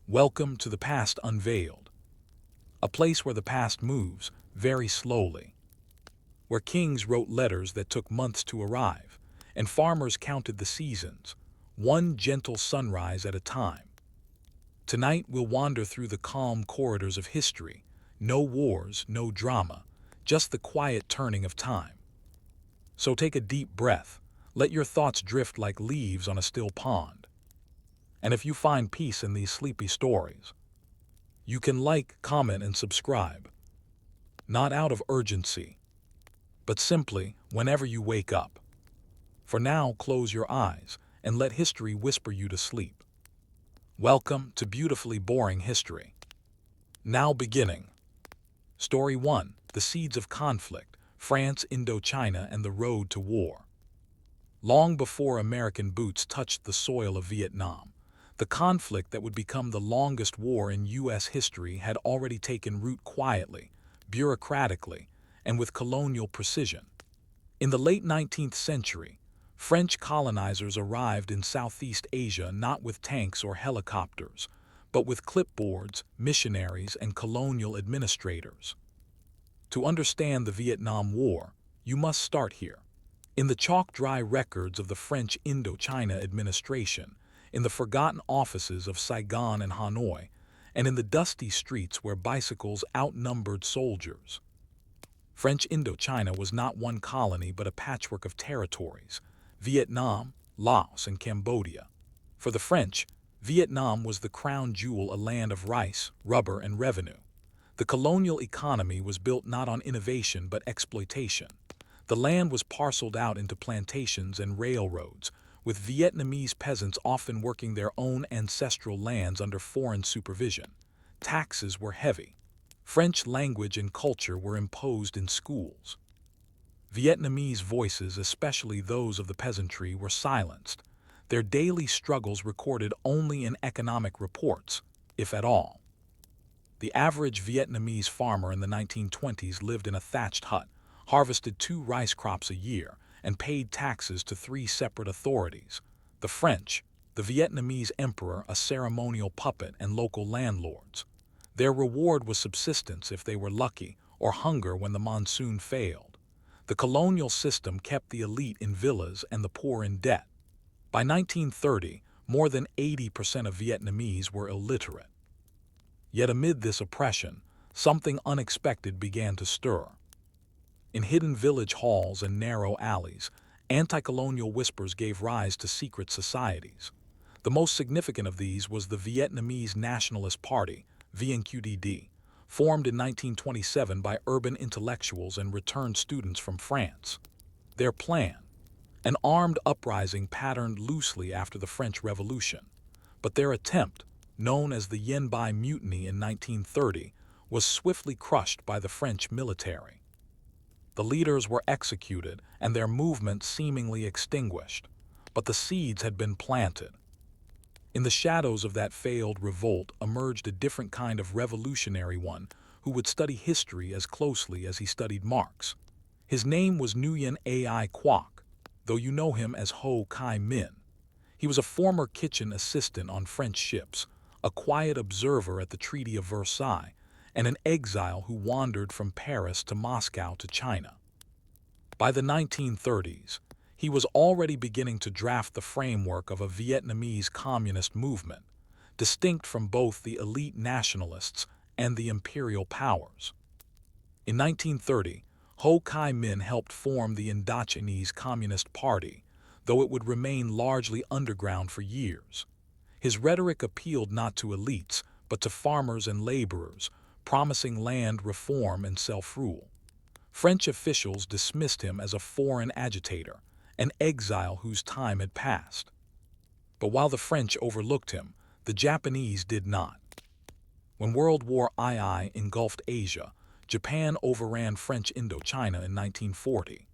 Welcome to the past unveiled, a place where the past moves very slowly, where kings wrote letters that took months to arrive, and farmers counted the seasons, one gentle sunrise at a time. Tonight we'll wander through the calm corridors of history, no wars, no drama, just the quiet turning of time. So take a deep breath, let your thoughts drift like leaves on a still pond. And if you find peace in these sleepy stories, you can like, comment, and subscribe, not out of urgency, but simply whenever you wake up. For now, close your eyes and let history whisper you to sleep. Welcome to Beautifully Boring History. Now beginning. Story 1. The Seeds of Conflict, France, Indochina, and the Road to War. Long before American boots touched the soil of Vietnam, the conflict that would become the longest war in U.S. history had already taken root quietly, bureaucratically, and with colonial precision. In the late 19th century, French colonizers arrived in Southeast Asia not with tanks or helicopters, but with clipboards, missionaries, and colonial administrators. To understand the Vietnam War, you must start here. In the chalk-dry records of the French Indochina administration, in the forgotten offices of Saigon and Hanoi, and in the dusty streets where bicycles outnumbered soldiers. French Indochina was not one colony but a patchwork of territories: Vietnam, Laos, and Cambodia. For the French, Vietnam was the crown jewel, a land of rice, rubber, and revenue. The colonial economy was built not on innovation but exploitation. The land was parceled out into plantations and railroads, with Vietnamese peasants often working their own ancestral lands under foreign supervision. Taxes were heavy. French language and culture were imposed in schools. Vietnamese voices, especially those of the peasantry, were silenced, their daily struggles recorded only in economic reports, if at all. The average Vietnamese farmer in the 1920s lived in a thatched hut, harvested 2 rice crops a year, and paid taxes to 3 separate authorities: the French, the Vietnamese emperor, a ceremonial puppet, and local landlords. Their reward was subsistence if they were lucky, or hunger when the monsoon failed. The colonial system kept the elite in villas and the poor in debt. By 1930, more than 80% of Vietnamese were illiterate. Yet amid this oppression, something unexpected began to stir. In hidden village halls and narrow alleys, anti-colonial whispers gave rise to secret societies. The most significant of these was the Vietnamese Nationalist Party, VNQDD, formed in 1927 by urban intellectuals and returned students from France. Their plan: an armed uprising patterned loosely after the French Revolution. But their attempt, known as the Yen Bai Mutiny in 1930, was swiftly crushed by the French military. The leaders were executed and their movement seemingly extinguished, but the seeds had been planted. In the shadows of that failed revolt emerged a different kind of revolutionary, one who would study history as closely as he studied Marx. His name was Nguyen Ai Quoc, though you know him as Ho Chi Minh. He was a former kitchen assistant on French ships, a quiet observer at the Treaty of Versailles, and an exile who wandered from Paris to Moscow to China. By the 1930s, he was already beginning to draft the framework of a Vietnamese communist movement, distinct from both the elite nationalists and the imperial powers. In 1930, Ho Chi Minh helped form the Indochinese Communist Party, though it would remain largely underground for years. His rhetoric appealed not to elites, but to farmers and laborers, promising land reform and self-rule. French officials dismissed him as a foreign agitator, an exile whose time had passed. But while the French overlooked him, the Japanese did not. When World War II engulfed Asia, Japan overran French Indochina in 1940.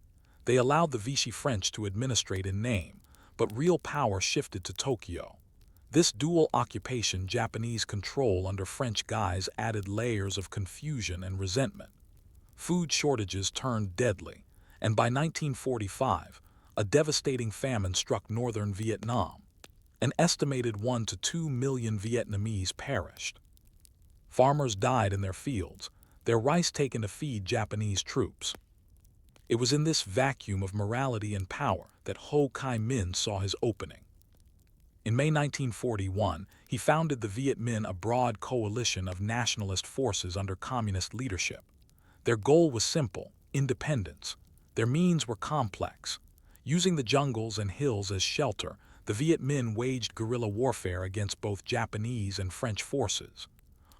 They allowed the Vichy French to administrate in name, but real power shifted to Tokyo. This dual occupation, Japanese control under French guise, added layers of confusion and resentment. Food shortages turned deadly, and by 1945, a devastating famine struck northern Vietnam. An estimated 1 to 2 million Vietnamese perished. Farmers died in their fields, their rice taken to feed Japanese troops. It was in this vacuum of morality and power that Ho Chi Minh saw his opening. In May 1941, he founded the Viet Minh, a broad coalition of nationalist forces under communist leadership. Their goal was simple: independence. Their means were complex. Using the jungles and hills as shelter, the Viet Minh waged guerrilla warfare against both Japanese and French forces.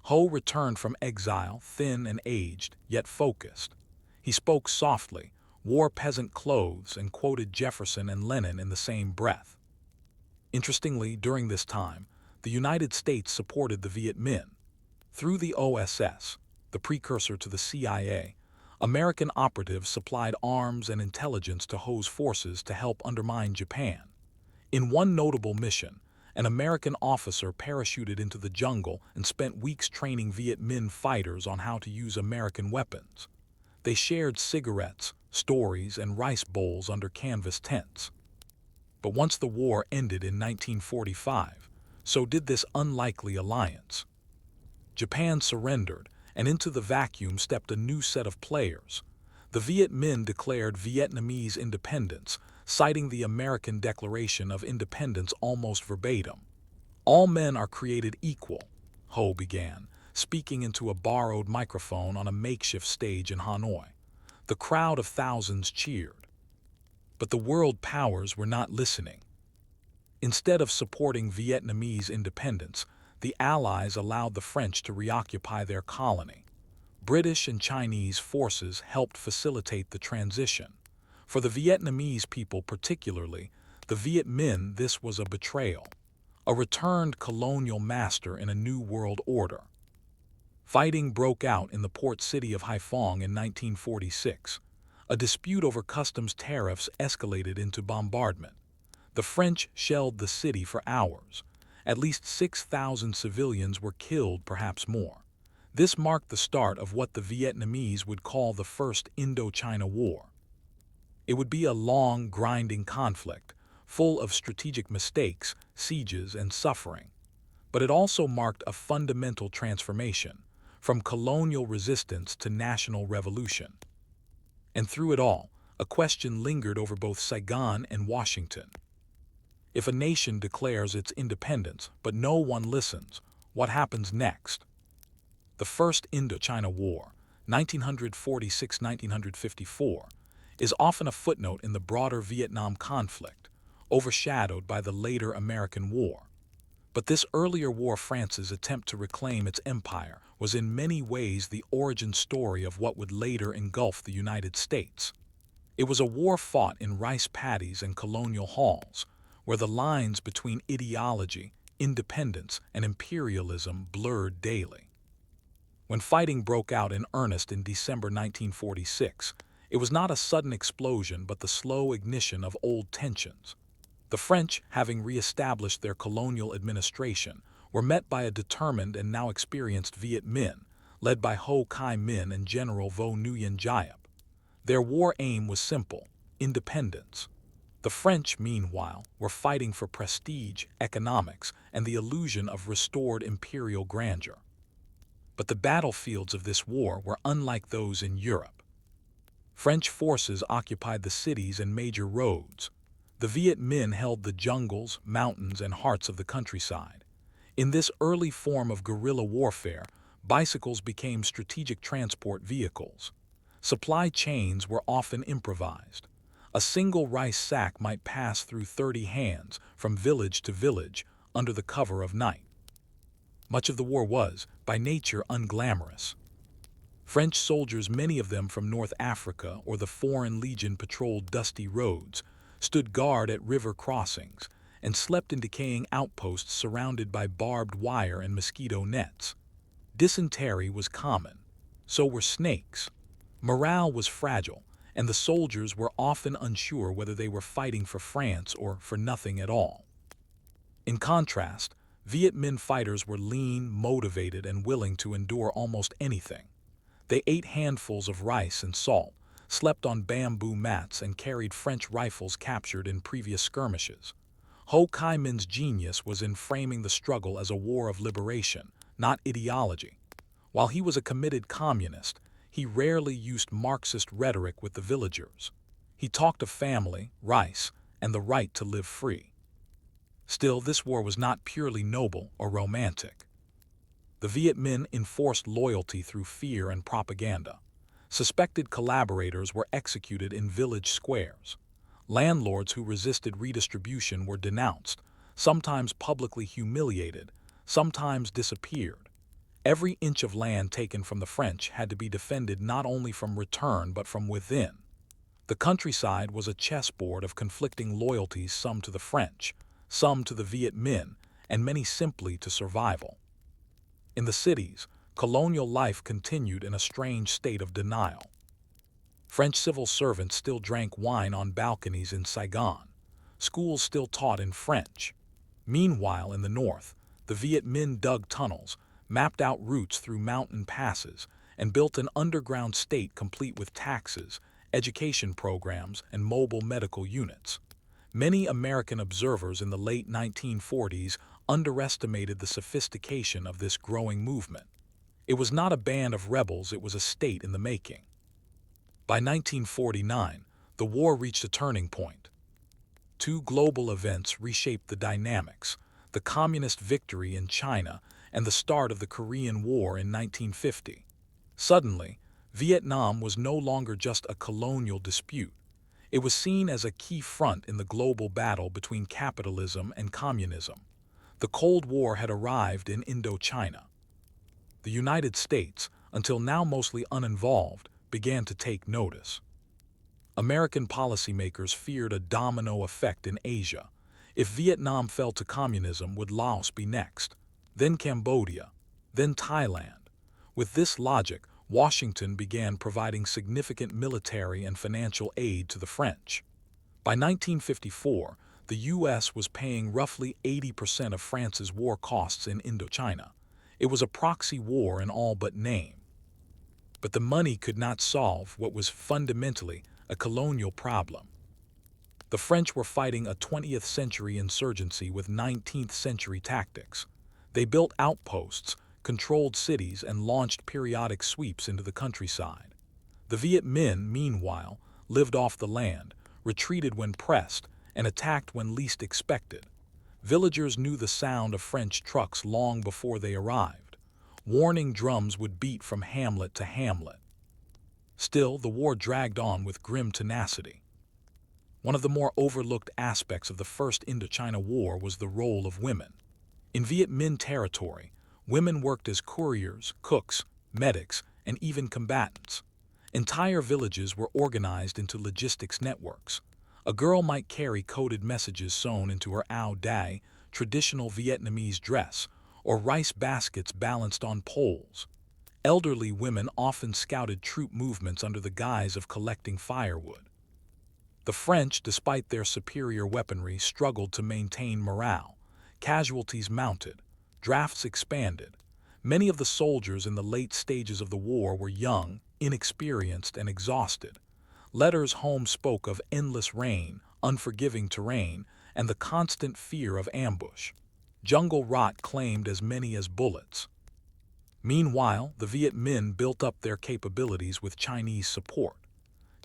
Ho returned from exile, thin and aged, yet focused. He spoke softly, wore peasant clothes, and quoted Jefferson and Lenin in the same breath. Interestingly, during this time, the United States supported the Viet Minh. Through the OSS, the precursor to the CIA, American operatives supplied arms and intelligence to Ho's forces to help undermine Japan. In one notable mission, an American officer parachuted into the jungle and spent weeks training Viet Minh fighters on how to use American weapons. They shared cigarettes, stories, and rice bowls under canvas tents. But once the war ended in 1945, so did this unlikely alliance. Japan surrendered, and into the vacuum stepped a new set of players. The Viet Minh declared Vietnamese independence, citing the American Declaration of Independence almost verbatim. "All men are created equal," Ho began, speaking into a borrowed microphone on a makeshift stage in Hanoi. The crowd of thousands cheered. But the world powers were not listening. Instead of supporting Vietnamese independence, the Allies allowed the French to reoccupy their colony. British and Chinese forces helped facilitate the transition. For the Vietnamese people particularly, the Viet Minh, this was a betrayal, a returned colonial master in a new world order. Fighting broke out in the port city of Haiphong in 1946. A dispute over customs tariffs escalated into bombardment. The French shelled the city for hours. At least 6,000 civilians were killed, perhaps more. This marked the start of what the Vietnamese would call the First Indochina War. It would be a long, grinding conflict, full of strategic mistakes, sieges, and suffering. But it also marked a fundamental transformation, from colonial resistance to national revolution. And through it all, a question lingered over both Saigon and Washington. If a nation declares its independence, but no one listens, what happens next? The First Indochina War, 1946–1954, is often a footnote in the broader Vietnam conflict, overshadowed by the later American War. But this earlier war, France's attempt to reclaim its empire, was in many ways the origin story of what would later engulf the United States. It was a war fought in rice paddies and colonial halls, where the lines between ideology, independence, and imperialism blurred daily. When fighting broke out in earnest in December 1946, it was not a sudden explosion but the slow ignition of old tensions. The French, having re-established their colonial administration, were met by a determined and now experienced Viet Minh, led by Ho Chi Minh and General Vo Nguyen Giap. Their war aim was simple: independence. The French, meanwhile, were fighting for prestige, economics, and the illusion of restored imperial grandeur. But the battlefields of this war were unlike those in Europe. French forces occupied the cities and major roads. The Viet Minh held the jungles, mountains, and hearts of the countryside. In this early form of guerrilla warfare, bicycles became strategic transport vehicles. Supply chains were often improvised. A single rice sack might pass through 30 hands, from village to village, under the cover of night. Much of the war was, by nature, unglamorous. French soldiers, many of them from North Africa or the Foreign Legion, patrolled dusty roads, stood guard at river crossings, and slept in decaying outposts surrounded by barbed wire and mosquito nets. Dysentery was common. So were snakes. Morale was fragile, and the soldiers were often unsure whether they were fighting for France or for nothing at all. In contrast, Viet Minh fighters were lean, motivated, and willing to endure almost anything. They ate handfuls of rice and salt, slept on bamboo mats, and carried French rifles captured in previous skirmishes. Ho Chi Minh's genius was in framing the struggle as a war of liberation, not ideology. While he was a committed communist, he rarely used Marxist rhetoric with the villagers. He talked of family, rice, and the right to live free. Still, this war was not purely noble or romantic. The Viet Minh enforced loyalty through fear and propaganda. Suspected collaborators were executed in village squares. Landlords who resisted redistribution were denounced, sometimes publicly humiliated, sometimes disappeared. Every inch of land taken from the French had to be defended not only from return but from within. The countryside was a chessboard of conflicting loyalties, some to the French, some to the Viet Minh, and many simply to survival. In the cities, colonial life continued in a strange state of denial. French civil servants still drank wine on balconies in Saigon. Schools still taught in French. Meanwhile, in the north, the Viet Minh dug tunnels, mapped out routes through mountain passes, and built an underground state complete with taxes, education programs, and mobile medical units. Many American observers in the late 1940s underestimated the sophistication of this growing movement. It was not a band of rebels, it was a state in the making. By 1949, the war reached a turning point. Two global events reshaped the dynamics: the communist victory in China and the start of the Korean War in 1950. Suddenly, Vietnam was no longer just a colonial dispute. It was seen as a key front in the global battle between capitalism and communism. The Cold War had arrived in Indochina. The United States, until now mostly uninvolved, began to take notice. American policymakers feared a domino effect in Asia. If Vietnam fell to communism, would Laos be next? Then Cambodia, then Thailand. With this logic, Washington began providing significant military and financial aid to the French. By 1954, the U.S. was paying roughly 80% of France's war costs in Indochina. It was a proxy war in all but name. But the money could not solve what was fundamentally a colonial problem. The French were fighting a 20th century insurgency with 19th century tactics. They built outposts, controlled cities, and launched periodic sweeps into the countryside. The Viet Minh, meanwhile, lived off the land, retreated when pressed, and attacked when least expected. Villagers knew the sound of French trucks long before they arrived. Warning drums would beat from hamlet to hamlet. Still, the war dragged on with grim tenacity. One of the more overlooked aspects of the First Indochina War was the role of women. In Viet Minh territory, women worked as couriers, cooks, medics, and even combatants. Entire villages were organized into logistics networks. A girl might carry coded messages sewn into her áo đay, traditional Vietnamese dress, or rice baskets balanced on poles. Elderly women often scouted troop movements under the guise of collecting firewood. The French, despite their superior weaponry, struggled to maintain morale. Casualties mounted, drafts expanded. Many of the soldiers in the late stages of the war were young, inexperienced, and exhausted. Letters home spoke of endless rain, unforgiving terrain, and the constant fear of ambush. Jungle rot claimed as many as bullets. Meanwhile, the Viet Minh built up their capabilities with Chinese support.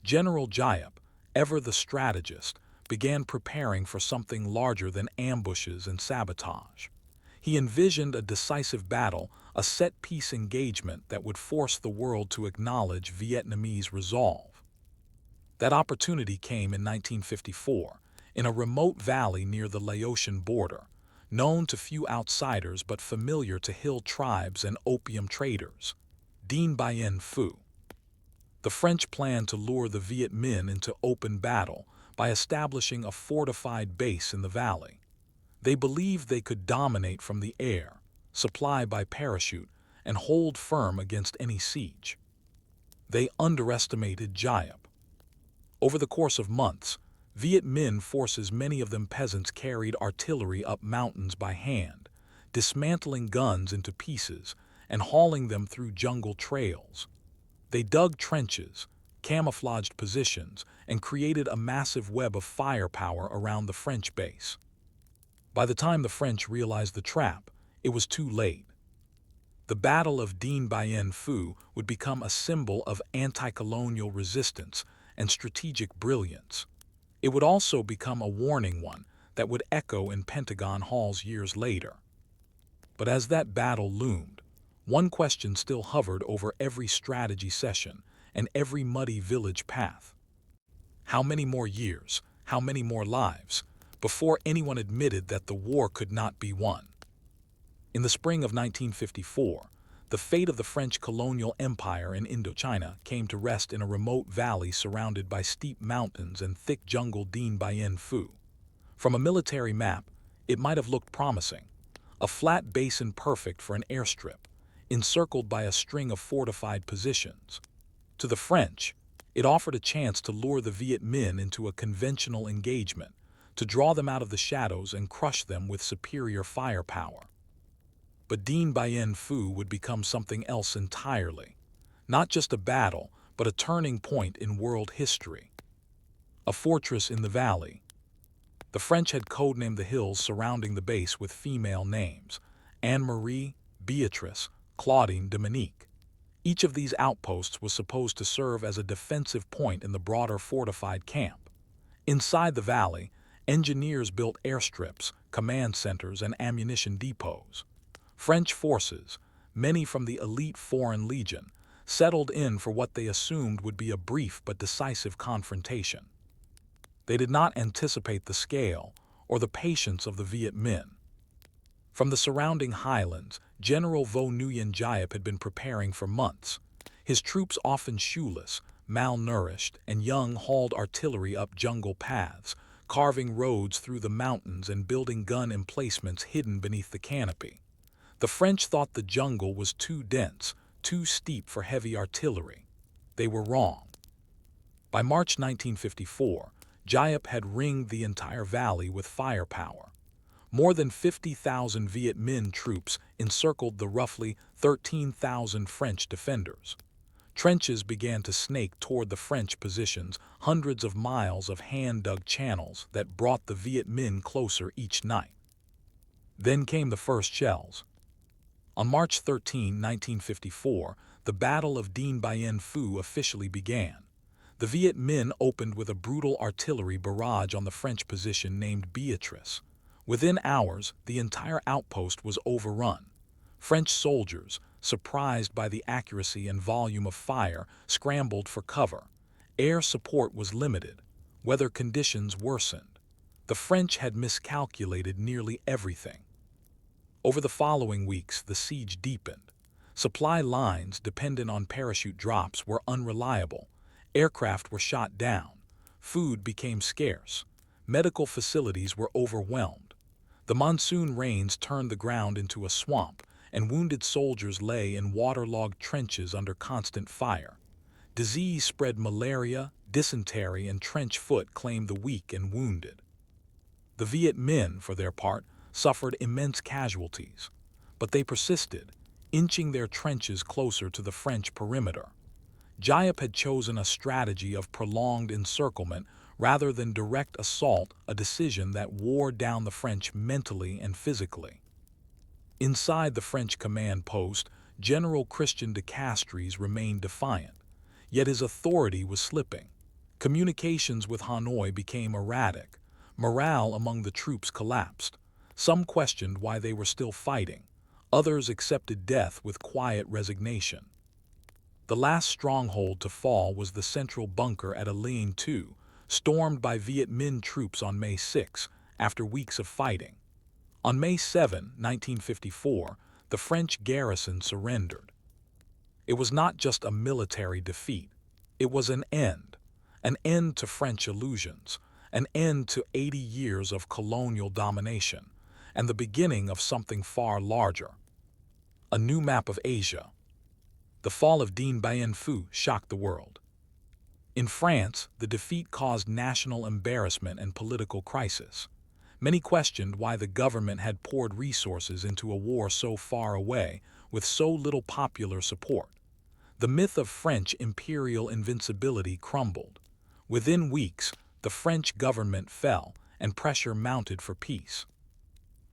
General Giap, ever the strategist, began preparing for something larger than ambushes and sabotage. He envisioned a decisive battle, a set-piece engagement that would force the world to acknowledge Vietnamese resolve. That opportunity came in 1954, in a remote valley near the Laotian border, known to few outsiders but familiar to hill tribes and opium traders. Dien Bien Phu. The French planned to lure the Viet Minh into open battle by establishing a fortified base in the valley. They believed they could dominate from the air, supply by parachute, and hold firm against any siege. They underestimated Giap. Over the course of months, Viet Minh forces, many of them peasants, carried artillery up mountains by hand, dismantling guns into pieces and hauling them through jungle trails. They dug trenches, camouflaged positions, and created a massive web of firepower around the French base. By the time the French realized the trap, it was too late. The Battle of Dien Bien Phu would become a symbol of anti-colonial resistance and strategic brilliance. It would also become a warning one that would echo in Pentagon halls years later. But as that battle loomed, one question still hovered over every strategy session and every muddy village path. How many more years, how many more lives, before anyone admitted that the war could not be won? In the spring of 1954, the fate of the French colonial empire in Indochina came to rest in a remote valley surrounded by steep mountains and thick jungle Dien Bien Phu. From a military map, it might have looked promising, a flat basin perfect for an airstrip, encircled by a string of fortified positions. To the French, it offered a chance to lure the Viet Minh into a conventional engagement, to draw them out of the shadows and crush them with superior firepower. But Dien Bien Phu would become something else entirely. Not just a battle, but a turning point in world history. A fortress in the valley. The French had codenamed the hills surrounding the base with female names: Anne-Marie, Beatrice, Claudine, Dominique. Each of these outposts was supposed to serve as a defensive point in the broader fortified camp. Inside the valley, engineers built airstrips, command centers, and ammunition depots. French forces, many from the elite Foreign Legion, settled in for what they assumed would be a brief but decisive confrontation. They did not anticipate the scale or the patience of the Viet Minh. From the surrounding highlands, General Vo Nguyen Giap had been preparing for months. His troops, often shoeless, malnourished, and young, hauled artillery up jungle paths, carving roads through the mountains and building gun emplacements hidden beneath the canopy. The French thought the jungle was too dense, too steep for heavy artillery. They were wrong. By March 1954, Giap had ringed the entire valley with firepower. More than 50,000 Viet Minh troops encircled the roughly 13,000 French defenders. Trenches began to snake toward the French positions, hundreds of miles of hand-dug channels that brought the Viet Minh closer each night. Then came the first shells. On March 13, 1954, the Battle of Dien Bien Phu officially began. The Viet Minh opened with a brutal artillery barrage on the French position named Beatrice. Within hours, the entire outpost was overrun. French soldiers, surprised by the accuracy and volume of fire, scrambled for cover. Air support was limited. Weather conditions worsened. The French had miscalculated nearly everything. Over the following weeks, the siege deepened. Supply lines dependent on parachute drops were unreliable. Aircraft were shot down. Food became scarce. Medical facilities were overwhelmed. The monsoon rains turned the ground into a swamp, and wounded soldiers lay in waterlogged trenches under constant fire. Disease spread. Malaria, dysentery, and trench foot claimed the weak and wounded. The Viet Minh, for their part, suffered immense casualties, but they persisted, inching their trenches closer to the French perimeter. Giap had chosen a strategy of prolonged encirclement rather than direct assault, a decision that wore down the French mentally and physically. Inside the French command post, General Christian de Castries remained defiant, yet his authority was slipping. Communications with Hanoi became erratic. Morale among the troops collapsed. Some questioned why they were still fighting. Others accepted death with quiet resignation. The last stronghold to fall was the central bunker at Alien II, stormed by Viet Minh troops on May 6, after weeks of fighting. On May 7, 1954, the French garrison surrendered. It was not just a military defeat. It was an end to French illusions, an end to 80 years of colonial domination, and the beginning of something far larger. A new map of Asia. The fall of Dien Bien Phu shocked the world. In France, the defeat caused national embarrassment and political crisis. Many questioned why the government had poured resources into a war so far away with so little popular support. The myth of French imperial invincibility crumbled. Within weeks, the French government fell, and pressure mounted for peace.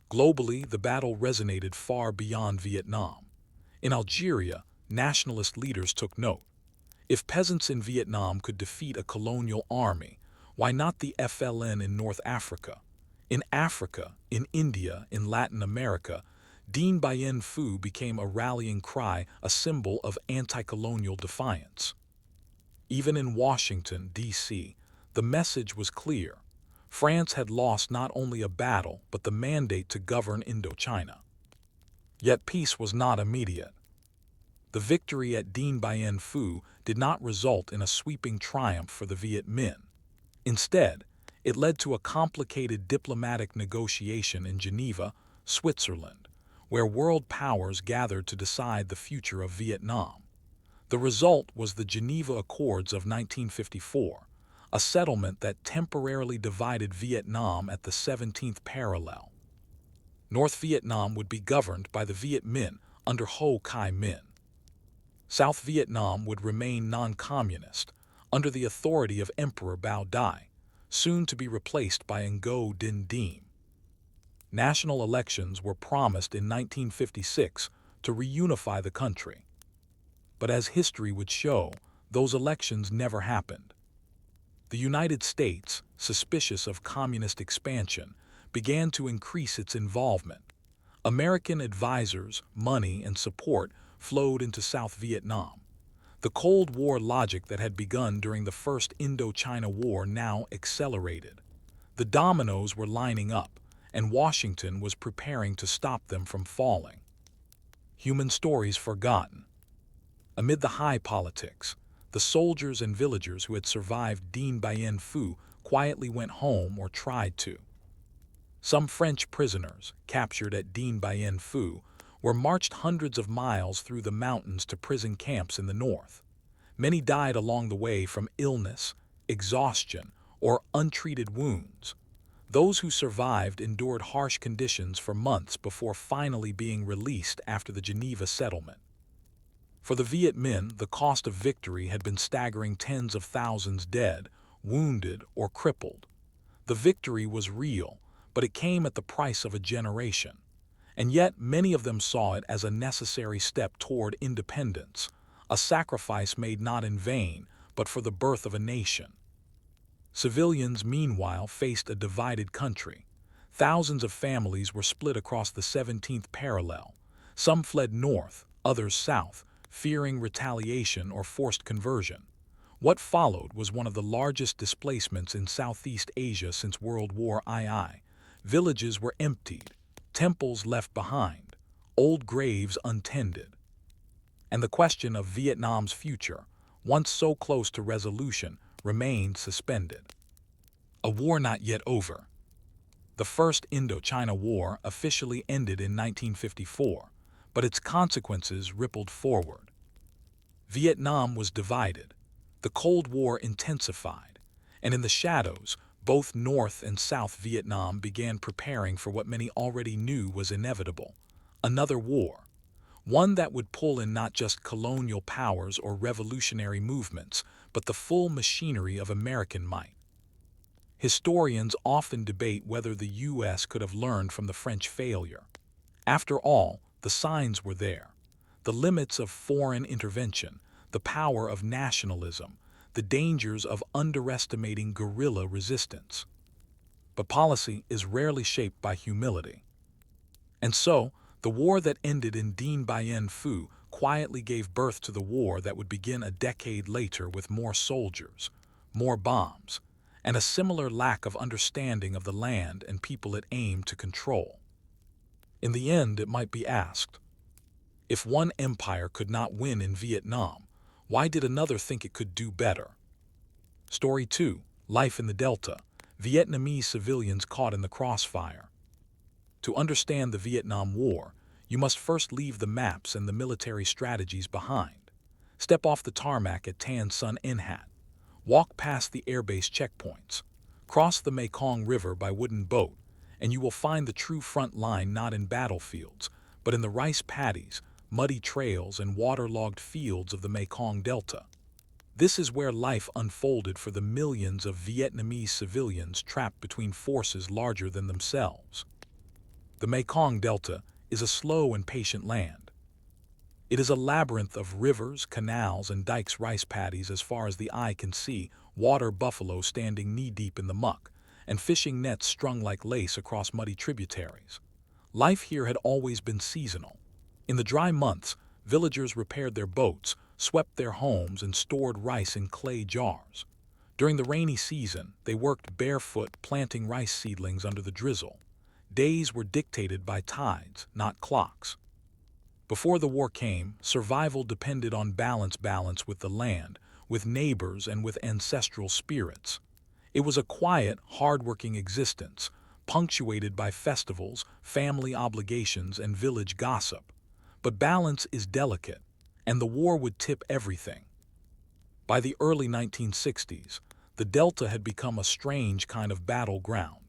Globally, the battle resonated far beyond Vietnam. In Algeria, nationalist leaders took note. If peasants in Vietnam could defeat a colonial army, why not the FLN in North Africa? In Africa, in India, in Latin America, Dien Bien Phu became a rallying cry, a symbol of anti-colonial defiance. Even in Washington, D.C., the message was clear. France had lost not only a battle, but the mandate to govern Indochina. Yet peace was not immediate. The victory at Dien Bien Phu did not result in a sweeping triumph for the Viet Minh. Instead, it led to a complicated diplomatic negotiation in Geneva, Switzerland, where world powers gathered to decide the future of Vietnam. The result was the Geneva Accords of 1954, a settlement that temporarily divided Vietnam at the 17th parallel. North Vietnam would be governed by the Viet Minh under Ho Chi Minh. South Vietnam would remain non-communist, under the authority of Emperor Bao Dai, soon to be replaced by Ngo Dinh Diem. National elections were promised in 1956 to reunify the country. But as history would show, those elections never happened. The United States, suspicious of communist expansion, began to increase its involvement. American advisors, money, and support flowed into South Vietnam. The Cold War logic that had begun during the First Indochina War now accelerated. The dominoes were lining up, and Washington was preparing to stop them from falling. Human stories forgotten. Amid the high politics, the soldiers and villagers who had survived Dien Bien Phu quietly went home or tried to. Some French prisoners, captured at Dien Bien Phu, were marched hundreds of miles through the mountains to prison camps in the north. Many died along the way from illness, exhaustion, or untreated wounds. Those who survived endured harsh conditions for months before finally being released after the Geneva settlement. For the Viet Minh, the cost of victory had been staggering tens of thousands dead, wounded, or crippled. The victory was real, but it came at the price of a generation. And yet many of them saw it as a necessary step toward independence, a sacrifice made not in vain, but for the birth of a nation. Civilians, meanwhile, faced a divided country. Thousands of families were split across the 17th parallel. Some fled north, others south, fearing retaliation or forced conversion. What followed was one of the largest displacements in Southeast Asia since World War II. Villages were emptied, temples left behind, old graves untended. And the question of Vietnam's future, once so close to resolution, remained suspended. A war not yet over. The First Indochina War officially ended in 1954, but its consequences rippled forward. Vietnam was divided, the Cold War intensified, and in the shadows, both North and South Vietnam began preparing for what many already knew was inevitable: another war. One that would pull in not just colonial powers or revolutionary movements, but the full machinery of American might. Historians often debate whether the U.S. could have learned from the French failure. After all, the signs were there. The limits of foreign intervention, the power of nationalism, the dangers of underestimating guerrilla resistance. But policy is rarely shaped by humility. And so, the war that ended in Dien Bien Phu quietly gave birth to the war that would begin a decade later with more soldiers, more bombs, and a similar lack of understanding of the land and people it aimed to control. In the end, it might be asked, if one empire could not win in Vietnam, why did another think it could do better? Story 2: Life in the Delta, Vietnamese civilians caught in the crossfire. To understand the Vietnam War, you must first leave the maps and the military strategies behind. Step off the tarmac at Tan Son Nhat. Walk past the airbase checkpoints. Cross the Mekong River by wooden boat, and you will find the true front line not in battlefields, but in the rice paddies, muddy trails, and waterlogged fields of the Mekong Delta. This is where life unfolded for the millions of Vietnamese civilians trapped between forces larger than themselves. The Mekong Delta is a slow and patient land. It is a labyrinth of rivers, canals, and dikes, rice paddies as far as the eye can see, water buffalo standing knee-deep in the muck, and fishing nets strung like lace across muddy tributaries. Life here had always been seasonal. In the dry months, villagers repaired their boats, swept their homes, and stored rice in clay jars. During the rainy season, they worked barefoot, planting rice seedlings under the drizzle. Days were dictated by tides, not clocks. Before the war came, survival depended on balance with the land, with neighbors, and with ancestral spirits. It was a quiet, hard-working existence, punctuated by festivals, family obligations, and village gossip. But balance is delicate, and the war would tip everything. By the early 1960s, the Delta had become a strange kind of battleground.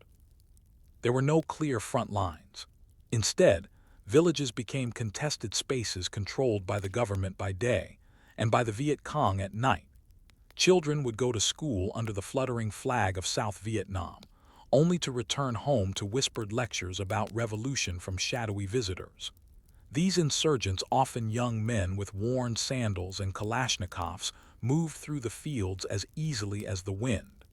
There were no clear front lines. Instead, villages became contested spaces controlled by the government by day and by the Viet Cong at night. Children would go to school under the fluttering flag of South Vietnam, only to return home to whispered lectures about revolution from shadowy visitors. These insurgents, often young men with worn sandals and Kalashnikovs, moved through the fields as easily as the wind.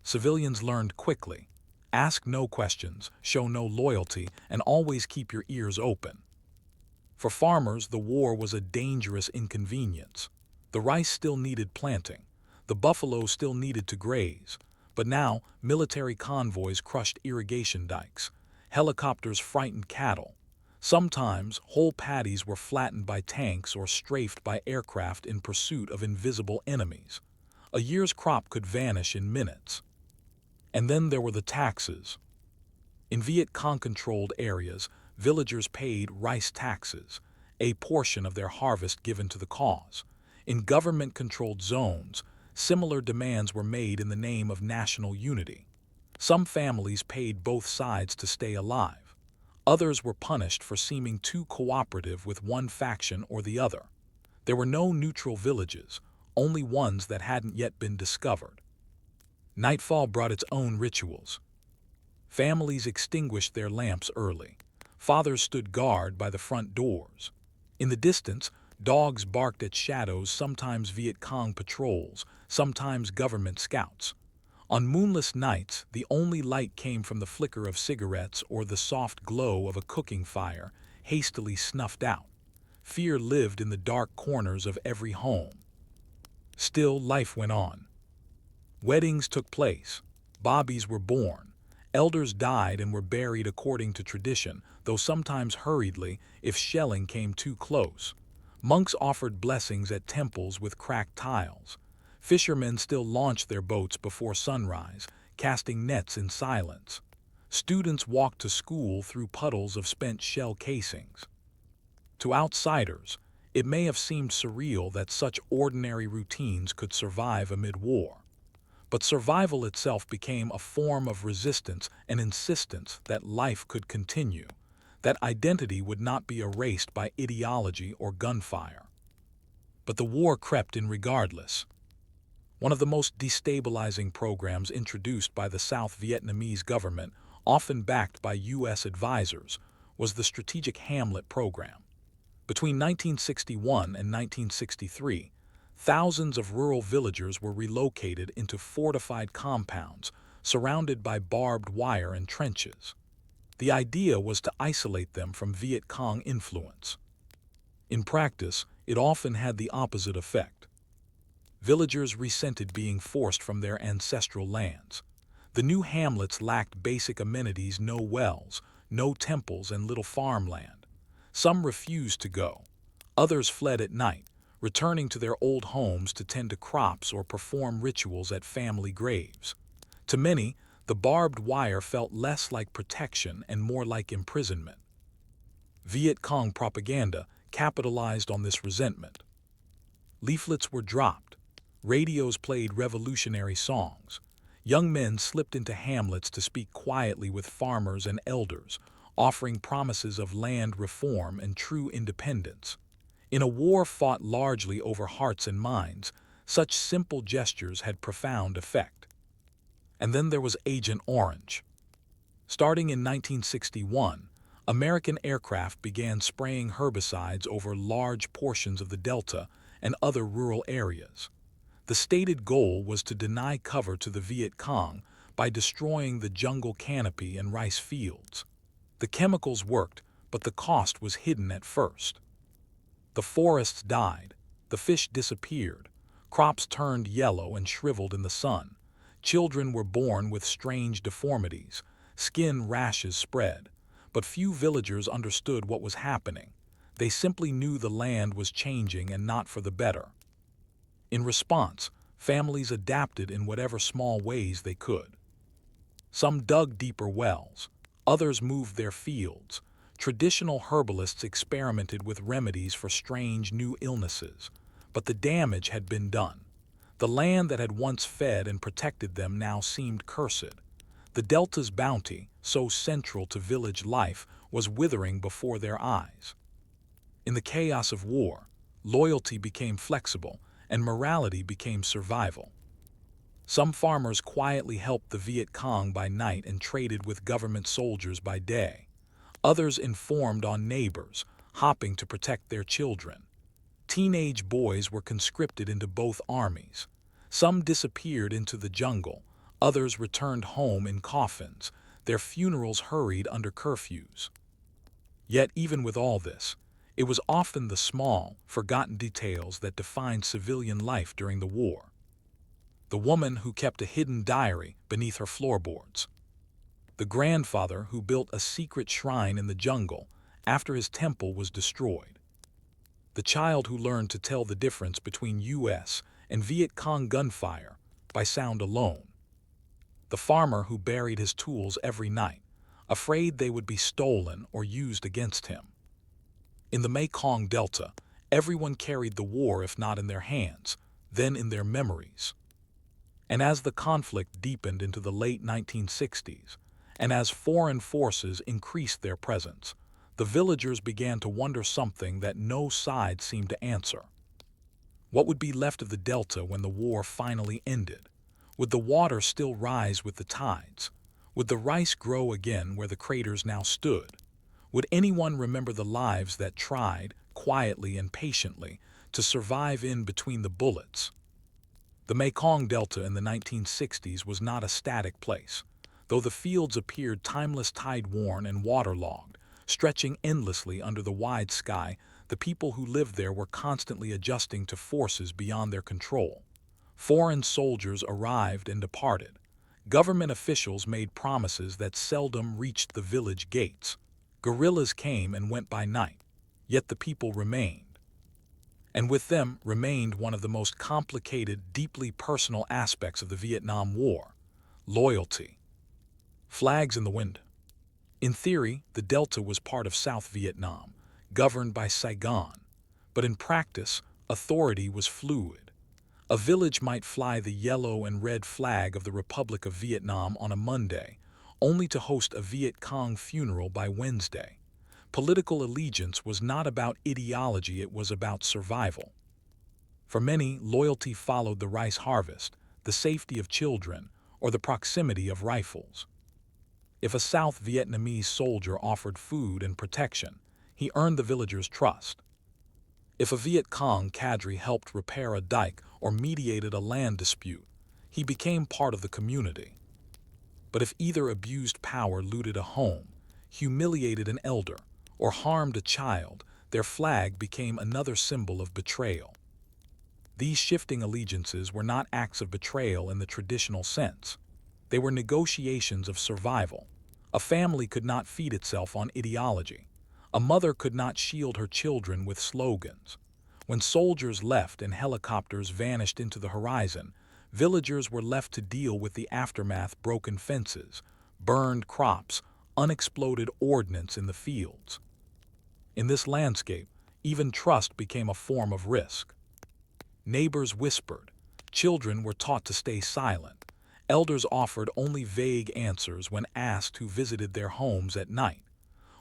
Civilians learned quickly: ask no questions, show no loyalty, and always keep your ears open. For farmers, the war was a dangerous inconvenience. The rice still needed planting, the buffalo still needed to graze, but now military convoys crushed irrigation dikes, helicopters frightened cattle. Sometimes whole paddies were flattened by tanks or strafed by aircraft in pursuit of invisible enemies. A year's crop could vanish in minutes. And then there were the taxes. In Viet Cong-controlled areas, villagers paid rice taxes, a portion of their harvest given to the cause. In government-controlled zones, similar demands were made in the name of national unity. Some families paid both sides to stay alive. Others were punished for seeming too cooperative with one faction or the other. There were no neutral villages, only ones that hadn't yet been discovered. Nightfall brought its own rituals. Families extinguished their lamps early. Fathers stood guard by the front doors. In the distance, dogs barked at shadows, sometimes Viet Cong patrols, sometimes government scouts. On moonless nights, the only light came from the flicker of cigarettes or the soft glow of a cooking fire, hastily snuffed out. Fear lived in the dark corners of every home. Still, life went on. Weddings took place. Bobbies were born. Elders died and were buried according to tradition, though sometimes hurriedly if shelling came too close. Monks offered blessings at temples with cracked tiles. Fishermen still launched their boats before sunrise, casting nets in silence. Students walked to school through puddles of spent shell casings. To outsiders, it may have seemed surreal that such ordinary routines could survive amid war. But survival itself became a form of resistance, an insistence that life could continue, that identity would not be erased by ideology or gunfire. But the war crept in regardless. One of the most destabilizing programs introduced by the South Vietnamese government, often backed by U.S. advisors, was the Strategic Hamlet Program. Between 1961 and 1963, thousands of rural villagers were relocated into fortified compounds, surrounded by barbed wire and trenches. The idea was to isolate them from Viet Cong influence. In practice, it often had the opposite effect. Villagers resented being forced from their ancestral lands. The new hamlets lacked basic amenities: no wells, no temples, and little farmland. Some refused to go. Others fled at night, returning to their old homes to tend to crops or perform rituals at family graves. To many, the barbed wire felt less like protection and more like imprisonment. Viet Cong propaganda capitalized on this resentment. Leaflets were dropped. Radios played revolutionary songs. Young men slipped into hamlets to speak quietly with farmers and elders, offering promises of land reform and true independence. In a war fought largely over hearts and minds, such simple gestures had profound effect. And then there was Agent Orange. Starting in 1961, American aircraft began spraying herbicides over large portions of the Delta and other rural areas. The stated goal was to deny cover to the Viet Cong by destroying the jungle canopy and rice fields. The chemicals worked, but the cost was hidden at first. The forests died, the fish disappeared, crops turned yellow and shriveled in the sun, children were born with strange deformities, skin rashes spread, but few villagers understood what was happening. They simply knew the land was changing and not for the better. In response, families adapted in whatever small ways they could. Some dug deeper wells, others moved their fields. Traditional herbalists experimented with remedies for strange new illnesses, but the damage had been done. The land that had once fed and protected them now seemed cursed. The Delta's bounty, so central to village life, was withering before their eyes. In the chaos of war, loyalty became flexible, and morality became survival. Some farmers quietly helped the Viet Cong by night and traded with government soldiers by day. Others informed on neighbors, hopping to protect their children. Teenage boys were conscripted into both armies. Some disappeared into the jungle, others returned home in coffins, their funerals hurried under curfews. Yet even with all this, it was often the small, forgotten details that defined civilian life during the war. The woman who kept a hidden diary beneath her floorboards. The grandfather who built a secret shrine in the jungle after his temple was destroyed. The child who learned to tell the difference between U.S. and Viet Cong gunfire by sound alone. The farmer who buried his tools every night, afraid they would be stolen or used against him. In the Mekong Delta, everyone carried the war if not in their hands, then in their memories. And as the conflict deepened into the late 1960s, and as foreign forces increased their presence, the villagers began to wonder something that no side seemed to answer. What would be left of the Delta when the war finally ended? Would the water still rise with the tides? Would the rice grow again where the craters now stood? Would anyone remember the lives that tried, quietly and patiently, to survive in between the bullets? The Mekong Delta in the 1960s was not a static place. Though the fields appeared timeless, tide-worn and waterlogged, stretching endlessly under the wide sky, the people who lived there were constantly adjusting to forces beyond their control. Foreign soldiers arrived and departed. Government officials made promises that seldom reached the village gates. Guerrillas came and went by night, yet the people remained. And with them remained one of the most complicated, deeply personal aspects of the Vietnam War: loyalty. Flags in the wind. In theory, the Delta was part of South Vietnam, governed by Saigon. But in practice, authority was fluid. A village might fly the yellow and red flag of the Republic of Vietnam on a Monday, only to host a Viet Cong funeral by Wednesday. Political allegiance was not about ideology, it was about survival. For many, loyalty followed the rice harvest, the safety of children, or the proximity of rifles. If a South Vietnamese soldier offered food and protection, he earned the villagers' trust. If a Viet Cong cadre helped repair a dike or mediated a land dispute, he became part of the community. But if either abused power, looted a home, humiliated an elder, or harmed a child, their flag became another symbol of betrayal. These shifting allegiances were not acts of betrayal in the traditional sense. They were negotiations of survival. A family could not feed itself on ideology. A mother could not shield her children with slogans. When soldiers left and helicopters vanished into the horizon, villagers were left to deal with the aftermath: broken fences, burned crops, unexploded ordnance in the fields. In this landscape, even trust became a form of risk. Neighbors whispered. Children were taught to stay silent. Elders offered only vague answers when asked who visited their homes at night.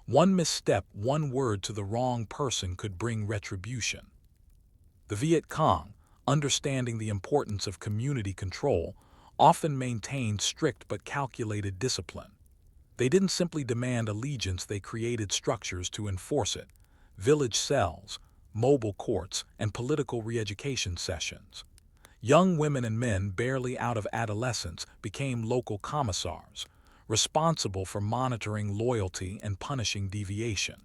One misstep, one word to the wrong person could bring retribution. The Viet Cong, understanding the importance of community control, often maintained strict but calculated discipline. They didn't simply demand allegiance, they created structures to enforce it: village cells, mobile courts, and political re-education sessions. Young women and men barely out of adolescence became local commissars, responsible for monitoring loyalty and punishing deviation.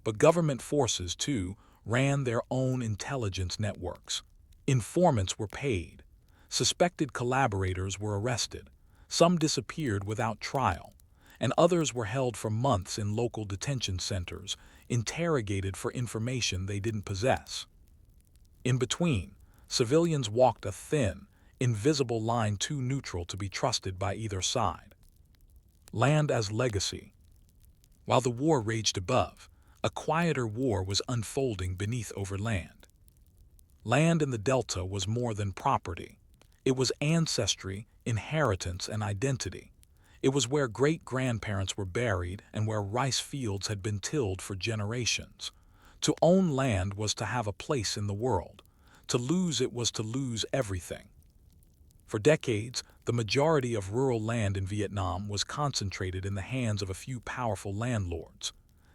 But government forces, too, ran their own intelligence networks. Informants were paid. Suspected collaborators were arrested. Some disappeared without trial, and others were held for months in local detention centers, interrogated for information they didn't possess. In between, civilians walked a thin, invisible line too neutral to be trusted by either side. Land as legacy. While the war raged above, a quieter war was unfolding beneath over land. Land in the Delta was more than property. It was ancestry, inheritance, and identity. It was where great-grandparents were buried and where rice fields had been tilled for generations. To own land was to have a place in the world. To lose it was to lose everything. For decades, the majority of rural land in Vietnam was concentrated in the hands of a few powerful landlords.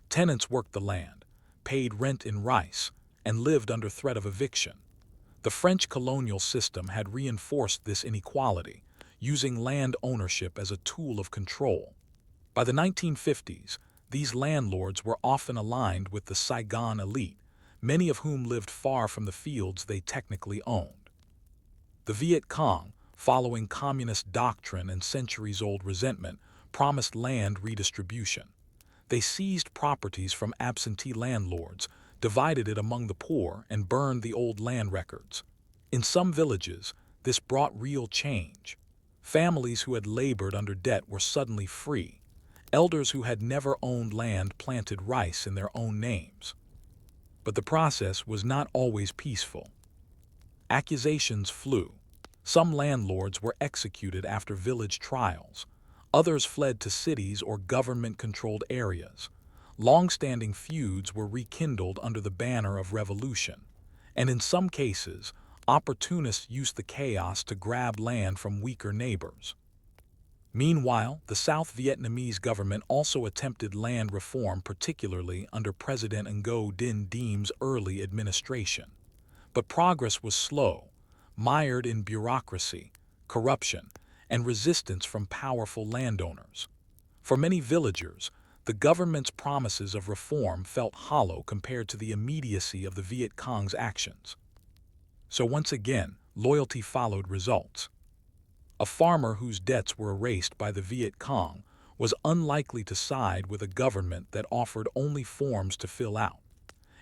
Tenants worked the land, paid rent in rice, and lived under threat of eviction. The French colonial system had reinforced this inequality, using land ownership as a tool of control. By the 1950s, these landlords were often aligned with the Saigon elite, many of whom lived far from the fields they technically owned. The Viet Cong, following communist doctrine and centuries-old resentment, promised land redistribution. They seized properties from absentee landlords, divided it among the poor, and burned the old land records. In some villages, this brought real change. Families who had labored under debt were suddenly free. Elders who had never owned land planted rice in their own names. But the process was not always peaceful. Accusations flew. Some landlords were executed after village trials. Others fled to cities or government-controlled areas. Long-standing feuds were rekindled under the banner of revolution. And in some cases, opportunists used the chaos to grab land from weaker neighbors. Meanwhile, the South Vietnamese government also attempted land reform, particularly under President Ngo Dinh Diem's early administration. But progress was slow, mired in bureaucracy, corruption, and resistance from powerful landowners. For many villagers, the government's promises of reform felt hollow compared to the immediacy of the Viet Cong's actions. So once again, loyalty followed results. A farmer whose debts were erased by the Viet Cong was unlikely to side with a government that offered only forms to fill out.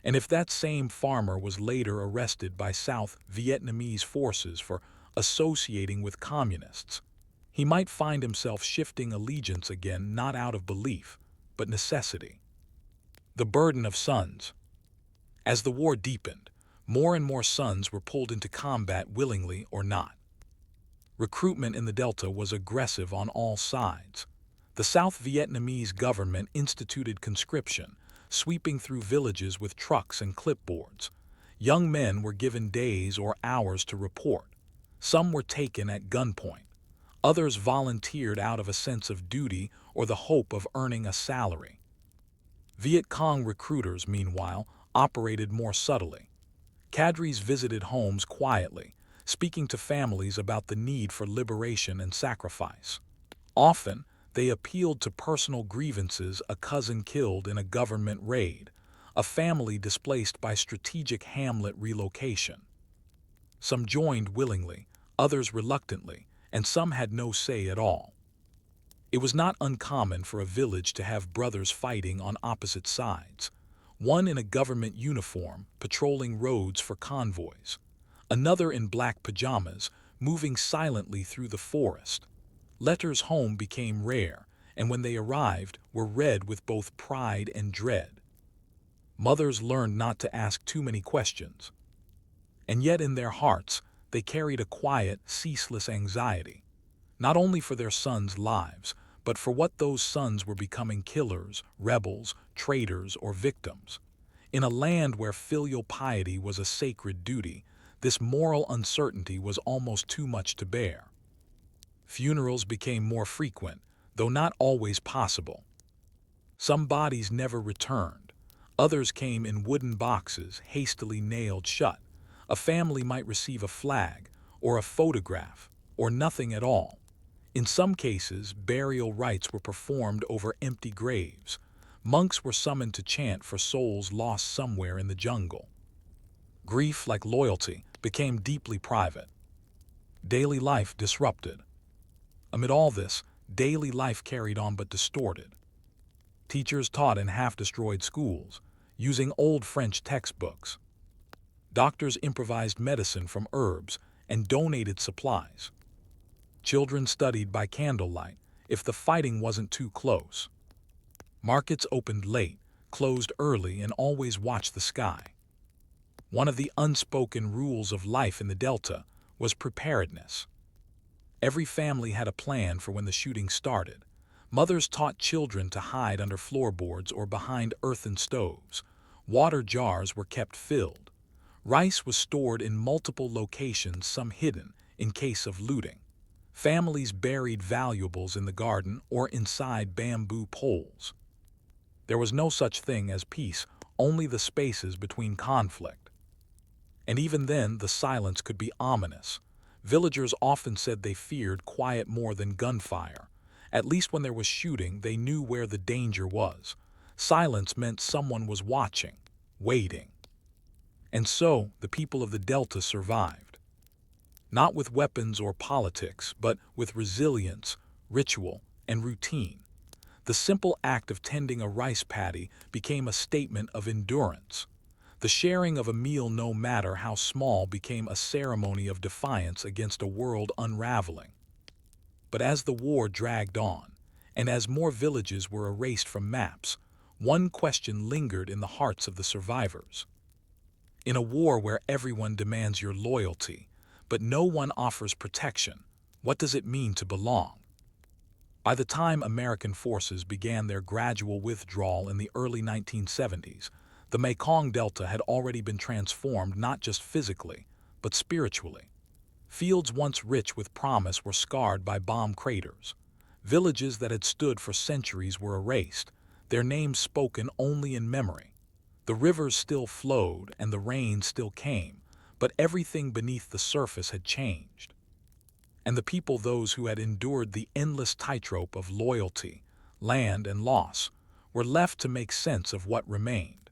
And if that same farmer was later arrested by South Vietnamese forces for associating with communists, he might find himself shifting allegiance again, not out of belief, but necessity. The burden of sons. As the war deepened, more and more sons were pulled into combat willingly or not. Recruitment in the Delta was aggressive on all sides. The South Vietnamese government instituted conscription, sweeping through villages with trucks and clipboards. Young men were given days or hours to report. Some were taken at gunpoint. Others volunteered out of a sense of duty or the hope of earning a salary. Viet Cong recruiters, meanwhile, operated more subtly. Cadres visited homes quietly, speaking to families about the need for liberation and sacrifice. Often, they appealed to personal grievances: a cousin killed in a government raid, a family displaced by strategic hamlet relocation. Some joined willingly, others reluctantly, and some had no say at all. It was not uncommon for a village to have brothers fighting on opposite sides, one in a government uniform patrolling roads for convoys, another in black pajamas moving silently through the forest. Letters home became rare, and when they arrived, were read with both pride and dread. Mothers learned not to ask too many questions. And yet in their hearts, they carried a quiet, ceaseless anxiety, not only for their sons' lives, but for what those sons were becoming: killers, rebels, traitors, or victims. In a land where filial piety was a sacred duty, this moral uncertainty was almost too much to bear. Funerals became more frequent, though not always possible. Some bodies never returned. Others came in wooden boxes hastily nailed shut. A family might receive a flag, or a photograph, or nothing at all. In some cases, burial rites were performed over empty graves. Monks were summoned to chant for souls lost somewhere in the jungle. Grief, like loyalty, became deeply private. Daily life disrupted. Amid all this, daily life carried on but distorted. Teachers taught in half-destroyed schools, using old French textbooks. Doctors improvised medicine from herbs and donated supplies. Children studied by candlelight if the fighting wasn't too close. Markets opened late, closed early, and always watched the sky. One of the unspoken rules of life in the Delta was preparedness. Every family had a plan for when the shooting started. Mothers taught children to hide under floorboards or behind earthen stoves. Water jars were kept filled. Rice was stored in multiple locations, some hidden, in case of looting. Families buried valuables in the garden or inside bamboo poles. There was no such thing as peace, only the spaces between conflict. And even then, the silence could be ominous. Villagers often said they feared quiet more than gunfire. At least when there was shooting, they knew where the danger was. Silence meant someone was watching, waiting. And so, the people of the Delta survived. Not with weapons or politics, but with resilience, ritual, and routine. The simple act of tending a rice paddy became a statement of endurance. The sharing of a meal, no matter how small, became a ceremony of defiance against a world unraveling. But as the war dragged on, and as more villages were erased from maps, one question lingered in the hearts of the survivors. In a war where everyone demands your loyalty, but no one offers protection, what does it mean to belong? By the time American forces began their gradual withdrawal in the early 1970s, the Mekong Delta had already been transformed not just physically, but spiritually. Fields once rich with promise were scarred by bomb craters. Villages that had stood for centuries were erased, their names spoken only in memory. The rivers still flowed and the rain still came, but everything beneath the surface had changed. And the people, those who had endured the endless tightrope of loyalty, land, and loss, were left to make sense of what remained.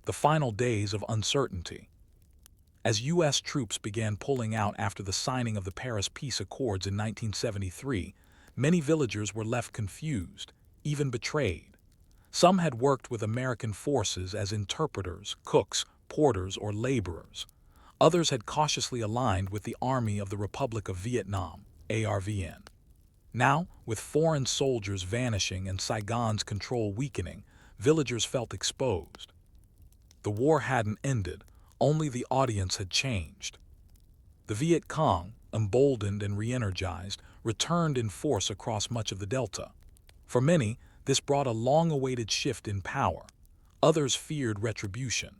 The final days of uncertainty. As U.S. troops began pulling out after the signing of the Paris Peace Accords in 1973, many villagers were left confused, even betrayed. Some had worked with American forces as interpreters, cooks, porters, or laborers. Others had cautiously aligned with the Army of the Republic of Vietnam, ARVN. Now, with foreign soldiers vanishing and Saigon's control weakening, villagers felt exposed. The war hadn't ended, only the audience had changed. The Viet Cong, emboldened and re-energized, returned in force across much of the Delta. For many, this brought a long-awaited shift in power. Others feared retribution.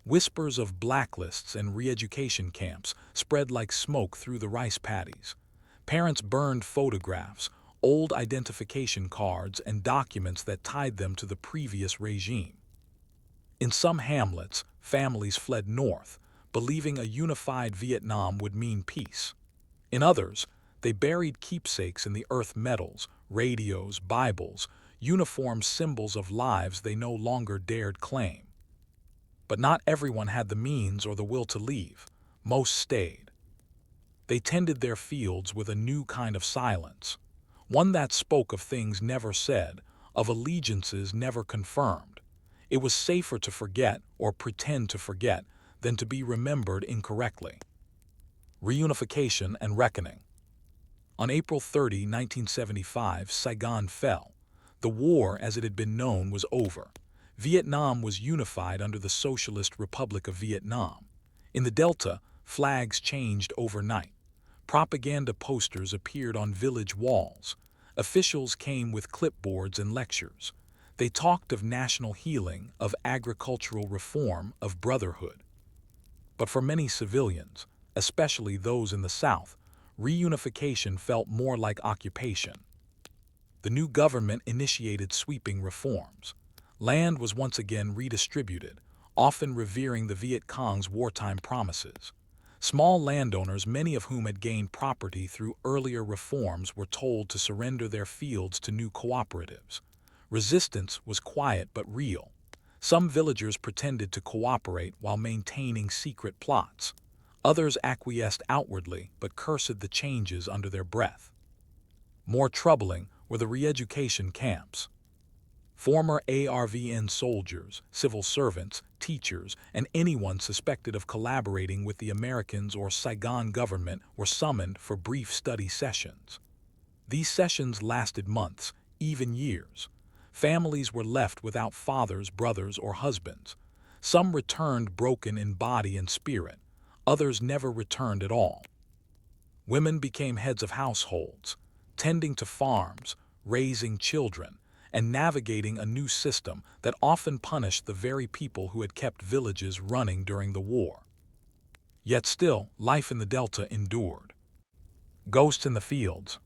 Whispers of blacklists and re-education camps spread like smoke through the rice paddies. Parents burned photographs, old identification cards, and documents that tied them to the previous regime. In some hamlets, families fled north, believing a unified Vietnam would mean peace. In others, they buried keepsakes in the earth, metals, radios, Bibles, uniforms, symbols of lives they no longer dared claim. But not everyone had the means or the will to leave. Most stayed. They tended their fields with a new kind of silence, one that spoke of things never said, of allegiances never confirmed. It was safer to forget or pretend to forget than to be remembered incorrectly. Reunification and reckoning. On April 30, 1975, Saigon fell. The war, as it had been known, was over. Vietnam was unified under the Socialist Republic of Vietnam. In the Delta, flags changed overnight. Propaganda posters appeared on village walls. Officials came with clipboards and lectures. They talked of national healing, of agricultural reform, of brotherhood. But for many civilians, especially those in the South, reunification felt more like occupation. The the new government initiated sweeping reforms. Land was once again redistributed, often revering the Viet Cong's wartime promises. Small landowners, many of whom had gained property through earlier reforms, were told to surrender their fields to new cooperatives. Resistance was quiet but real. Some villagers pretended to cooperate while maintaining secret plots. Others acquiesced outwardly but cursed the changes under their breath. More troubling were the re-education camps. Former ARVN soldiers, civil servants, teachers, and anyone suspected of collaborating with the Americans or Saigon government were summoned for brief study sessions. These sessions lasted months, even years. Families were left without fathers, brothers, or husbands. Some returned broken in body and spirit. Others never returned at all. Women became heads of households, tending to farms, raising children, and navigating a new system that often punished the very people who had kept villages running during the war. Yet still, life in the Delta endured. Ghosts in the fields.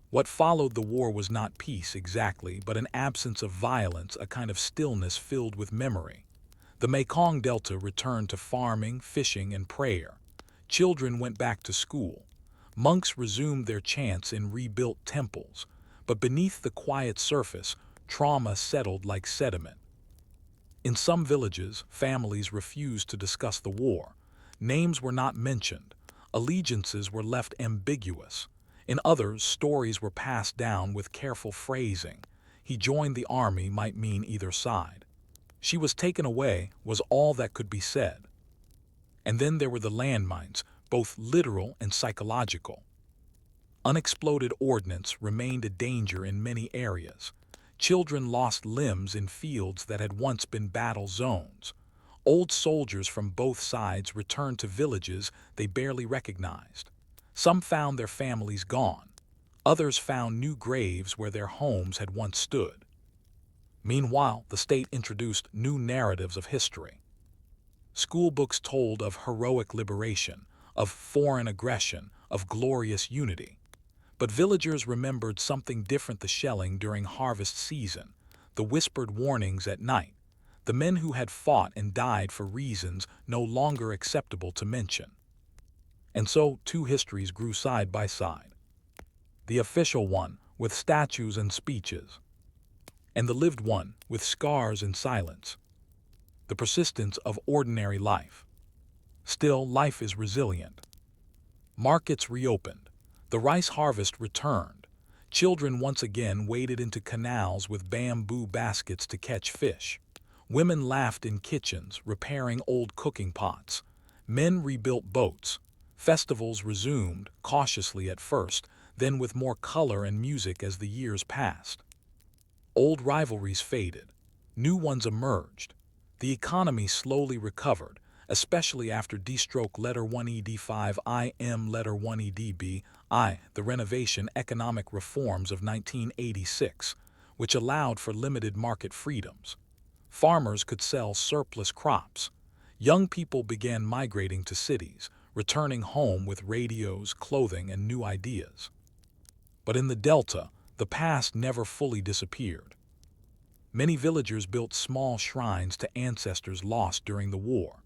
What followed the war was not peace exactly, but an absence of violence, a kind of stillness filled with memory. The Mekong Delta returned to farming, fishing, and prayer. Children went back to school. Monks resumed their chants in rebuilt temples. But beneath the quiet surface, trauma settled like sediment. In some villages, families refused to discuss the war. Names were not mentioned. Allegiances were left ambiguous. In others, stories were passed down with careful phrasing. He joined the army might mean either side. She was taken away was all that could be said. And then there were the landmines, both literal and psychological. Unexploded ordnance remained a danger in many areas. Children lost limbs in fields that had once been battle zones. Old soldiers from both sides returned to villages they barely recognized. Some found their families gone. Others found new graves where their homes had once stood. Meanwhile, the state introduced new narratives of history. School books told of heroic liberation, of foreign aggression, of glorious unity. But villagers remembered something different: the shelling during harvest season, the whispered warnings at night, the men who had fought and died for reasons no longer acceptable to mention. And so, two histories grew side by side. The official one, with statues and speeches, and the lived one, with scars and silence. The persistence of ordinary life. Still, life is resilient. Markets reopened. The rice harvest returned. Children once again waded into canals with bamboo baskets to catch fish. Women laughed in kitchens, repairing old cooking pots. Men rebuilt boats. Festivals resumed, cautiously at first, then with more color and music as the years passed. Old rivalries faded. New ones emerged. The economy slowly recovered, especially after D-stroke letter 1ED5 IM letter 1EDB the renovation economic reforms of 1986, which allowed for limited market freedoms. Farmers could sell surplus crops. Young people began migrating to cities, returning home with radios, clothing, and new ideas. But in the Delta, the past never fully disappeared. Many villagers built small shrines to ancestors lost during the war.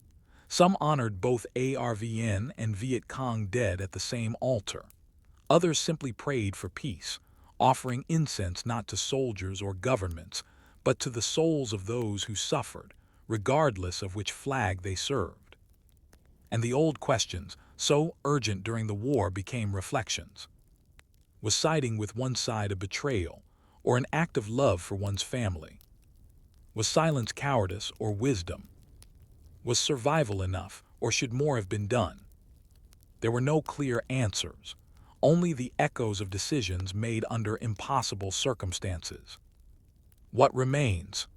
Some honored both ARVN and Viet Cong dead at the same altar. Others simply prayed for peace, offering incense not to soldiers or governments, but to the souls of those who suffered, regardless of which flag they served. And the old questions, so urgent during the war, became reflections. Was siding with one side a betrayal, or an act of love for one's family? Was silence cowardice or wisdom? Was survival enough, or should more have been done? There were no clear answers, only the echoes of decisions made under impossible circumstances. What remains?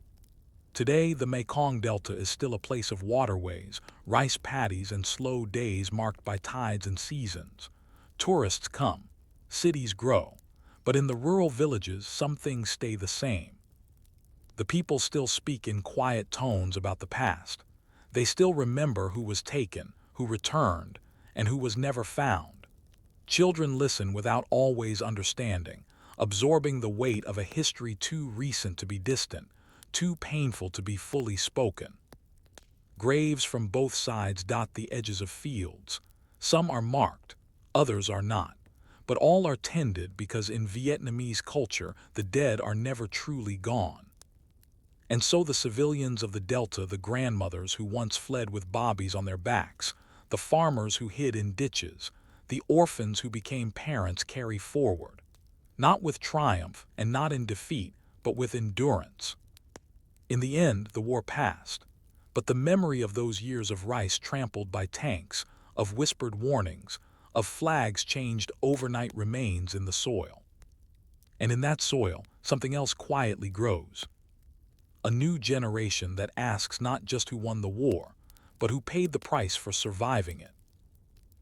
Today, the Mekong Delta is still a place of waterways, rice paddies, and slow days marked by tides and seasons. Tourists come, cities grow, but in the rural villages, some things stay the same. The people still speak in quiet tones about the past. They still remember who was taken, who returned, and who was never found. Children listen without always understanding, absorbing the weight of a history too recent to be distant, too painful to be fully spoken. Graves from both sides dot the edges of fields. Some are marked, others are not, but all are tended because in Vietnamese culture the dead are never truly gone. And so the civilians of the Delta, the grandmothers who once fled with bobbies on their backs, the farmers who hid in ditches, the orphans who became parents carry forward, not with triumph and not in defeat, but with endurance. In the end, the war passed, but the memory of those years of rice trampled by tanks, of whispered warnings, of flags changed overnight remains in the soil. And in that soil, something else quietly grows. A new generation that asks not just who won the war, but who paid the price for surviving it.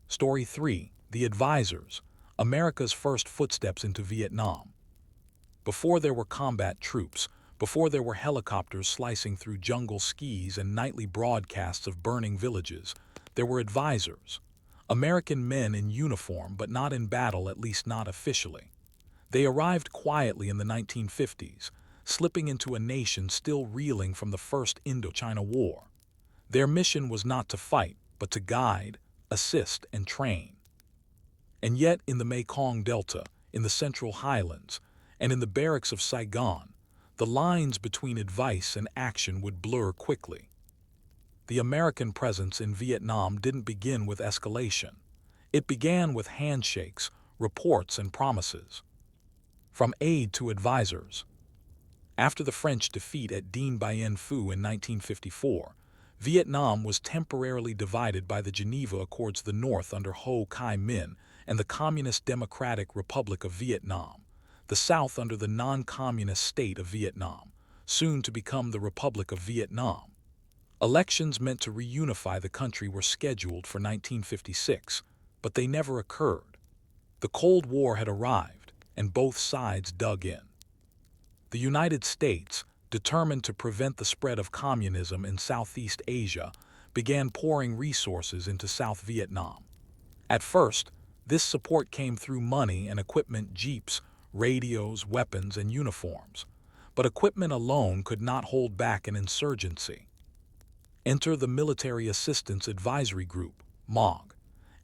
Story 3: The Advisors, America's First Footsteps into Vietnam. Before there were combat troops, before there were helicopters slicing through jungle skis and nightly broadcasts of burning villages, there were advisors. American men in uniform, but not in battle, at least not officially. They arrived quietly in the 1950s, slipping into a nation still reeling from the First Indochina War. Their mission was not to fight, but to guide, assist, and train. And yet, in the Mekong Delta, in the Central Highlands, and in the barracks of Saigon, the lines between advice and action would blur quickly. The American presence in Vietnam didn't begin with escalation. It began with handshakes, reports, and promises. From aid to advisors. After the French defeat at Dien Bien Phu in 1954, Vietnam was temporarily divided by the Geneva Accords, the North under Ho Chi Minh and the Communist Democratic Republic of Vietnam, the South under the non-communist state of Vietnam, soon to become the Republic of Vietnam. Elections meant to reunify the country were scheduled for 1956, but they never occurred. The Cold War had arrived, and both sides dug in. The United States, determined to prevent the spread of communism in Southeast Asia, began pouring resources into South Vietnam. At first, this support came through money and equipment: jeeps, radios, weapons, and uniforms. But equipment alone could not hold back an insurgency. Enter the Military Assistance Advisory Group, MOG,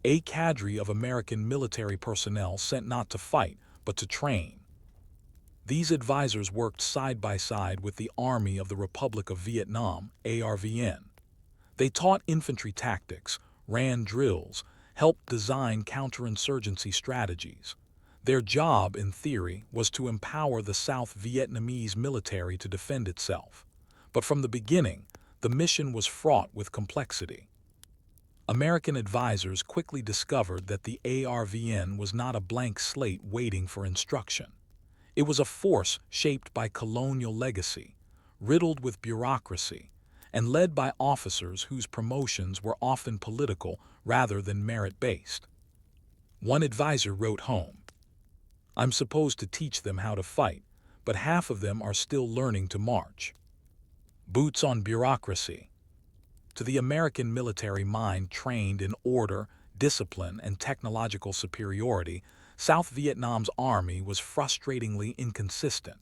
a cadre of American military personnel sent not to fight, but to train. These advisors worked side by side with the Army of the Republic of Vietnam, ARVN. They taught infantry tactics, ran drills, helped design counterinsurgency strategies. Their job, in theory, was to empower the South Vietnamese military to defend itself. But from the beginning, the mission was fraught with complexity. American advisors quickly discovered that the ARVN was not a blank slate waiting for instruction. It was a force shaped by colonial legacy, riddled with bureaucracy, and led by officers whose promotions were often political rather than merit-based. One advisor wrote home, "I'm supposed to teach them how to fight, but half of them are still learning to march." Boots on bureaucracy. To the American military mind trained in order, discipline, and technological superiority, South Vietnam's army was frustratingly inconsistent.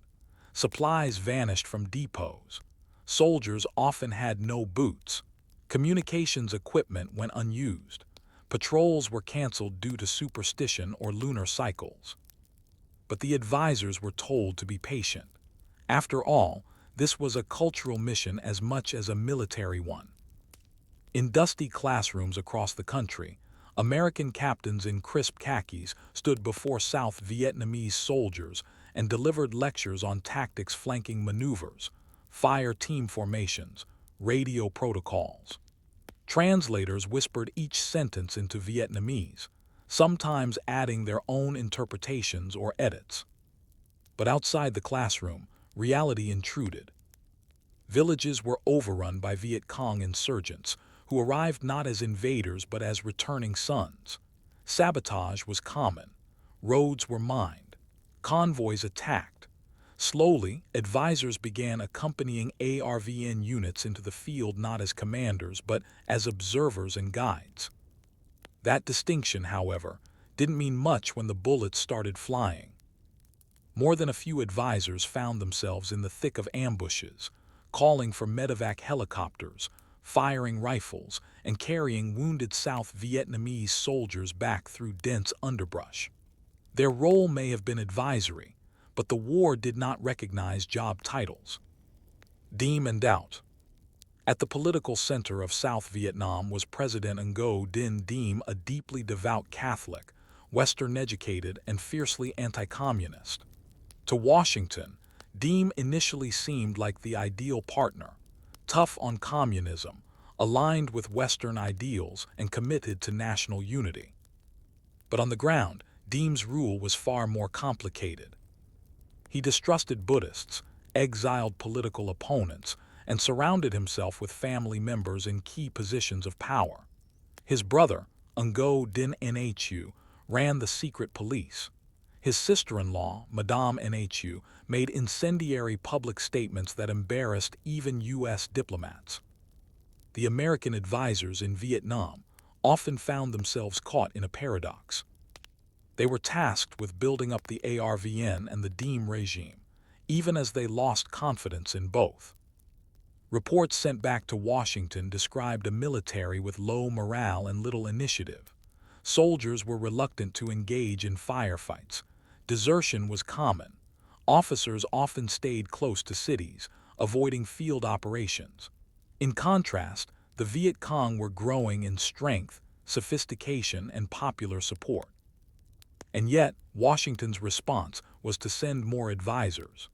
Supplies vanished from depots. Soldiers often had no boots. Communications equipment went unused. Patrols were canceled due to superstition or lunar cycles. But the advisors were told to be patient. After all, this was a cultural mission as much as a military one. In dusty classrooms across the country, American captains in crisp khakis stood before South Vietnamese soldiers and delivered lectures on tactics, flanking maneuvers, fire team formations, radio protocols. Translators whispered each sentence into Vietnamese, sometimes adding their own interpretations or edits. But outside the classroom, reality intruded. Villages were overrun by Viet Cong insurgents, who arrived not as invaders but as returning sons. Sabotage was common. Roads were mined. Convoys attacked. Slowly, advisors began accompanying ARVN units into the field not as commanders but as observers and guides. That distinction, however, didn't mean much when the bullets started flying. More than a few advisors found themselves in the thick of ambushes, calling for medevac helicopters, firing rifles, and carrying wounded South Vietnamese soldiers back through dense underbrush. Their role may have been advisory, but the war did not recognize job titles. Diem and doubt. At the political center of South Vietnam was President Ngo Dinh Diem, a deeply devout Catholic, Western-educated, and fiercely anti-communist. To Washington, Diem initially seemed like the ideal partner, tough on communism, aligned with Western ideals, and committed to national unity. But on the ground, Diem's rule was far more complicated. He distrusted Buddhists, exiled political opponents, and surrounded himself with family members in key positions of power. His brother, Ngo Dinh Nhu, ran the secret police. His sister-in-law, Madame Nhu, made incendiary public statements that embarrassed even U.S. diplomats. The American advisors in Vietnam often found themselves caught in a paradox. They were tasked with building up the ARVN and the Diem regime, even as they lost confidence in both. Reports sent back to Washington described a military with low morale and little initiative. Soldiers were reluctant to engage in firefights. Desertion was common. Officers often stayed close to cities, avoiding field operations. In contrast, the Viet Cong were growing in strength, sophistication, and popular support. And yet, Washington's response was to send more advisors.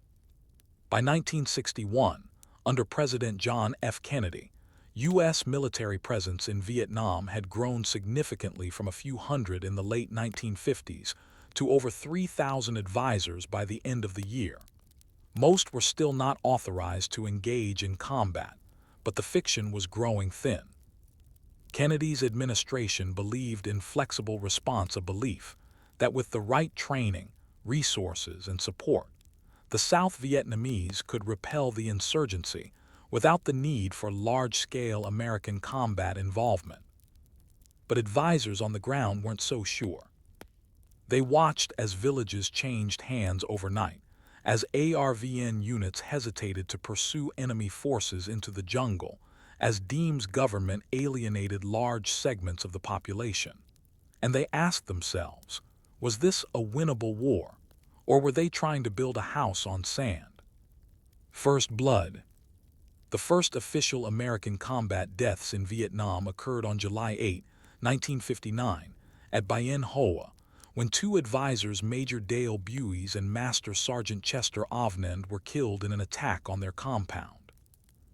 By 1961, under President John F. Kennedy, U.S. military presence in Vietnam had grown significantly from a few hundred in the late 1950s to over 3,000 advisors by the end of the year. Most were still not authorized to engage in combat, but the fiction was growing thin. Kennedy's administration believed in flexible response, a belief that with the right training, resources, and support, the South Vietnamese could repel the insurgency without the need for large-scale American combat involvement. But advisors on the ground weren't so sure. They watched as villages changed hands overnight, as ARVN units hesitated to pursue enemy forces into the jungle, as Diem's government alienated large segments of the population. And they asked themselves, was this a winnable war, or were they trying to build a house on sand? First blood. The first official American combat deaths in Vietnam occurred on July 8, 1959, at Bien Hoa, when two advisors, Major Dale Buys and Master Sergeant Chester Ovnend, were killed in an attack on their compound.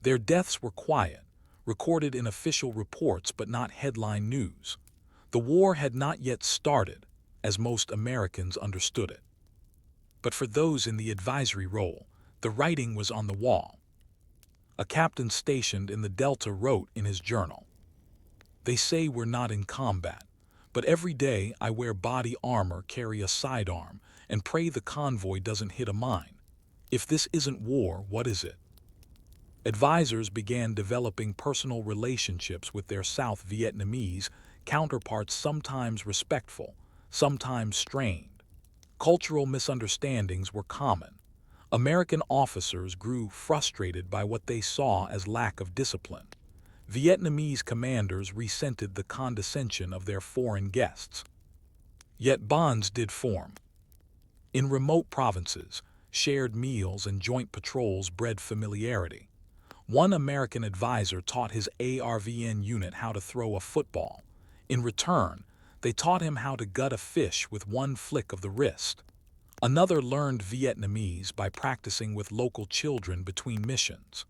Their deaths were quiet, recorded in official reports but not headline news. The war had not yet started, as most Americans understood it. But for those in the advisory role, the writing was on the wall. A captain stationed in the Delta wrote in his journal, "They say we're not in combat, but every day I wear body armor, carry a sidearm, and pray the convoy doesn't hit a mine. If this isn't war, what is it?" Advisors began developing personal relationships with their South Vietnamese counterparts, sometimes respectful, sometimes strained. Cultural misunderstandings were common. American officers grew frustrated by what they saw as lack of discipline. Vietnamese commanders resented the condescension of their foreign guests. Yet bonds did form. In remote provinces, shared meals and joint patrols bred familiarity. One American advisor taught his ARVN unit how to throw a football. In return, they taught him how to gut a fish with one flick of the wrist. Another learned Vietnamese by practicing with local children between missions.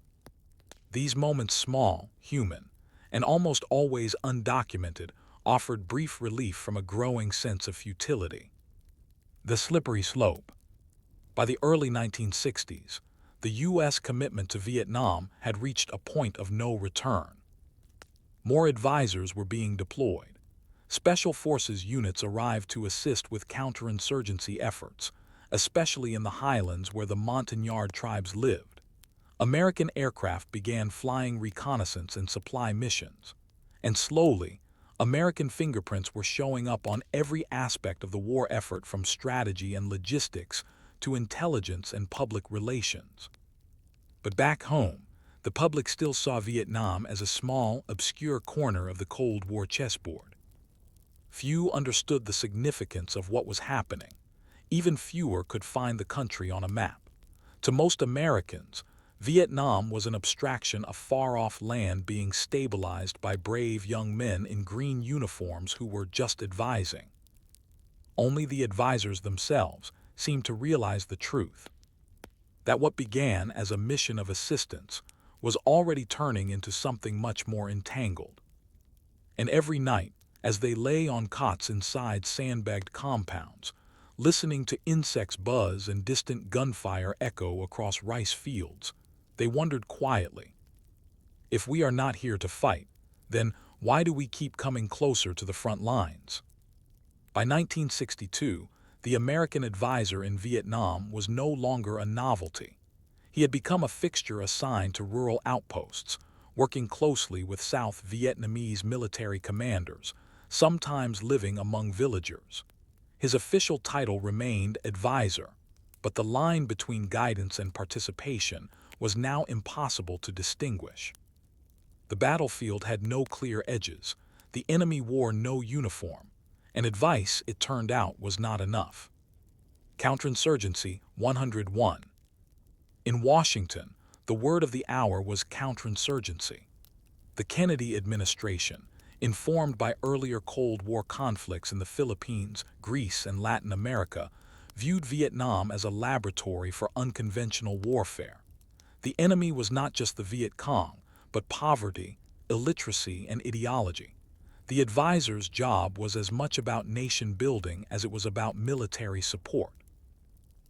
These moments, small, human, and almost always undocumented, offered brief relief from a growing sense of futility. The slippery slope. By the early 1960s, the U.S. commitment to Vietnam had reached a point of no return. More advisors were being deployed. Special Forces units arrived to assist with counterinsurgency efforts, especially in the highlands where the Montagnard tribes lived. American aircraft began flying reconnaissance and supply missions. And slowly, American fingerprints were showing up on every aspect of the war effort, from strategy and logistics to intelligence and public relations. But back home, the public still saw Vietnam as a small, obscure corner of the Cold War chessboard. Few understood the significance of what was happening. Even fewer could find the country on a map. To most Americans, Vietnam was an abstraction of far-off land being stabilized by brave young men in green uniforms who were just advising. Only the advisors themselves seemed to realize the truth, that what began as a mission of assistance was already turning into something much more entangled. And every night, as they lay on cots inside sandbagged compounds, listening to insects buzz and distant gunfire echo across rice fields, they wondered quietly, if we are not here to fight, then why do we keep coming closer to the front lines? By 1962, the American advisor in Vietnam was no longer a novelty. He had become a fixture assigned to rural outposts, working closely with South Vietnamese military commanders, sometimes living among villagers. His official title remained advisor, but the line between guidance and participation was now impossible to distinguish. The battlefield had no clear edges, the enemy wore no uniform, and advice, it turned out, was not enough. Counterinsurgency 101. In Washington, the word of the hour was counterinsurgency. The Kennedy administration, informed by earlier Cold War conflicts in the Philippines, Greece, and Latin America, viewed Vietnam as a laboratory for unconventional warfare. The enemy was not just the Viet Cong, but poverty, illiteracy, and ideology. The advisor's job was as much about nation building as it was about military support.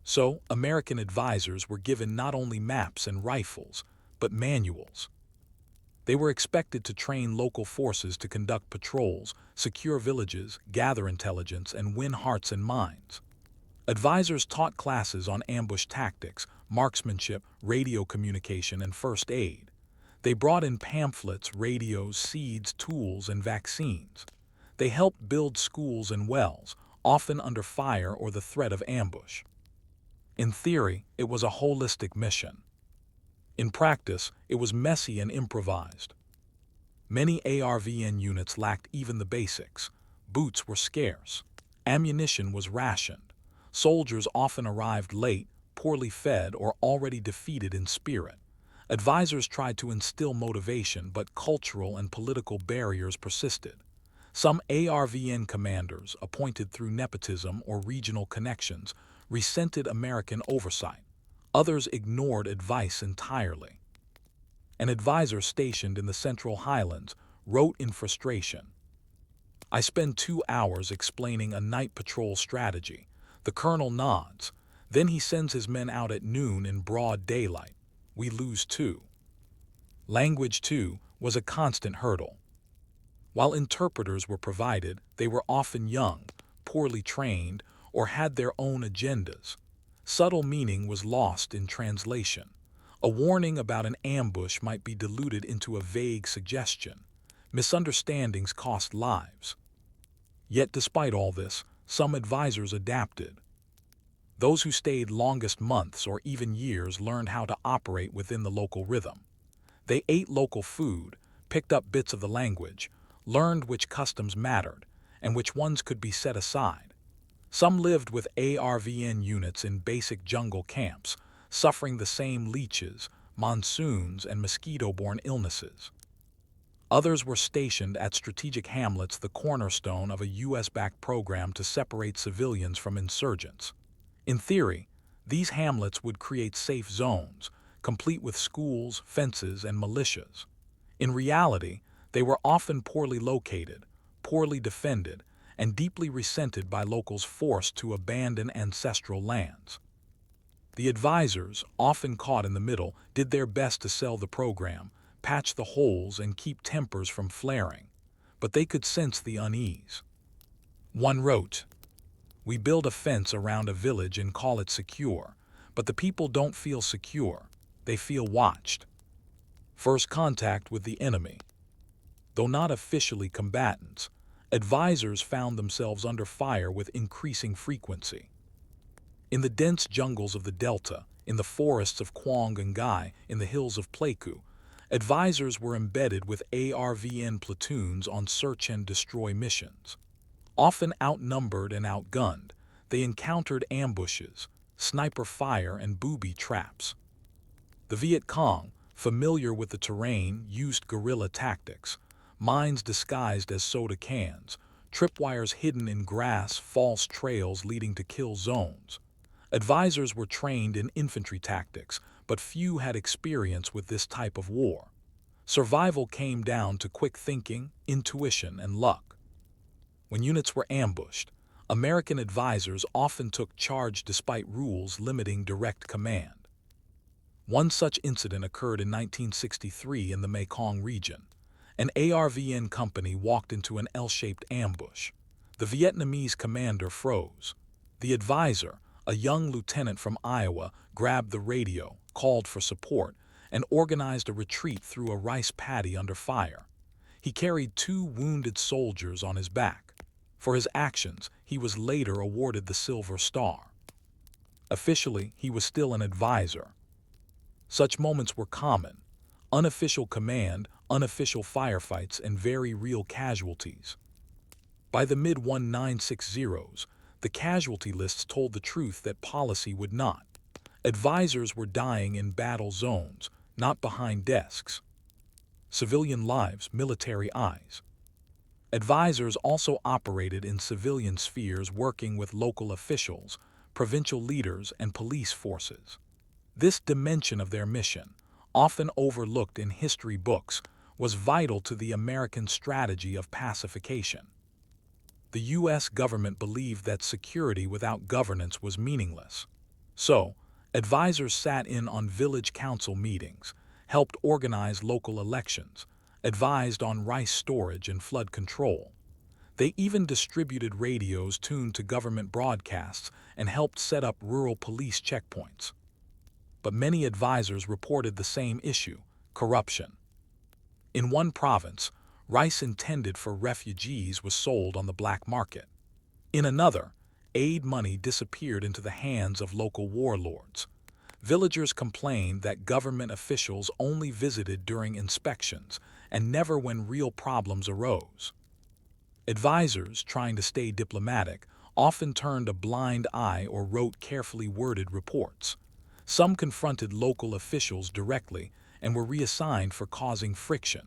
So, American advisors were given not only maps and rifles, but manuals. They were expected to train local forces to conduct patrols, secure villages, gather intelligence, and win hearts and minds. Advisors taught classes on ambush tactics, marksmanship, radio communication, and first aid. They brought in pamphlets, radios, seeds, tools, and vaccines. They helped build schools and wells, often under fire or the threat of ambush. In theory, it was a holistic mission. In practice, it was messy and improvised. Many ARVN units lacked even the basics. Boots were scarce. Ammunition was rationed. Soldiers often arrived late, poorly fed, or already defeated in spirit. Advisors tried to instill motivation, but cultural and political barriers persisted. Some ARVN commanders, appointed through nepotism or regional connections, resented American oversight. Others ignored advice entirely. An advisor stationed in the Central Highlands wrote in frustration, "I spend 2 hours explaining a night patrol strategy. The colonel nods. Then he sends his men out at noon in broad daylight. We lose too." Language, too, was a constant hurdle. While interpreters were provided, they were often young, poorly trained, or had their own agendas. Subtle meaning was lost in translation. A warning about an ambush might be diluted into a vague suggestion. Misunderstandings cost lives. Yet despite all this, some advisors adapted. Those who stayed longest months or even years learned how to operate within the local rhythm. They ate local food, picked up bits of the language, learned which customs mattered, and which ones could be set aside. Some lived with ARVN units in basic jungle camps, suffering the same leeches, monsoons, and mosquito-borne illnesses. Others were stationed at strategic hamlets, the cornerstone of a U.S.-backed program to separate civilians from insurgents. In theory, these hamlets would create safe zones, complete with schools, fences, and militias. In reality, they were often poorly located, poorly defended, and deeply resented by locals forced to abandon ancestral lands. The advisors, often caught in the middle, did their best to sell the program, patch the holes, and keep tempers from flaring, but they could sense the unease. One wrote, "We build a fence around a village and call it secure, but the people don't feel secure, they feel watched." First contact with the enemy. Though not officially combatants, advisors found themselves under fire with increasing frequency. In the dense jungles of the Delta, in the forests of Quang and Gai, in the hills of Pleiku, advisors were embedded with ARVN platoons on search and destroy missions. Often outnumbered and outgunned, they encountered ambushes, sniper fire, and booby traps. The Viet Cong, familiar with the terrain, used guerrilla tactics, mines disguised as soda cans, tripwires hidden in grass, false trails leading to kill zones. Advisors were trained in infantry tactics, but few had experience with this type of war. Survival came down to quick thinking, intuition, and luck. When units were ambushed, American advisors often took charge despite rules limiting direct command. One such incident occurred in 1963 in the Mekong region. An ARVN company walked into an L-shaped ambush. The Vietnamese commander froze. The advisor, a young lieutenant from Iowa, grabbed the radio, called for support, and organized a retreat through a rice paddy under fire. He carried 2 wounded soldiers on his back. For his actions, he was later awarded the Silver Star. Officially, he was still an advisor. Such moments were common: unofficial command, unofficial firefights, and very real casualties. By the mid-1960s, the casualty lists told the truth that policy would not. Advisors were dying in battle zones, not behind desks. Civilian lives, military eyes. Advisors also operated in civilian spheres, working with local officials, provincial leaders, and police forces. This dimension of their mission, often overlooked in history books, was vital to the American strategy of pacification. The U.S. government believed that security without governance was meaningless. So, advisors sat in on village council meetings, helped organize local elections, advised on rice storage and flood control. They even distributed radios tuned to government broadcasts and helped set up rural police checkpoints. But many advisors reported the same issue: corruption. In one province, rice intended for refugees was sold on the black market. In another, aid money disappeared into the hands of local warlords. Villagers complained that government officials only visited during inspections and never when real problems arose. Advisors, trying to stay diplomatic, often turned a blind eye or wrote carefully worded reports. Some confronted local officials directly and were reassigned for causing friction.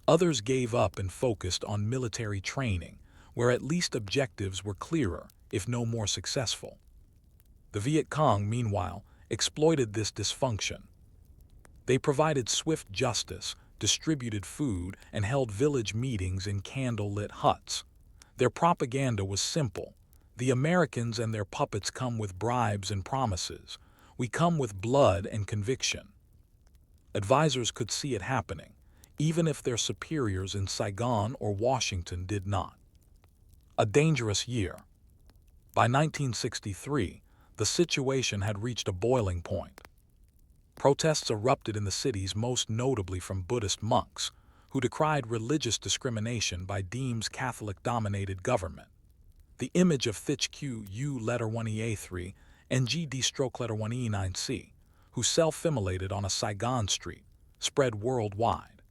Others gave up and focused on military training, where at least objectives were clearer, if no more successful. The Viet Cong, meanwhile, exploited this dysfunction. They provided swift justice, distributed food, and held village meetings in candle-lit huts. Their propaganda was simple: the Americans and their puppets come with bribes and promises. We come with blood and conviction. Advisors could see it happening, even if their superiors in Saigon or Washington did not. A dangerous year. By 1963, the situation had reached a boiling point. Protests erupted in the cities, most notably from Buddhist monks, who decried religious discrimination by Diem's Catholic-dominated government. The image of Thich Q U letter 1EA3 NG D-stroke letter 1E9C, who self-immolated on a Saigon street, spread worldwide.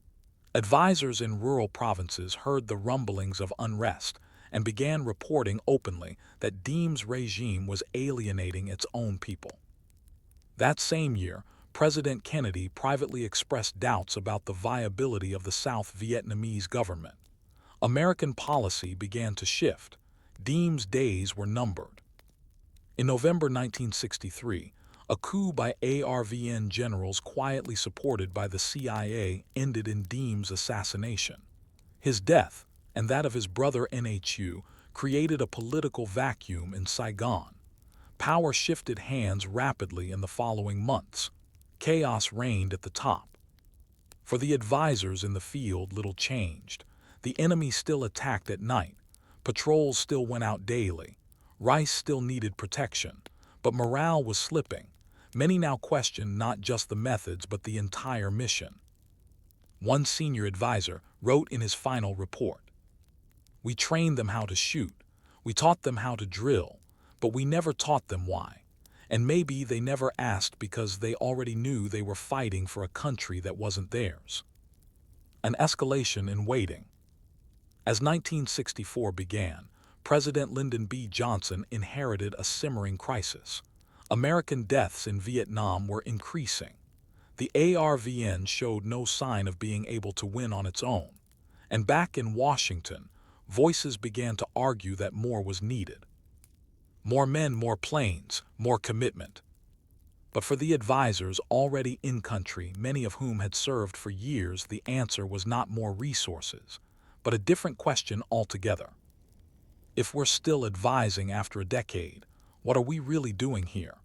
Advisors in rural provinces heard the rumblings of unrest and began reporting openly that Diem's regime was alienating its own people. That same year, President Kennedy privately expressed doubts about the viability of the South Vietnamese government. American policy began to shift. Diem's days were numbered. In November 1963, a coup by ARVN generals quietly supported by the CIA ended in Diem's assassination. His death, and that of his brother Nhu, created a political vacuum in Saigon. Power shifted hands rapidly in the following months. Chaos reigned at the top. For the advisors in the field, little changed. The enemy still attacked at night. Patrols still went out daily. Rice still needed protection. But morale was slipping. Many now questioned not just the methods but the entire mission. One senior advisor wrote in his final report, "We trained them how to shoot. We taught them how to drill. But we never taught them why. And maybe they never asked because they already knew they were fighting for a country that wasn't theirs. An escalation in waiting. As 1964 began, President Lyndon B. Johnson inherited a simmering crisis. American deaths in Vietnam were increasing. The ARVN showed no sign of being able to win on its own. And back in Washington, voices began to argue that more was needed. More men, more planes, more commitment. But for the advisors already in country, many of whom had served for years, the answer was not more resources, but a different question altogether. If we're still advising after a decade, what are we really doing here?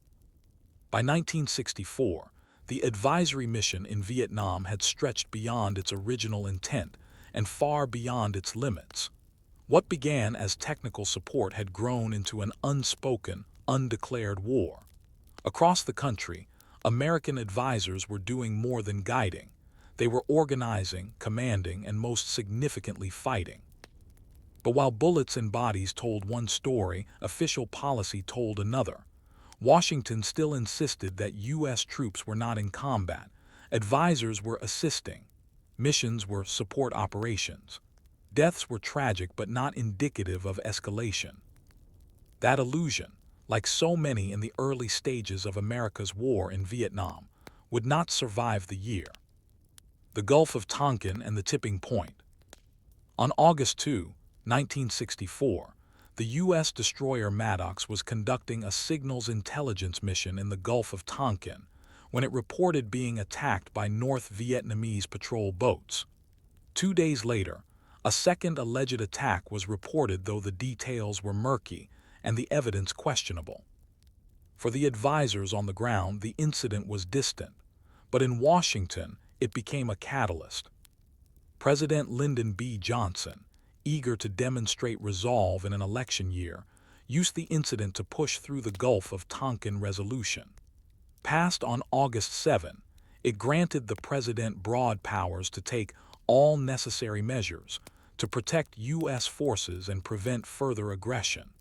By 1964, the advisory mission in Vietnam had stretched beyond its original intent and far beyond its limits. What began as technical support had grown into an unspoken, undeclared war. Across the country, American advisors were doing more than guiding. They were organizing, commanding, and most significantly fighting. But while bullets and bodies told one story, official policy told another. Washington still insisted that U.S. troops were not in combat. Advisors were assisting. Missions were support operations. Deaths were tragic but not indicative of escalation. That illusion, like so many in the early stages of America's war in Vietnam, would not survive the year. The Gulf of Tonkin and the tipping point. On August 2, 1964, the U.S. destroyer Maddox was conducting a signals intelligence mission in the Gulf of Tonkin when it reported being attacked by North Vietnamese patrol boats. 2 days later, a second alleged attack was reported, though the details were murky and the evidence questionable. For the advisors on the ground, the incident was distant, but in Washington, it became a catalyst. President Lyndon B. Johnson, eager to demonstrate resolve in an election year, used the incident to push through the Gulf of Tonkin resolution. Passed on August 7, it granted the president broad powers to take all necessary measures to protect U.S. forces and prevent further aggression.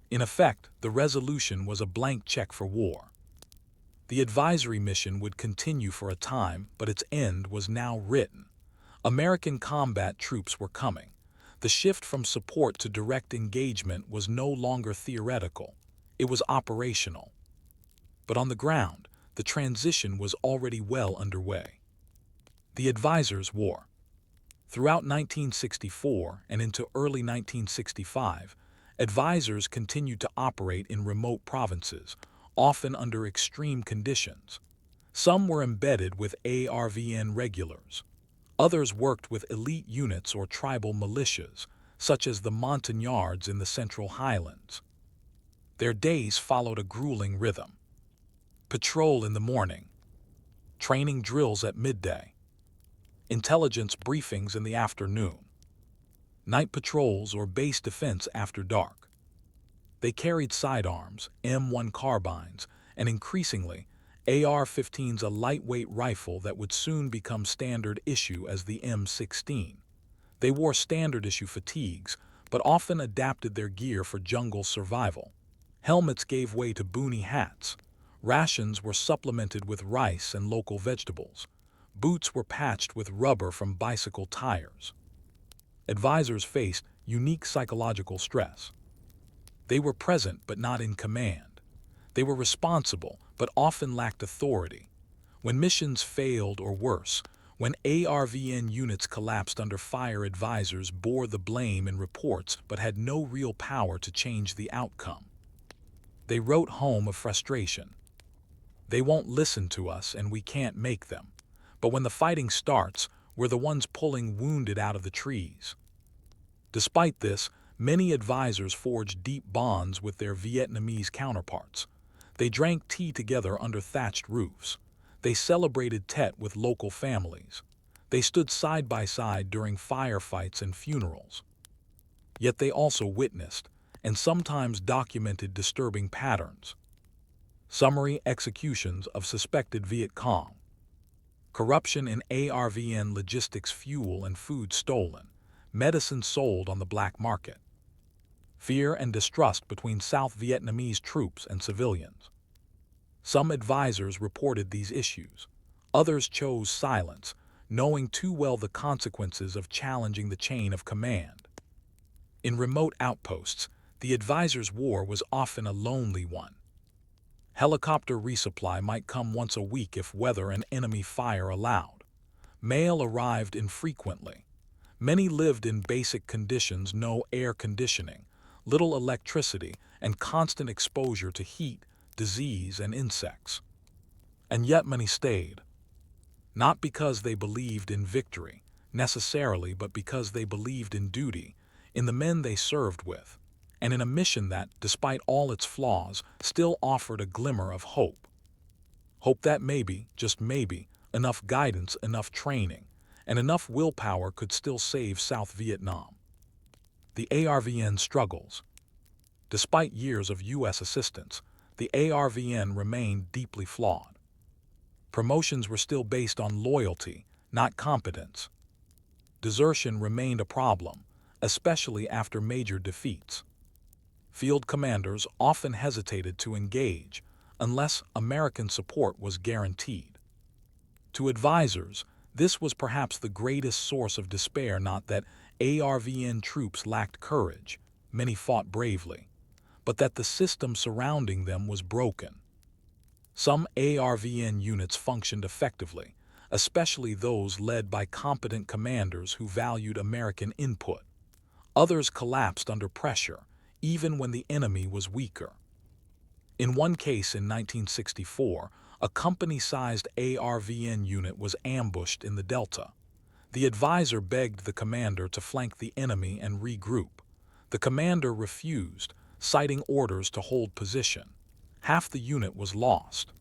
In effect, the resolution was a blank check for war. The advisory mission would continue for a time, but its end was now written. American combat troops were coming. The shift from support to direct engagement was no longer theoretical. It was operational. But on the ground, the transition was already well underway. The Advisors' War. Throughout 1964 and into early 1965, advisors continued to operate in remote provinces, often under extreme conditions. Some were embedded with ARVN regulars. Others worked with elite units or tribal militias, such as the Montagnards in the Central Highlands. Their days followed a grueling rhythm. Patrol in the morning. Training drills at midday. Intelligence briefings in the afternoon. Night patrols or base defense after dark. They carried sidearms, M1 carbines, and increasingly, AR-15s, a lightweight rifle that would soon become standard issue as the M16. They wore standard issue fatigues, but often adapted their gear for jungle survival. Helmets gave way to boonie hats. Rations were supplemented with rice and local vegetables. Boots were patched with rubber from bicycle tires. Advisors faced unique psychological stress. They were present but not in command. They were responsible but often lacked authority. When missions failed, or worse, when ARVN units collapsed under fire, advisors bore the blame in reports but had no real power to change the outcome. They wrote home of frustration. They won't listen to us and we can't make them. But when the fighting starts, we're the ones pulling wounded out of the trees. Despite this, many advisors forged deep bonds with their Vietnamese counterparts. They drank tea together under thatched roofs. They celebrated Tet with local families. They stood side by side during firefights and funerals. Yet they also witnessed, and sometimes documented, disturbing patterns. Summary executions of suspected Viet Cong. Corruption in ARVN logistics, fuel and food stolen, medicine sold on the black market. Fear and distrust between South Vietnamese troops and civilians. Some advisors reported these issues. Others chose silence, knowing too well the consequences of challenging the chain of command. In remote outposts, the advisor's war was often a lonely one. Helicopter resupply might come once a week if weather and enemy fire allowed. Mail arrived infrequently. Many lived in basic conditions: no air conditioning, little electricity, and constant exposure to heat, disease, and insects. And yet many stayed. Not because they believed in victory, necessarily, but because they believed in duty, in the men they served with, and in a mission that, despite all its flaws, still offered a glimmer of hope. Hope that maybe, just maybe, enough guidance, enough training, and enough willpower could still save South Vietnam. The ARVN struggles. Despite years of U.S. assistance, the ARVN remained deeply flawed. Promotions were still based on loyalty, not competence. Desertion remained a problem, especially after major defeats. Field commanders often hesitated to engage unless American support was guaranteed. To advisors, this was perhaps the greatest source of despair: not that ARVN troops lacked courage, many fought bravely, but that the system surrounding them was broken. Some ARVN units functioned effectively, especially those led by competent commanders who valued American input. Others collapsed under pressure, even when the enemy was weaker. In one case in 1964, a company-sized ARVN unit was ambushed in the Delta. The advisor begged the commander to flank the enemy and regroup. The commander refused, citing orders to hold position. Half the unit was lost.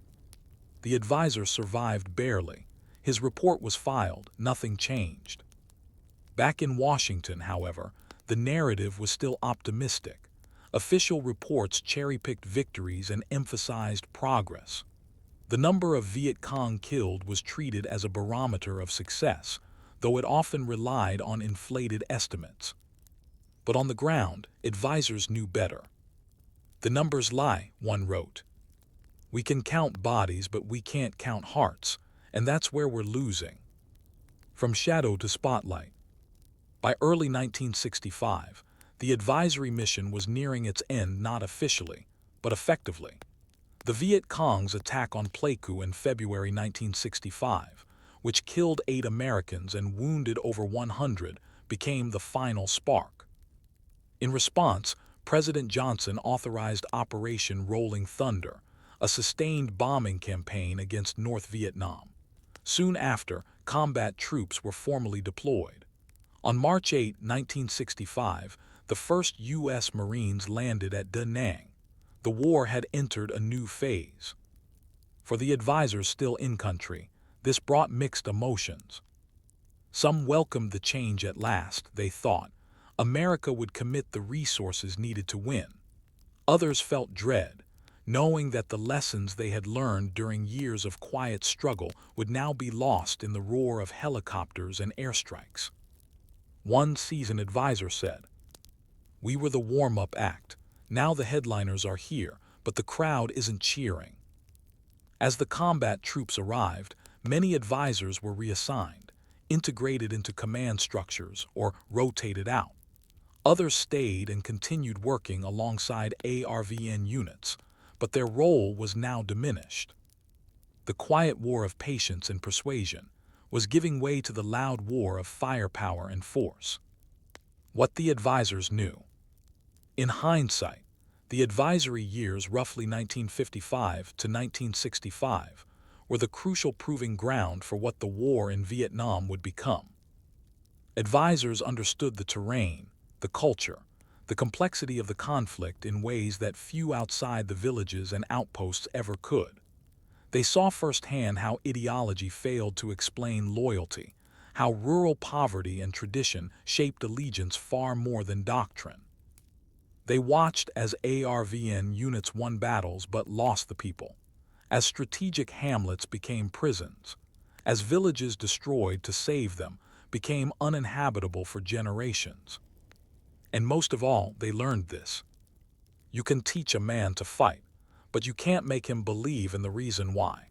The advisor survived barely. His report was filed, nothing changed. Back in Washington, however, the narrative was still optimistic. Official reports cherry-picked victories and emphasized progress. The number of Viet Cong killed was treated as a barometer of success, though it often relied on inflated estimates. But on the ground, advisors knew better. "The numbers lie," one wrote. "We can count bodies, but we can't count hearts, and that's where we're losing." From shadow to spotlight. By early 1965, the advisory mission was nearing its end, not officially, but effectively. The Viet Cong's attack on Pleiku in February 1965, which killed 8 Americans and wounded over 100, became the final spark. In response, President Johnson authorized Operation Rolling Thunder, a sustained bombing campaign against North Vietnam. Soon after, combat troops were formally deployed. On March 8, 1965, the first U.S. Marines landed at Da Nang. The war had entered a new phase. For the advisors still in country, this brought mixed emotions. Some welcomed the change at last. They thought America would commit the resources needed to win. Others felt dread, knowing that the lessons they had learned during years of quiet struggle would now be lost in the roar of helicopters and airstrikes. One seasoned advisor said, "We were the warm-up act. Now the headliners are here, but the crowd isn't cheering." As the combat troops arrived, many advisors were reassigned, integrated into command structures, or rotated out. Others stayed and continued working alongside ARVN units, but their role was now diminished. The quiet war of patience and persuasion was giving way to the loud war of firepower and force. What the advisors knew. In hindsight, the advisory years, roughly 1955 to 1965, were the crucial proving ground for what the war in Vietnam would become. Advisors understood the terrain, the culture, the complexity of the conflict in ways that few outside the villages and outposts ever could. They saw firsthand how ideology failed to explain loyalty, how rural poverty and tradition shaped allegiance far more than doctrine. They watched as ARVN units won battles but lost the people, as strategic hamlets became prisons, as villages destroyed to save them became uninhabitable for generations. And most of all, they learned this: you can teach a man to fight, but you can't make him believe in the reason why.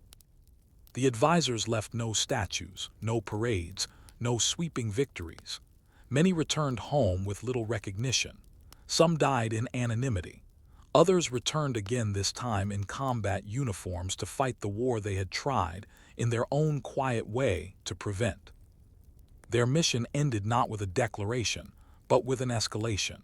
The advisors left no statues, no parades, no sweeping victories. Many returned home with little recognition. Some died in anonymity. Others returned again, this time in combat uniforms, to fight the war they had tried, in their own quiet way, to prevent. Their mission ended not with a declaration, but with an escalation.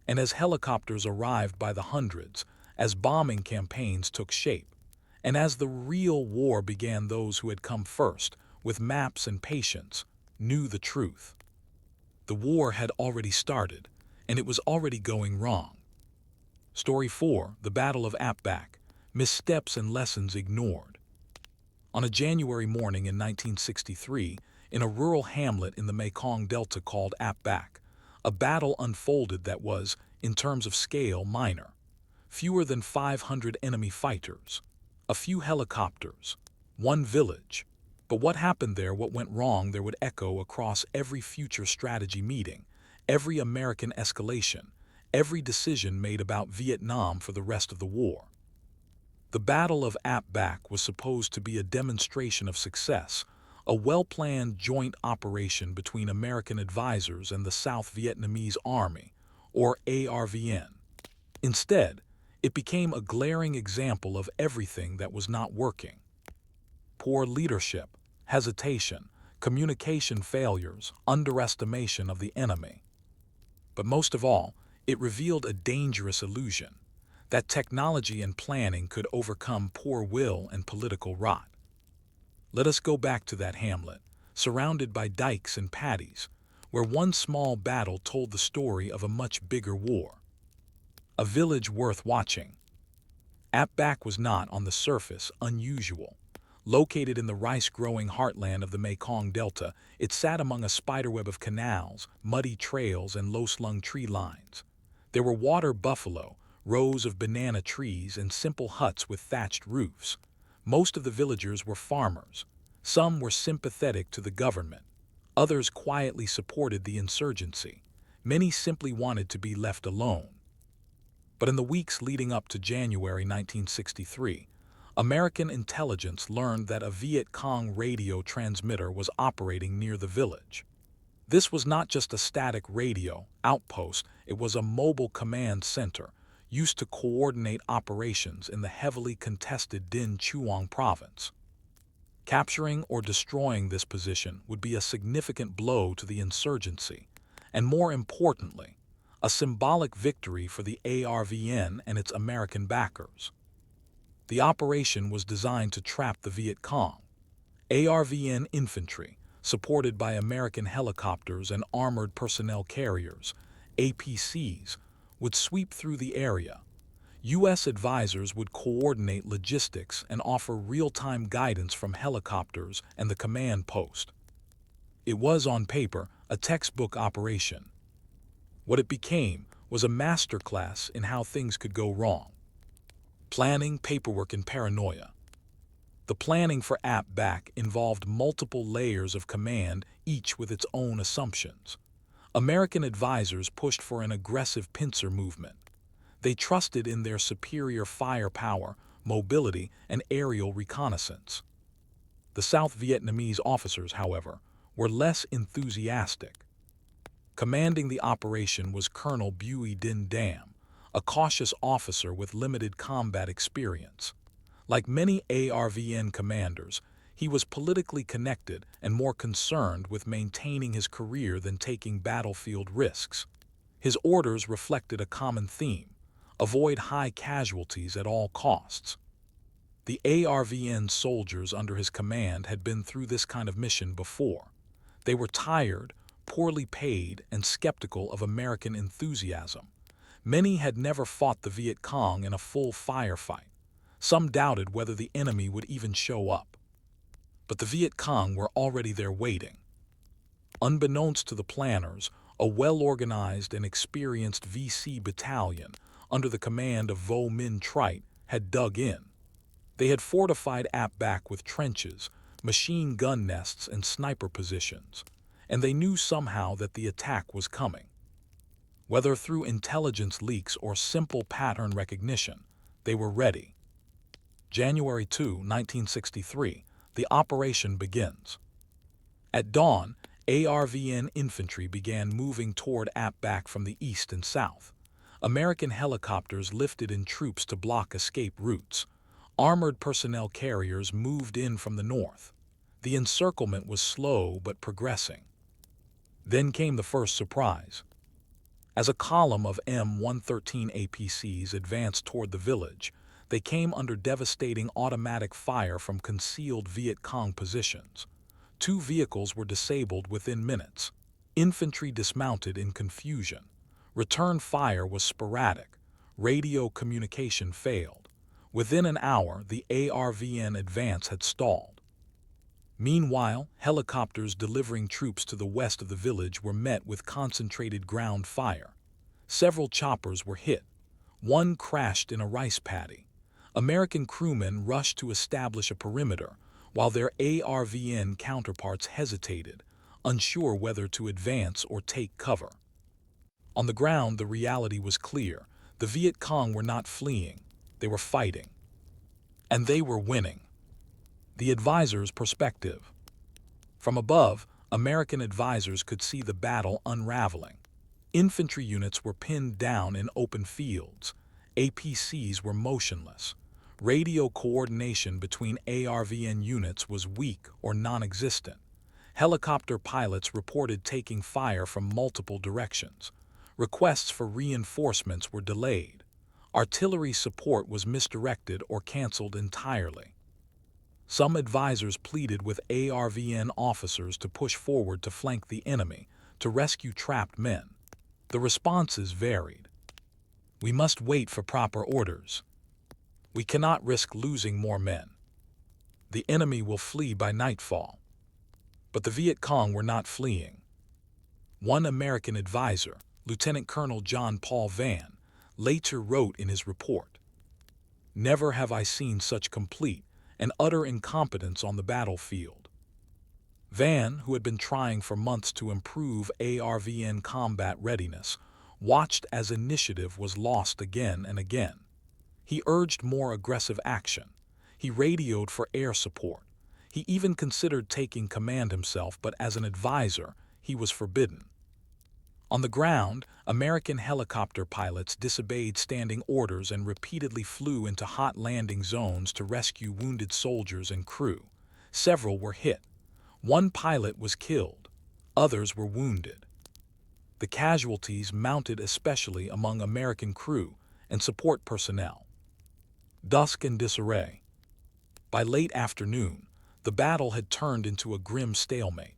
And as helicopters arrived by the hundreds, as bombing campaigns took shape, and as the real war began, those who had come first, with maps and patience, knew the truth. The war had already started, and it was already going wrong. Story 4, The Battle of Apback, Missteps and Lessons Ignored. On a January morning in 1963, in a rural hamlet in the Mekong Delta called Apback, a battle unfolded that was, in terms of scale, minor. Fewer than 500 enemy fighters, a few helicopters, one village. But what happened there, what went wrong there, would echo across every future strategy meeting, every American escalation, every decision made about Vietnam for the rest of the war. The Battle of Apback was supposed to be a demonstration of success, a well-planned joint operation between American advisors and the South Vietnamese Army, or ARVN. Instead, it became a glaring example of everything that was not working. Poor leadership, hesitation, communication failures, underestimation of the enemy. But most of all, it revealed a dangerous illusion, that technology and planning could overcome poor will and political rot. Let us go back to that hamlet, surrounded by dikes and paddies, where one small battle told the story of a much bigger war. A village worth watching. Apback was not, on the surface, unusual. Located in the rice-growing heartland of the Mekong Delta, it sat among a spiderweb of canals, muddy trails, and low-slung tree lines. There were water buffalo, rows of banana trees, and simple huts with thatched roofs. Most of the villagers were farmers. Some were sympathetic to the government. Others quietly supported the insurgency. Many simply wanted to be left alone. But in the weeks leading up to January 1963, American intelligence learned that a Viet Cong radio transmitter was operating near the village. This was not just a static radio outpost, it was a mobile command center, used to coordinate operations in the heavily contested Dinh Chuang province. Capturing or destroying this position would be a significant blow to the insurgency, and more importantly, a symbolic victory for the ARVN and its American backers. The operation was designed to trap the Viet Cong. ARVN infantry, supported by American helicopters and armored personnel carriers, APCs, would sweep through the area. U.S. advisors would coordinate logistics and offer real-time guidance from helicopters and the command post. It was, on paper, a textbook operation. What it became was a masterclass in how things could go wrong. Planning, paperwork, and paranoia. The planning for Apback involved multiple layers of command, each with its own assumptions. American advisors pushed for an aggressive pincer movement. They trusted in their superior firepower, mobility, and aerial reconnaissance. The South Vietnamese officers, however, were less enthusiastic. Commanding the operation was Colonel Bui Din Dam, a cautious officer with limited combat experience. Like many ARVN commanders, he was politically connected and more concerned with maintaining his career than taking battlefield risks. His orders reflected a common theme: avoid high casualties at all costs. The ARVN soldiers under his command had been through this kind of mission before. They were tired, poorly paid, and skeptical of American enthusiasm. Many had never fought the Viet Cong in a full firefight. Some doubted whether the enemy would even show up. But the Viet Cong were already there waiting. Unbeknownst to the planners, a well-organized and experienced VC battalion, under the command of Vo Minh Trite, had dug in. They had fortified Apback with trenches, machine gun nests, and sniper positions, and they knew somehow that the attack was coming. Whether through intelligence leaks or simple pattern recognition, They were ready. January 2, 1963, the operation begins. At dawn, ARVN infantry began moving toward Apback from the east and south. American helicopters lifted in troops to block escape routes. Armored personnel carriers moved in from the north. The encirclement was slow but progressing. Then came the first surprise. As a column of M113 APCs advanced toward the village, they came under devastating automatic fire from concealed Viet Cong positions. 2 vehicles were disabled within minutes. Infantry dismounted in confusion. Return fire was sporadic. Radio communication failed. Within an hour, the ARVN advance had stalled. Meanwhile, helicopters delivering troops to the west of the village were met with concentrated ground fire. Several choppers were hit. One crashed in a rice paddy. American crewmen rushed to establish a perimeter, while their ARVN counterparts hesitated, unsure whether to advance or take cover. On the ground, the reality was clear. The Viet Cong were not fleeing. They were fighting. And they were winning. The advisor's perspective. From above, American advisors could see the battle unraveling. Infantry units were pinned down in open fields. APCs were motionless. Radio coordination between ARVN units was weak or non-existent. Helicopter pilots reported taking fire from multiple directions. Requests for reinforcements were delayed. Artillery support was misdirected or canceled entirely. Some advisors pleaded with ARVN officers to push forward to flank the enemy, to rescue trapped men. The responses varied. We must wait for proper orders. We cannot risk losing more men. The enemy will flee by nightfall. But the Viet Cong were not fleeing. One American advisor, Lieutenant Colonel John Paul Vann, later wrote in his report, "Never have I seen such complete and utter incompetence on the battlefield." Vann, who had been trying for months to improve ARVN combat readiness, watched as initiative was lost again and again. He urged more aggressive action. He radioed for air support. He even considered taking command himself, but as an advisor, he was forbidden. On the ground, American helicopter pilots disobeyed standing orders and repeatedly flew into hot landing zones to rescue wounded soldiers and crew. Several were hit. One pilot was killed. Others were wounded. The casualties mounted especially among American crew and support personnel. Dusk and disarray. By late afternoon, the battle had turned into a grim stalemate.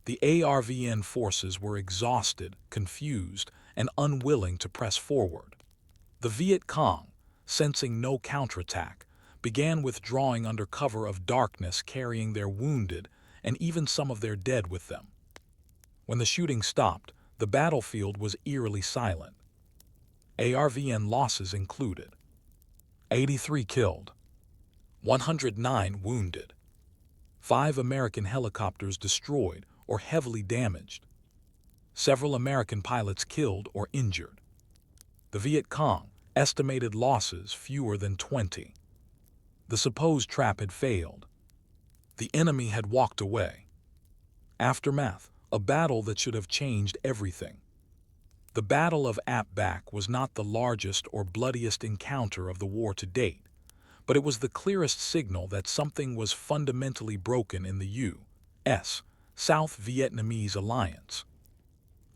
The ARVN forces were exhausted, confused, and unwilling to press forward. The Viet Cong, sensing no counterattack, began withdrawing under cover of darkness, carrying their wounded and even some of their dead with them. When the shooting stopped, the battlefield was eerily silent. ARVN losses included 83 killed, 109 wounded, 5 American helicopters destroyed or heavily damaged, several American pilots killed or injured. The Viet Cong estimated losses fewer than 20. The supposed trap had failed. The enemy had walked away. Aftermath, a battle that should have changed everything. The Battle of Apback was not the largest or bloodiest encounter of the war to date, but it was the clearest signal that something was fundamentally broken in the U.S. South Vietnamese alliance.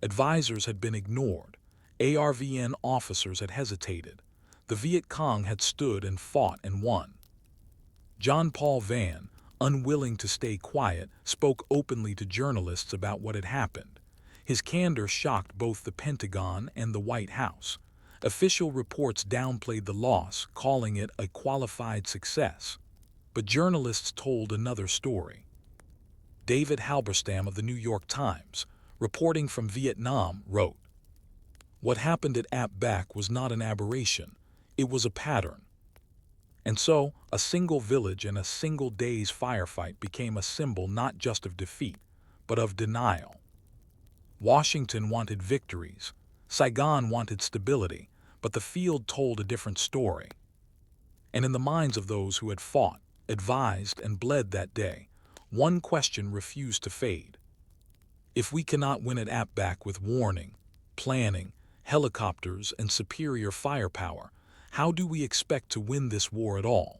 Advisors had been ignored. ARVN officers had hesitated. The Viet Cong had stood and fought and won. John Paul Vann, unwilling to stay quiet, spoke openly to journalists about what had happened. His candor shocked both the Pentagon and the White House. Official reports downplayed the loss, calling it a qualified success. But journalists told another story. David Halberstam of the New York Times, reporting from Vietnam, wrote, "What happened at Apback was not an aberration, it was a pattern." And so, a single village and a single day's firefight became a symbol not just of defeat, but of denial. Washington wanted victories. Saigon wanted stability, but the field told a different story. And in the minds of those who had fought, advised, and bled that day, one question refused to fade. If we cannot win at Apback with warning, planning, helicopters, and superior firepower, how do we expect to win this war at all?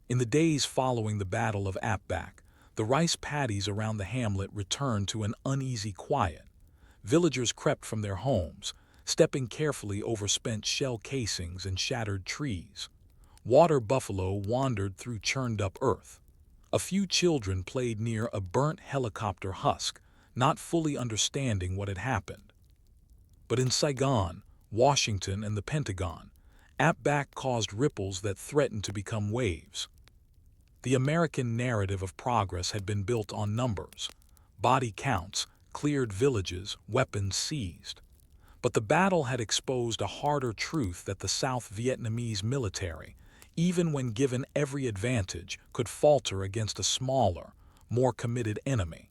In the days following the Battle of Apback, the rice paddies around the hamlet returned to an uneasy quiet. Villagers crept from their homes, stepping carefully over spent shell casings and shattered trees. Water buffalo wandered through churned-up earth. A few children played near a burnt helicopter husk, not fully understanding what had happened. But in Saigon, Washington, and the Pentagon, Apback caused ripples that threatened to become waves. The American narrative of progress had been built on numbers, body counts, cleared villages, weapons seized. But the battle had exposed a harder truth that the South Vietnamese military, even when given every advantage, could falter against a smaller, more committed enemy.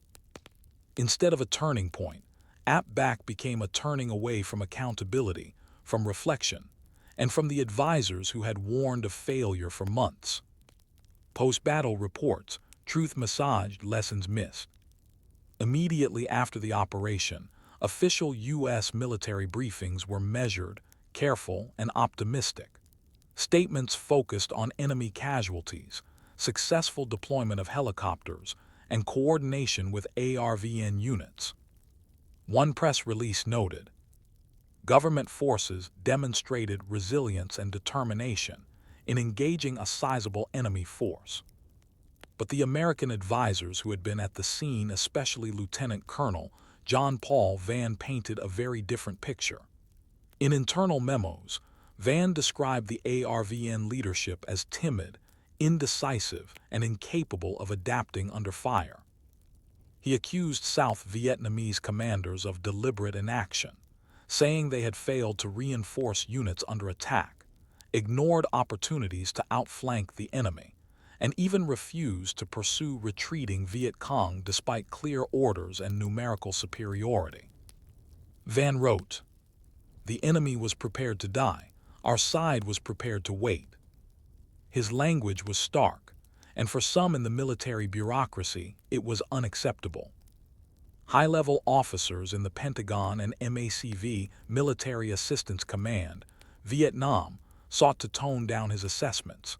Instead of a turning point, Apback became a turning away from accountability, from reflection, and from the advisors who had warned of failure for months. Post-battle reports, truth massaged, lessons missed. Immediately after the operation, official U.S. military briefings were measured, careful, and optimistic. Statements focused on enemy casualties, successful deployment of helicopters, and coordination with ARVN units. One press release noted, "Government forces demonstrated resilience and determination in engaging a sizable enemy force." But the American advisors who had been at the scene, especially Lieutenant Colonel John Paul Vann, painted a very different picture. In internal memos, Vann described the ARVN leadership as timid, indecisive, and incapable of adapting under fire. He accused South Vietnamese commanders of deliberate inaction, saying they had failed to reinforce units under attack, ignored opportunities to outflank the enemy, and even refused to pursue retreating Viet Cong despite clear orders and numerical superiority. Vann wrote, "The enemy was prepared to die. Our side was prepared to wait." His language was stark, and for some in the military bureaucracy, it was unacceptable. High-level officers in the Pentagon and MACV, Military Assistance Command, Vietnam, sought to tone down his assessments.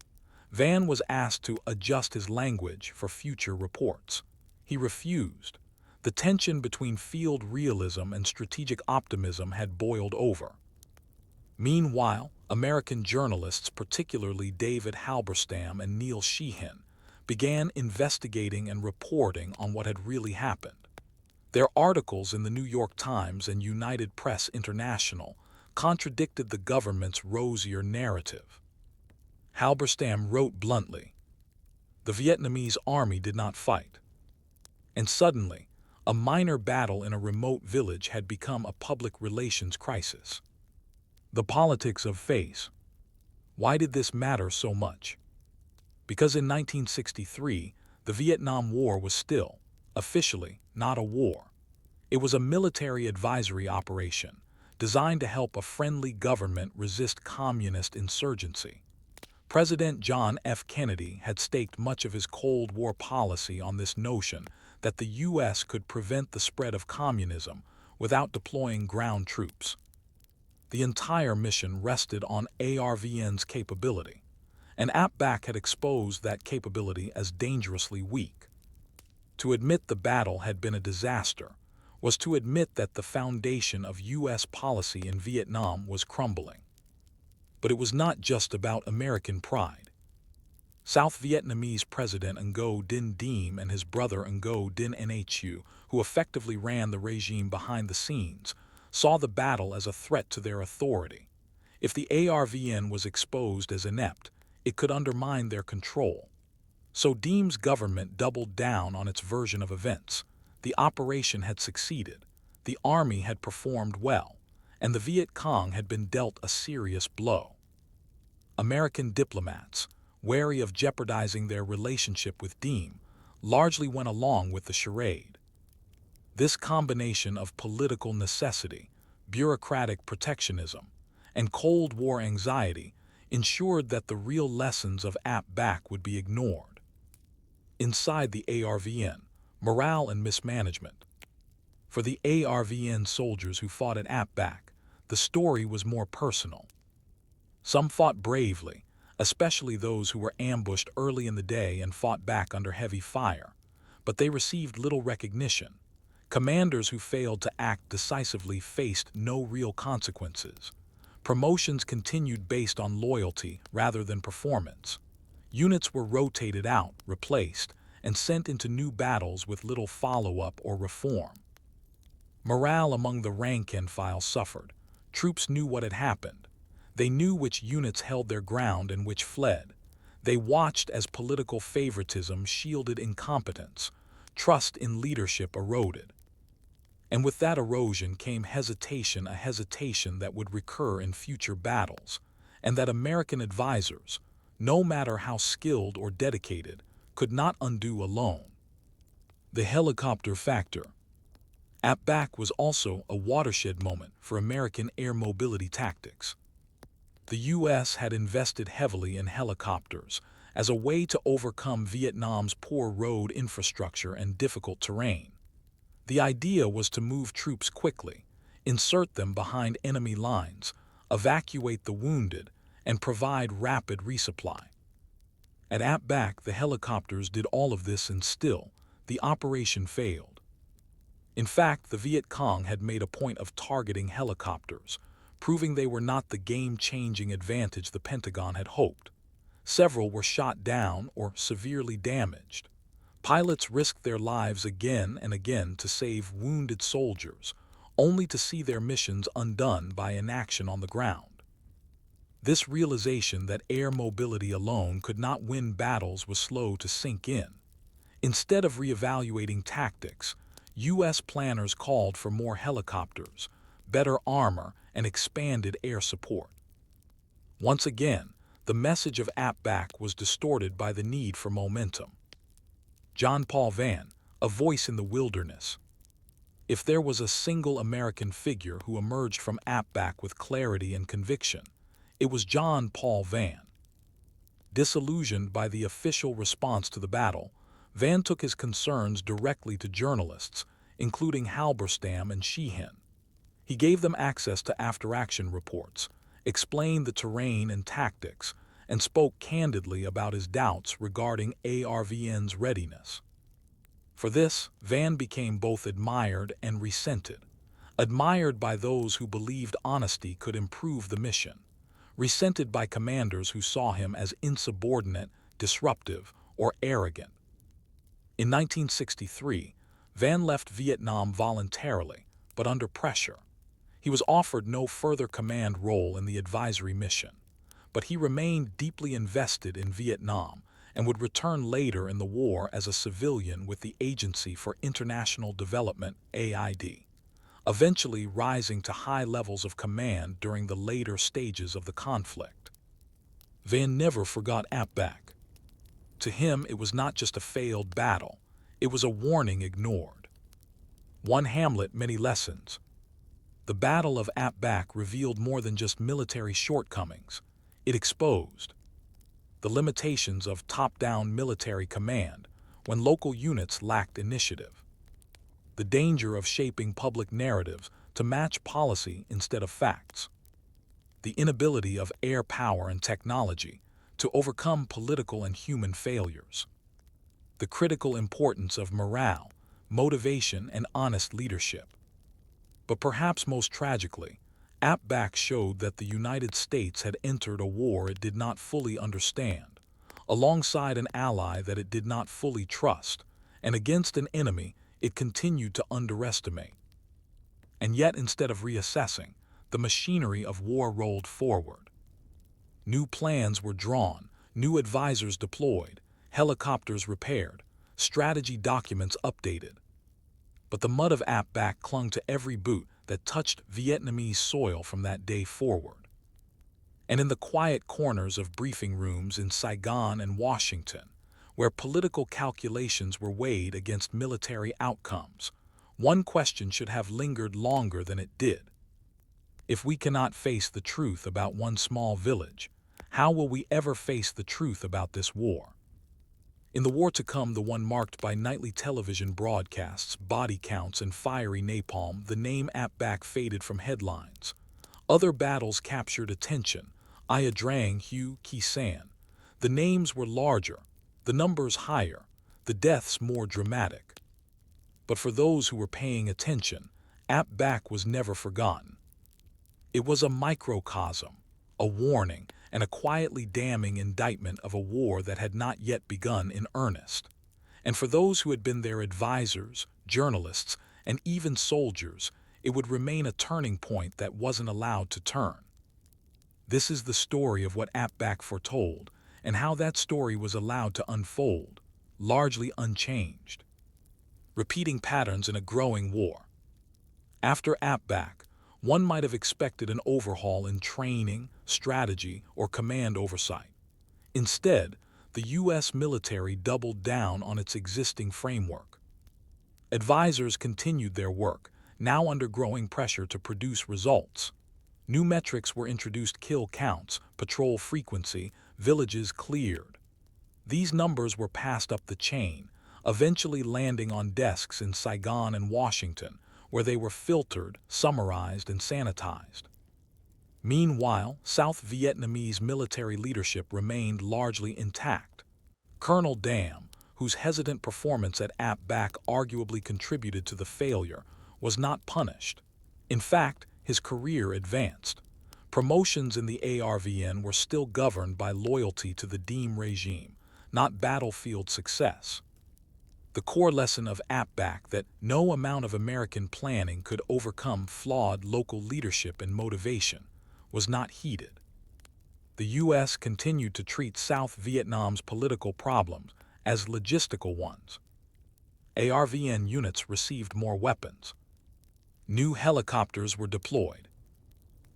Vann was asked to adjust his language for future reports. He refused. The tension between field realism and strategic optimism had boiled over. Meanwhile, American journalists, particularly David Halberstam and Neil Sheehan, began investigating and reporting on what had really happened. Their articles in the New York Times and United Press International contradicted the government's rosier narrative. Halberstam wrote bluntly, "The Vietnamese army did not fight." And suddenly, a minor battle in a remote village had become a public relations crisis. The politics of face. Why did this matter so much? Because in 1963, the Vietnam War was still, officially, not a war. It was a military advisory operation designed to help a friendly government resist communist insurgency. President John F. Kennedy had staked much of his Cold War policy on this notion that the U.S. could prevent the spread of communism without deploying ground troops. The entire mission rested on ARVN's capability, and Apback had exposed that capability as dangerously weak. To admit the battle had been a disaster was to admit that the foundation of U.S. policy in Vietnam was crumbling. But it was not just about American pride. South Vietnamese President Ngo Dinh Diem and his brother Ngo Dinh Nhu, who effectively ran the regime behind the scenes, saw the battle as a threat to their authority. If the ARVN was exposed as inept, it could undermine their control. So Diem's government doubled down on its version of events. The operation had succeeded, the army had performed well, and the Viet Cong had been dealt a serious blow. American diplomats, wary of jeopardizing their relationship with Diem, largely went along with the charade. This combination of political necessity, bureaucratic protectionism, and Cold War anxiety ensured that the real lessons of APBAC would be ignored. Inside the ARVN, morale and mismanagement. For the ARVN soldiers who fought at APBAC, the story was more personal. Some fought bravely, especially those who were ambushed early in the day and fought back under heavy fire, but they received little recognition. Commanders who failed to act decisively faced no real consequences. Promotions continued based on loyalty rather than performance. Units were rotated out, replaced, and sent into new battles with little follow-up or reform. Morale among the rank-and-file suffered. Troops knew what had happened. They knew which units held their ground and which fled. They watched as political favoritism shielded incompetence. Trust in leadership eroded. And with that erosion came hesitation, a hesitation that would recur in future battles, and that American advisors, no matter how skilled or dedicated, could not undo alone. The helicopter factor. APBAC was also a watershed moment for American air mobility tactics. The U.S. had invested heavily in helicopters as a way to overcome Vietnam's poor road infrastructure and difficult terrain. The idea was to move troops quickly, insert them behind enemy lines, evacuate the wounded, and provide rapid resupply. At APBAC, the helicopters did all of this, and still, the operation failed. In fact, the Viet Cong had made a point of targeting helicopters, proving they were not the game-changing advantage the Pentagon had hoped. Several were shot down or severely damaged. Pilots risked their lives again and again to save wounded soldiers, only to see their missions undone by inaction on the ground. This realization that air mobility alone could not win battles was slow to sink in. Instead of reevaluating tactics, U.S. planners called for more helicopters, better armor, and expanded air support. Once again, the message of APBAC was distorted by the need for momentum. John Paul Vann, a voice in the wilderness. If there was a single American figure who emerged from APBAC with clarity and conviction, it was John Paul Vann. Disillusioned by the official response to the battle, Vann took his concerns directly to journalists, including Halberstam and Sheehan. He gave them access to after-action reports, explained the terrain and tactics, and spoke candidly about his doubts regarding ARVN's readiness. For this, Vann became both admired and resented. Admired by those who believed honesty could improve the mission, resented by commanders who saw him as insubordinate, disruptive, or arrogant. In 1963, Vann left Vietnam voluntarily, but under pressure. He was offered no further command role in the advisory mission, but he remained deeply invested in Vietnam and would return later in the war as a civilian with the Agency for International Development, AID, eventually rising to high levels of command during the later stages of the conflict. Vann never forgot APBAC. To him, it was not just a failed battle, it was a warning ignored. One Hamlet, many lessons. The Battle of APBAC revealed more than just military shortcomings. It exposed the limitations of top-down military command when local units lacked initiative, the danger of shaping public narratives to match policy instead of facts, the inability of air power and technology to overcome political and human failures, the critical importance of morale, motivation, and honest leadership. But perhaps most tragically, APBAC showed that the United States had entered a war it did not fully understand, alongside an ally that it did not fully trust, and against an enemy it continued to underestimate. And yet, instead of reassessing, the machinery of war rolled forward. New plans were drawn, new advisors deployed, helicopters repaired, strategy documents updated. But the mud of APBAC clung to every boot that touched Vietnamese soil from that day forward. And in the quiet corners of briefing rooms in Saigon and Washington, where political calculations were weighed against military outcomes, one question should have lingered longer than it did. If we cannot face the truth about one small village, How will we ever face the truth about this war? In the war to come, the one marked by nightly television broadcasts, body counts, and fiery napalm, the name Apbak faded from headlines. Other battles captured attention: Ia Drang, Hugh, Kisan. The names were larger, the numbers higher, the deaths more dramatic. But for those who were paying attention, Apbak was never forgotten. It was a microcosm, a warning, and a quietly damning indictment of a war that had not yet begun in earnest. And for those who had been their advisors, journalists, and even soldiers, it would remain a turning point that wasn't allowed to turn. This is the story of what Apbak foretold, and how that story was allowed to unfold, largely unchanged. Repeating patterns in a growing war. After Apbak, one might have expected an overhaul in training, strategy, or command oversight. Instead, the U.S. military doubled down on its existing framework. Advisors continued their work, now under growing pressure to produce results. New metrics were introduced: kill counts, patrol frequency, villages cleared. These numbers were passed up the chain, eventually landing on desks in Saigon and Washington, where they were filtered, summarized, and sanitized. Meanwhile, South Vietnamese military leadership remained largely intact. Colonel Dam, whose hesitant performance at Apbak arguably contributed to the failure, was not punished. In fact, his career advanced. Promotions in the ARVN were still governed by loyalty to the Diem regime, not battlefield success. The core lesson of Apbak, that no amount of American planning could overcome flawed local leadership and motivation, was not heeded. The U.S. continued to treat South Vietnam's political problems as logistical ones. ARVN units received more weapons. New helicopters were deployed.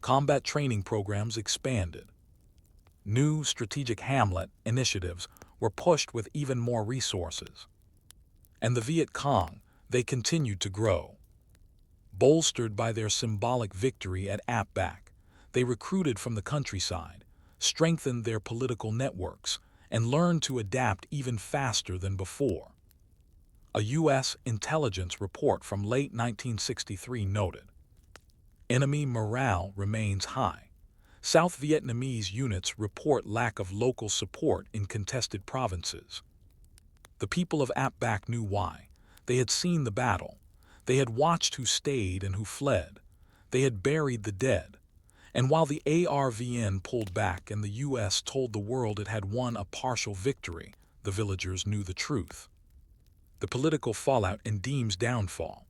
Combat training programs expanded. New strategic hamlet initiatives were pushed with even more resources. And the Viet Cong, they continued to grow. Bolstered by their symbolic victory at Apbak, they recruited from the countryside, strengthened their political networks, and learned to adapt even faster than before. A U.S. intelligence report from late 1963 noted, enemy morale remains high. South Vietnamese units report lack of local support in contested provinces. The people of Apbak knew why. They had seen the battle. They had watched who stayed and who fled. They had buried the dead. And while the ARVN pulled back and the U.S. told the world it had won a partial victory, the villagers knew the truth. The political fallout and Diem's downfall.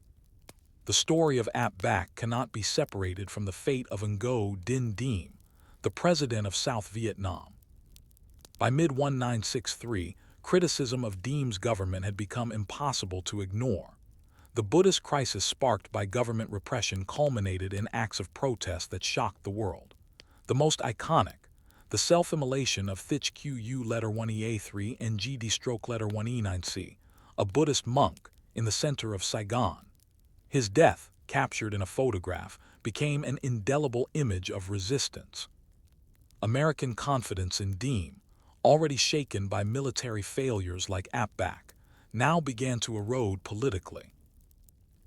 The story of Apbak cannot be separated from the fate of Ngo Dinh Diem, the president of South Vietnam. By mid-1963, criticism of Diem's government had become impossible to ignore. The Buddhist crisis sparked by government repression culminated in acts of protest that shocked the world. The most iconic, the self-immolation of Thich Qu letter 1EA3 and GD stroke letter 1E9C, a Buddhist monk, in the center of Saigon. His death, captured in a photograph, became an indelible image of resistance. American confidence in Diem, already shaken by military failures like Apbak, now began to erode politically.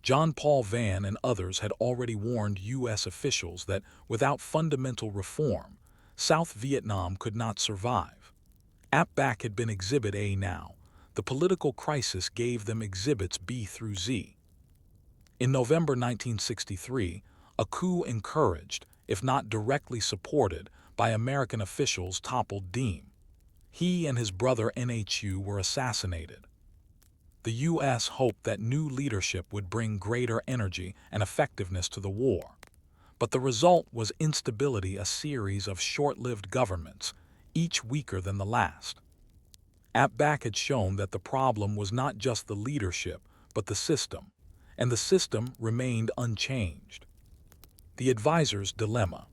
John Paul Vann and others had already warned U.S. officials that without fundamental reform, South Vietnam could not survive. Apbak had been Exhibit A now. The political crisis gave them Exhibits B through Z. In November 1963, a coup encouraged, if not directly supported, by American officials toppled Diem. He and his brother Nhu were assassinated. The U.S. hoped that new leadership would bring greater energy and effectiveness to the war. But the result was instability, a series of short-lived governments, each weaker than the last. Apbak had shown that the problem was not just the leadership, but the system, and the system remained unchanged. The advisor's dilemma.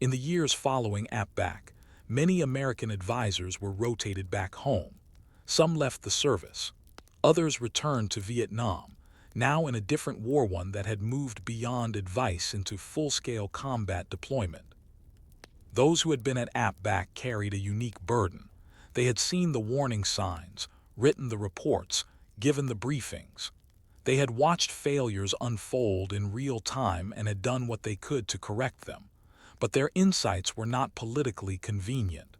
In the years following Apbak, many American advisors were rotated back home. Some left the service. Others returned to Vietnam, now in a different war, one that had moved beyond advice into full-scale combat deployment. Those who had been at APBAC carried a unique burden. They had seen the warning signs, written the reports, given the briefings. They had watched failures unfold in real time and had done what they could to correct them. But their insights were not politically convenient.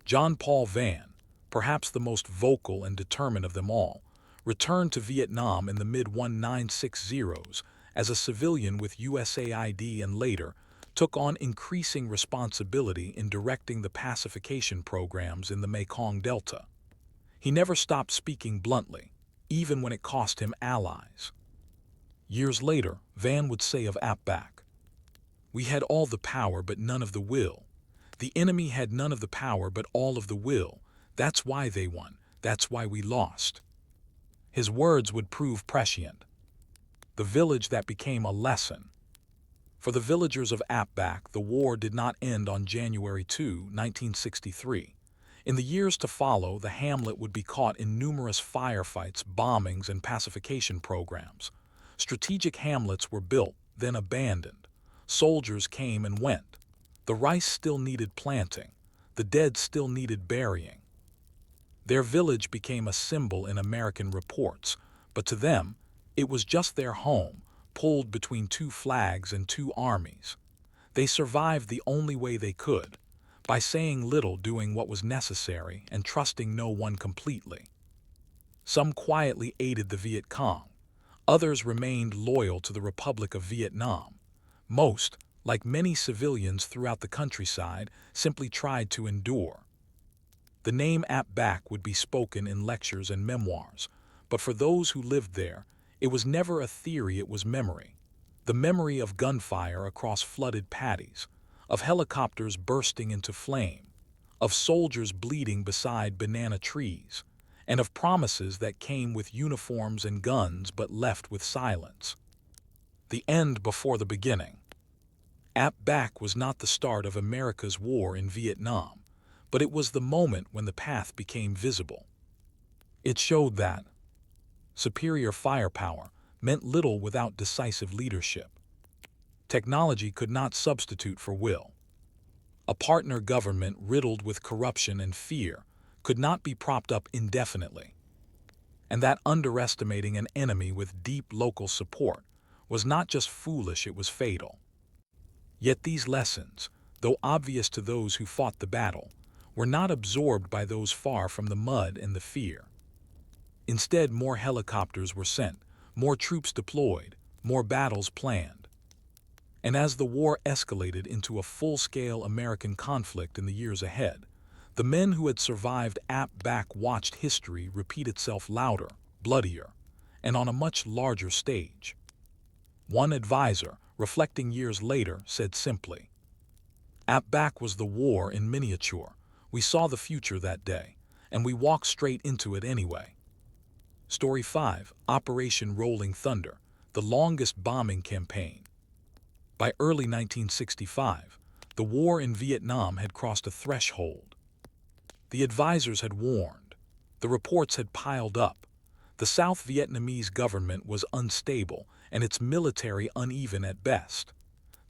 John Paul Vann, perhaps the most vocal and determined of them all, returned to Vietnam in the mid-1960s as a civilian with USAID and later took on increasing responsibility in directing the pacification programs in the Mekong Delta. He never stopped speaking bluntly, even when it cost him allies. Years later, Vann would say of APBAC, "We had all the power but none of the will. The enemy had none of the power but all of the will. That's why they won. That's why we lost." His words would prove prescient. The village that became a lesson. For the villagers of APBAC, the war did not end on January 2, 1963. In the years to follow, the hamlet would be caught in numerous firefights, bombings, and pacification programs. Strategic hamlets were built, then abandoned. Soldiers came and went. The rice still needed planting. The dead still needed burying. Their village became a symbol in American reports, but to them, it was just their home, pulled between two flags and two armies. They survived the only way they could, by saying little, doing what was necessary, and trusting no one completely. Some quietly aided the Viet Cong. Others remained loyal to the Republic of Vietnam. Most, like many civilians throughout the countryside, simply tried to endure. The name APBAC would be spoken in lectures and memoirs, but for those who lived there, it was never a theory, it was memory. The memory of gunfire across flooded paddies, of helicopters bursting into flame, of soldiers bleeding beside banana trees, and of promises that came with uniforms and guns but left with silence. The end before the beginning. APBAC was not the start of America's war in Vietnam, but it was the moment when the path became visible. It showed that superior firepower meant little without decisive leadership. Technology could not substitute for will. A partner government riddled with corruption and fear could not be propped up indefinitely. And that underestimating an enemy with deep local support was not just foolish, it was fatal. Yet these lessons, though obvious to those who fought the battle, were not absorbed by those far from the mud and the fear. Instead, more helicopters were sent, more troops deployed, more battles planned. And as the war escalated into a full-scale American conflict in the years ahead, the men who had survived APBAC watched history repeat itself louder, bloodier, and on a much larger stage. One advisor, reflecting years later, said simply, "APBAC was the war in miniature. We saw the future that day, and we walked straight into it anyway." Story 5, Operation Rolling Thunder, the longest bombing campaign. By early 1965, the war in Vietnam had crossed a threshold. The advisors had warned. The reports had piled up. The South Vietnamese government was unstable and its military uneven at best.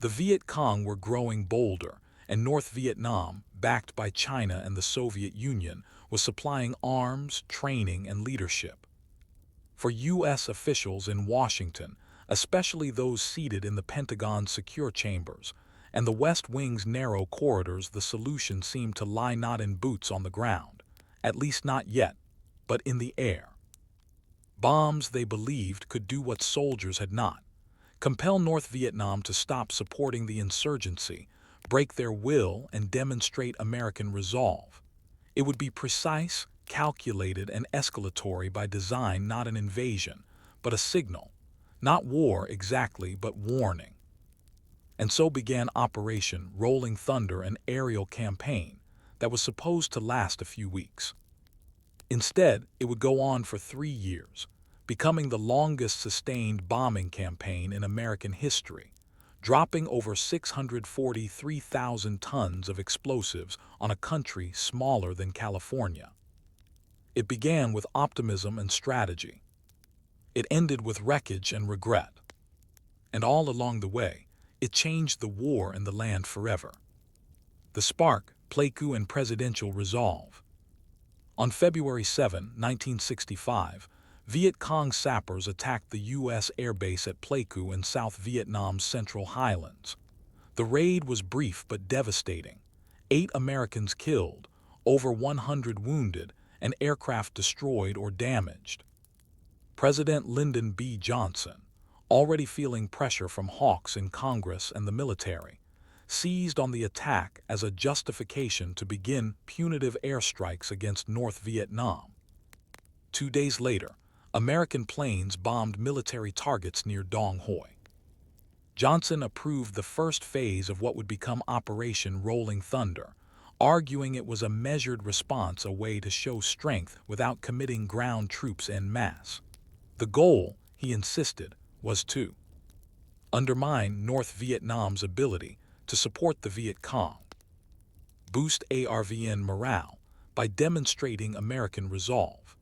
The Viet Cong were growing bolder, and North Vietnam, backed by China and the Soviet Union, was supplying arms, training, and leadership. For U.S. officials in Washington, especially those seated in the Pentagon's secure chambers and the West Wing's narrow corridors, the solution seemed to lie not in boots on the ground, at least not yet, but in the air. Bombs, they believed, could do what soldiers had not: compel North Vietnam to stop supporting the insurgency, break their will, and demonstrate American resolve. It would be precise, calculated, and escalatory by design, not an invasion, but a signal. Not war exactly, but warning. And so began Operation Rolling Thunder, an aerial campaign that was supposed to last a few weeks. Instead, it would go on for 3 years, becoming the longest sustained bombing campaign in American history, dropping over 643,000 tons of explosives on a country smaller than California. It began with optimism and strategy. It ended with wreckage and regret. And all along the way, it changed the war and the land forever. The spark, Pleiku and presidential resolve. On February 7, 1965, Viet Cong sappers attacked the U.S. airbase at Pleiku in South Vietnam's Central Highlands. The raid was brief but devastating. 8 Americans killed, over 100 wounded, and aircraft destroyed or damaged. President Lyndon B. Johnson, already feeling pressure from hawks in Congress and the military, seized on the attack as a justification to begin punitive airstrikes against North Vietnam. 2 days later, American planes bombed military targets near Dong Hoi. Johnson approved the first phase of what would become Operation Rolling Thunder, arguing it was a measured response, a way to show strength without committing ground troops en masse. The goal, he insisted, was to undermine North Vietnam's ability to support the Viet Cong, boost ARVN morale by demonstrating American resolve,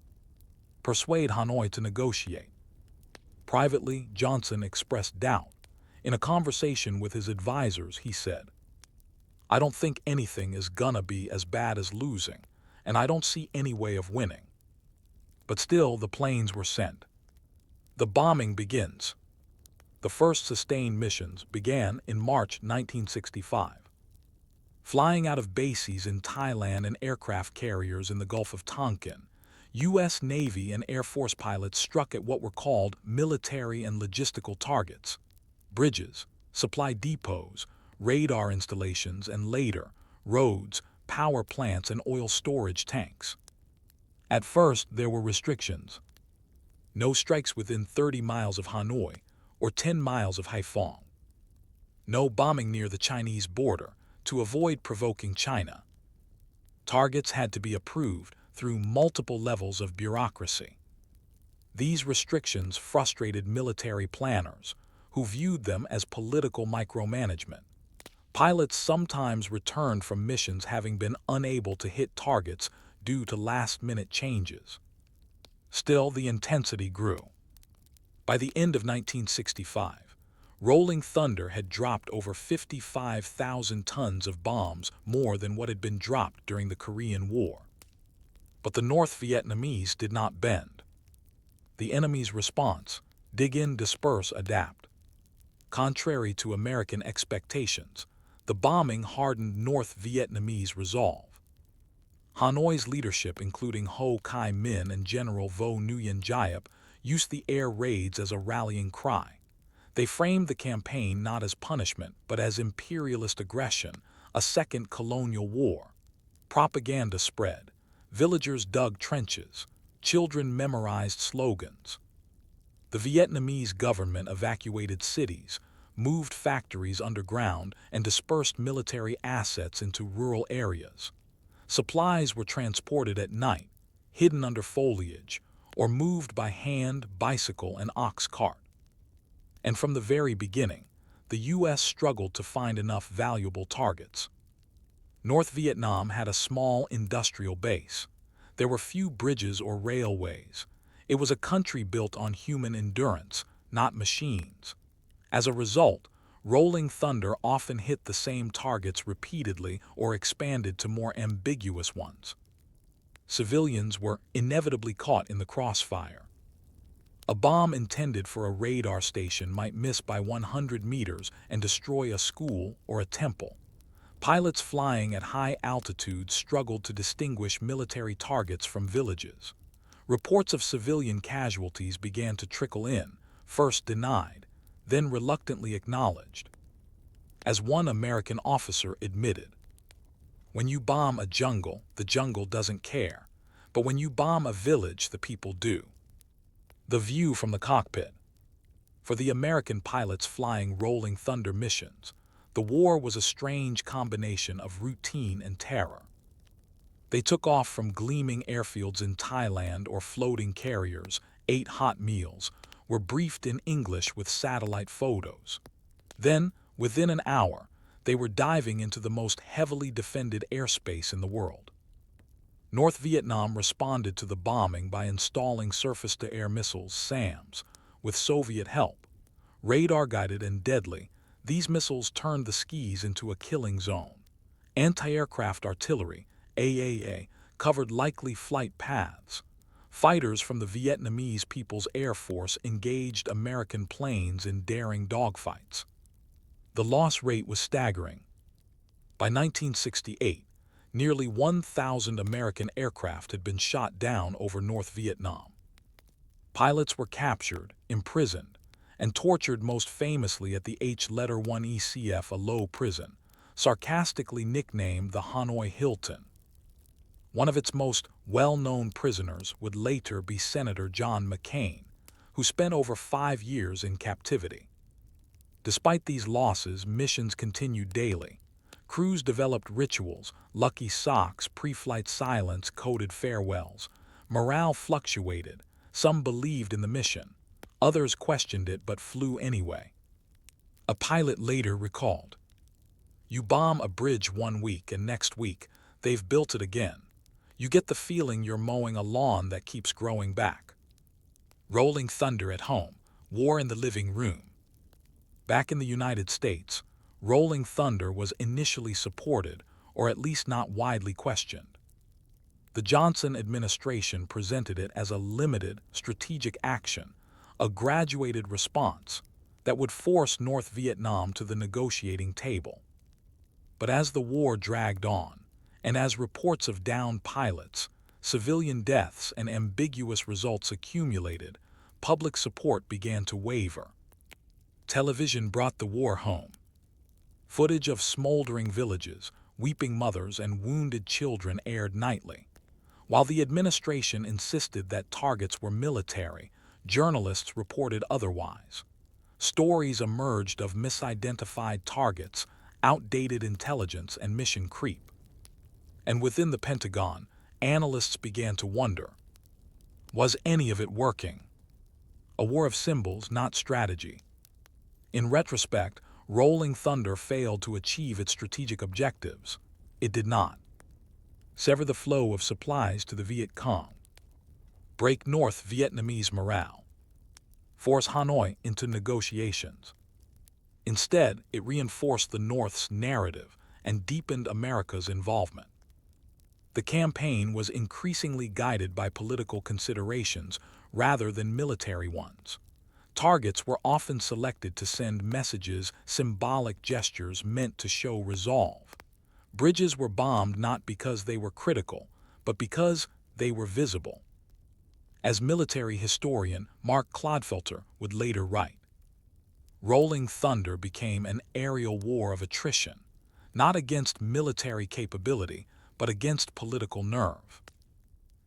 persuade Hanoi to negotiate. Privately, Johnson expressed doubt. In a conversation with his advisors, he said, "I don't think anything is gonna be as bad as losing, and I don't see any way of winning." But still, the planes were sent. The bombing begins. The first sustained missions began in March 1965. Flying out of bases in Thailand and aircraft carriers in the Gulf of Tonkin, U.S. Navy and Air Force pilots struck at what were called military and logistical targets: bridges, supply depots, radar installations, and later, roads, power plants, and oil storage tanks. At first, there were restrictions. No strikes within 30 miles of Hanoi or 10 miles of Haiphong. No bombing near the Chinese border to avoid provoking China. Targets had to be approved through multiple levels of bureaucracy. These restrictions frustrated military planners, who viewed them as political micromanagement. Pilots sometimes returned from missions having been unable to hit targets due to last-minute changes. Still, the intensity grew. By the end of 1965, Rolling Thunder had dropped over 55,000 tons of bombs, more than what had been dropped during the Korean War. But the North Vietnamese did not bend. The enemy's response: dig in, disperse, adapt. Contrary to American expectations, the bombing hardened North Vietnamese resolve. Hanoi's leadership, including Ho Chi Minh and General Vo Nguyen Giap, used the air raids as a rallying cry. They framed the campaign not as punishment, but as imperialist aggression, a second colonial war. Propaganda spread. Villagers dug trenches. Children memorized slogans. The Vietnamese government evacuated cities, moved factories underground, and dispersed military assets into rural areas. Supplies were transported at night, hidden under foliage, or moved by hand, bicycle, and ox cart. And from the very beginning, the U.S. struggled to find enough valuable targets. North Vietnam had a small industrial base. There were few bridges or railways. It was a country built on human endurance, not machines. As a result, Rolling Thunder often hit the same targets repeatedly or expanded to more ambiguous ones. Civilians were inevitably caught in the crossfire. A bomb intended for a radar station might miss by 100 meters and destroy a school or a temple. Pilots flying at high altitudes struggled to distinguish military targets from villages. Reports of civilian casualties began to trickle in, first denied, then reluctantly acknowledged. As one American officer admitted, "When you bomb a jungle, the jungle doesn't care. But when you bomb a village, the people do." The view from the cockpit. For the American pilots flying Rolling Thunder missions, the war was a strange combination of routine and terror. They took off from gleaming airfields in Thailand or floating carriers, ate hot meals, were briefed in English with satellite photos. Then, within an hour, they were diving into the most heavily defended airspace in the world. North Vietnam responded to the bombing by installing surface-to-air missiles, SAMs, with Soviet help. Radar-guided and deadly, these missiles turned the skis into a killing zone. Anti-aircraft artillery, AAA, covered likely flight paths. Fighters from the Vietnamese People's Air Force engaged American planes in daring dogfights. The loss rate was staggering. By 1968, nearly 1,000 American aircraft had been shot down over North Vietnam. Pilots were captured, imprisoned, and tortured, most famously at the H-1 ECF, a low prison, sarcastically nicknamed the Hanoi Hilton. One of its most well-known prisoners would later be Senator John McCain, who spent over 5 years in captivity. Despite these losses, missions continued daily. Crews developed rituals, lucky socks, pre-flight silence, coded farewells. Morale fluctuated. Some believed in the mission. Others questioned it but flew anyway. A pilot later recalled, "You bomb a bridge one week and next week, they've built it again. You get the feeling you're mowing a lawn that keeps growing back." Rolling thunder at home, war in the living room. Back in the United States, rolling thunder was initially supported, or at least not widely questioned. The Johnson administration presented it as a limited, strategic action, a graduated response that would force North Vietnam to the negotiating table. But as the war dragged on, and as reports of downed pilots, civilian deaths, and ambiguous results accumulated, public support began to waver. Television brought the war home. Footage of smoldering villages, weeping mothers, and wounded children aired nightly. While the administration insisted that targets were military, journalists reported otherwise. Stories emerged of misidentified targets, outdated intelligence, and mission creep. And within the Pentagon, analysts began to wonder, was any of it working? A war of symbols, not strategy. In retrospect, Rolling Thunder failed to achieve its strategic objectives. It did not sever the flow of supplies to the Viet Cong, break North Vietnamese morale, force Hanoi into negotiations. Instead, it reinforced the North's narrative and deepened America's involvement. The campaign was increasingly guided by political considerations rather than military ones. Targets were often selected to send messages, symbolic gestures meant to show resolve. Bridges were bombed not because they were critical, but because they were visible. As military historian Mark Clodfelter would later write, Rolling Thunder became an aerial war of attrition, not against military capability, but against political nerve.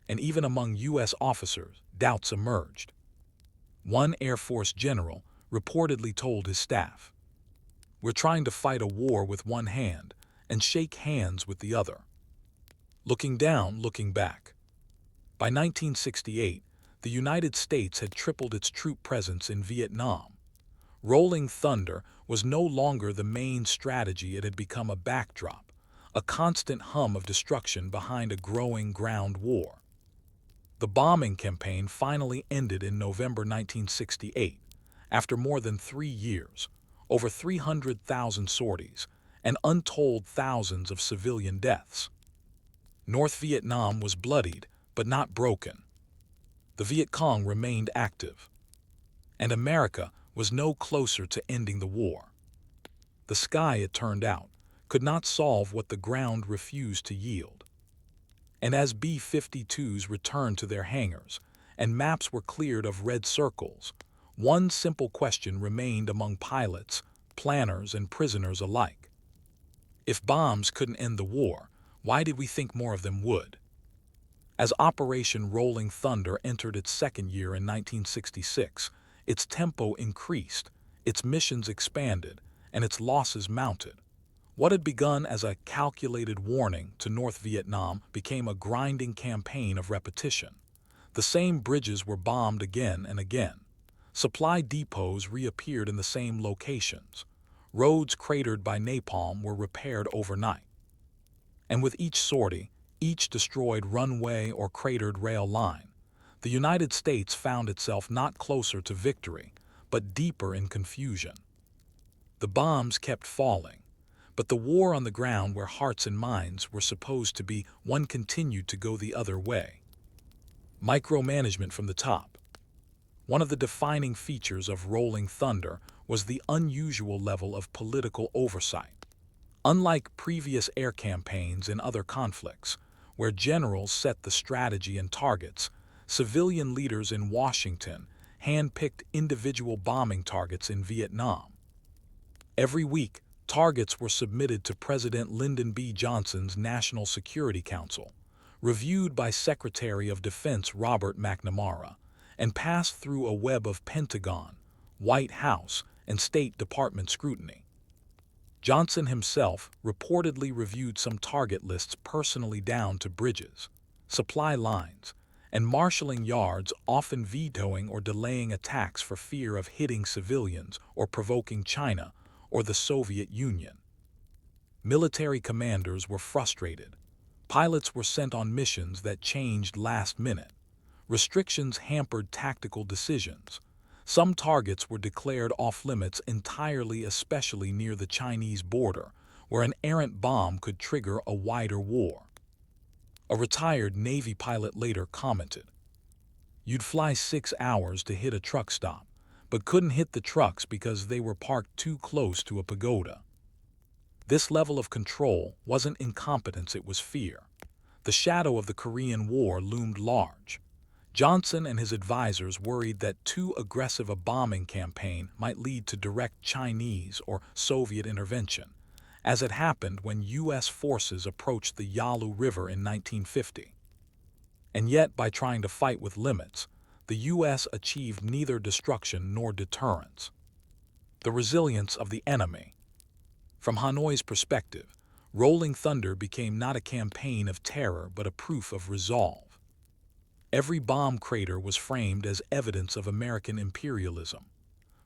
And even among U.S. officers, doubts emerged. One Air Force general reportedly told his staff, "We're trying to fight a war with one hand and shake hands with the other." Looking down, looking back. By 1968, the United States had tripled its troop presence in Vietnam. Rolling Thunder was no longer the main strategy. It had become a backdrop, a constant hum of destruction behind a growing ground war. The bombing campaign finally ended in November 1968, after more than 3 years, over 300,000 sorties, and untold thousands of civilian deaths. North Vietnam was bloodied, but not broken. The Viet Cong remained active, and America was no closer to ending the war. The sky, it turned out, could not solve what the ground refused to yield. And as B-52s returned to their hangars and maps were cleared of red circles, one simple question remained among pilots, planners, and prisoners alike. If bombs couldn't end the war, why did we think more of them would? As Operation Rolling Thunder entered its second year in 1966, its tempo increased, its missions expanded, and its losses mounted. What had begun as a calculated warning to North Vietnam became a grinding campaign of repetition. The same bridges were bombed again and again. Supply depots reappeared in the same locations. Roads cratered by napalm were repaired overnight. And with each sortie, each destroyed runway or cratered rail line, the United States found itself not closer to victory, but deeper in confusion. The bombs kept falling, But the war on the ground where hearts and minds were supposed to be, one continued to go the other way. Micromanagement from the top. One of the defining features of Rolling Thunder was the unusual level of political oversight. Unlike previous air campaigns in other conflicts, where generals set the strategy and targets, civilian leaders in Washington hand-picked individual bombing targets in Vietnam. Every week, targets were submitted to President Lyndon B. Johnson's National Security Council, reviewed by Secretary of Defense Robert McNamara, and passed through a web of Pentagon, White House, and State Department scrutiny. Johnson himself reportedly reviewed some target lists personally down to bridges, supply lines, and marshalling yards, often vetoing or delaying attacks for fear of hitting civilians or provoking China or the Soviet Union. Military commanders were frustrated. Pilots were sent on missions that changed last minute. Restrictions hampered tactical decisions. Some targets were declared off-limits entirely, especially near the Chinese border, where an errant bomb could trigger a wider war. A retired Navy pilot later commented, "You'd fly 6 hours to hit a truck stop, but couldn't hit the trucks because they were parked too close to a pagoda." This level of control wasn't incompetence, it was fear. The shadow of the Korean War loomed large. Johnson and his advisors worried that too aggressive a bombing campaign might lead to direct Chinese or Soviet intervention, as it happened when U.S. forces approached the Yalu River in 1950. And yet, by trying to fight with limits, the U.S. achieved neither destruction nor deterrence. The resilience of the enemy. From Hanoi's perspective, Rolling Thunder became not a campaign of terror but a proof of resolve. Every bomb crater was framed as evidence of American imperialism.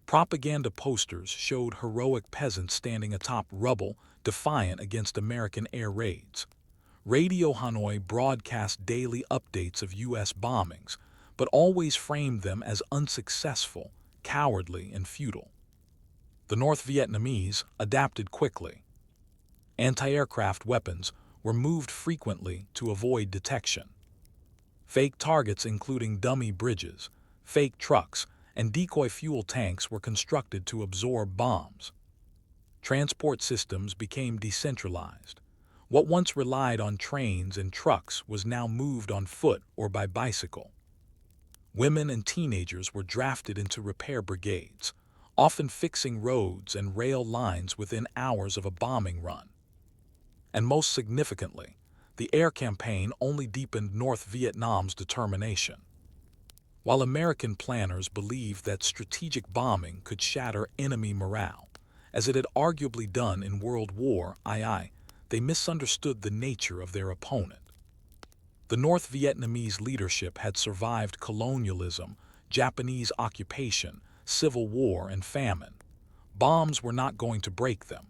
Propaganda posters showed heroic peasants standing atop rubble, defiant against American air raids. Radio Hanoi broadcast daily updates of U.S. bombings, but always framed them as unsuccessful, cowardly, and futile. The North Vietnamese adapted quickly. Anti-aircraft weapons were moved frequently to avoid detection. Fake targets, including dummy bridges, fake trucks, and decoy fuel tanks, were constructed to absorb bombs. Transport systems became decentralized. What once relied on trains and trucks was now moved on foot or by bicycle. Women and teenagers were drafted into repair brigades, often fixing roads and rail lines within hours of a bombing run. And most significantly, the air campaign only deepened North Vietnam's determination. While American planners believed that strategic bombing could shatter enemy morale, as it had arguably done in World War II, they misunderstood the nature of their opponent. The North Vietnamese leadership had survived colonialism, Japanese occupation, civil war, and famine. Bombs were not going to break them.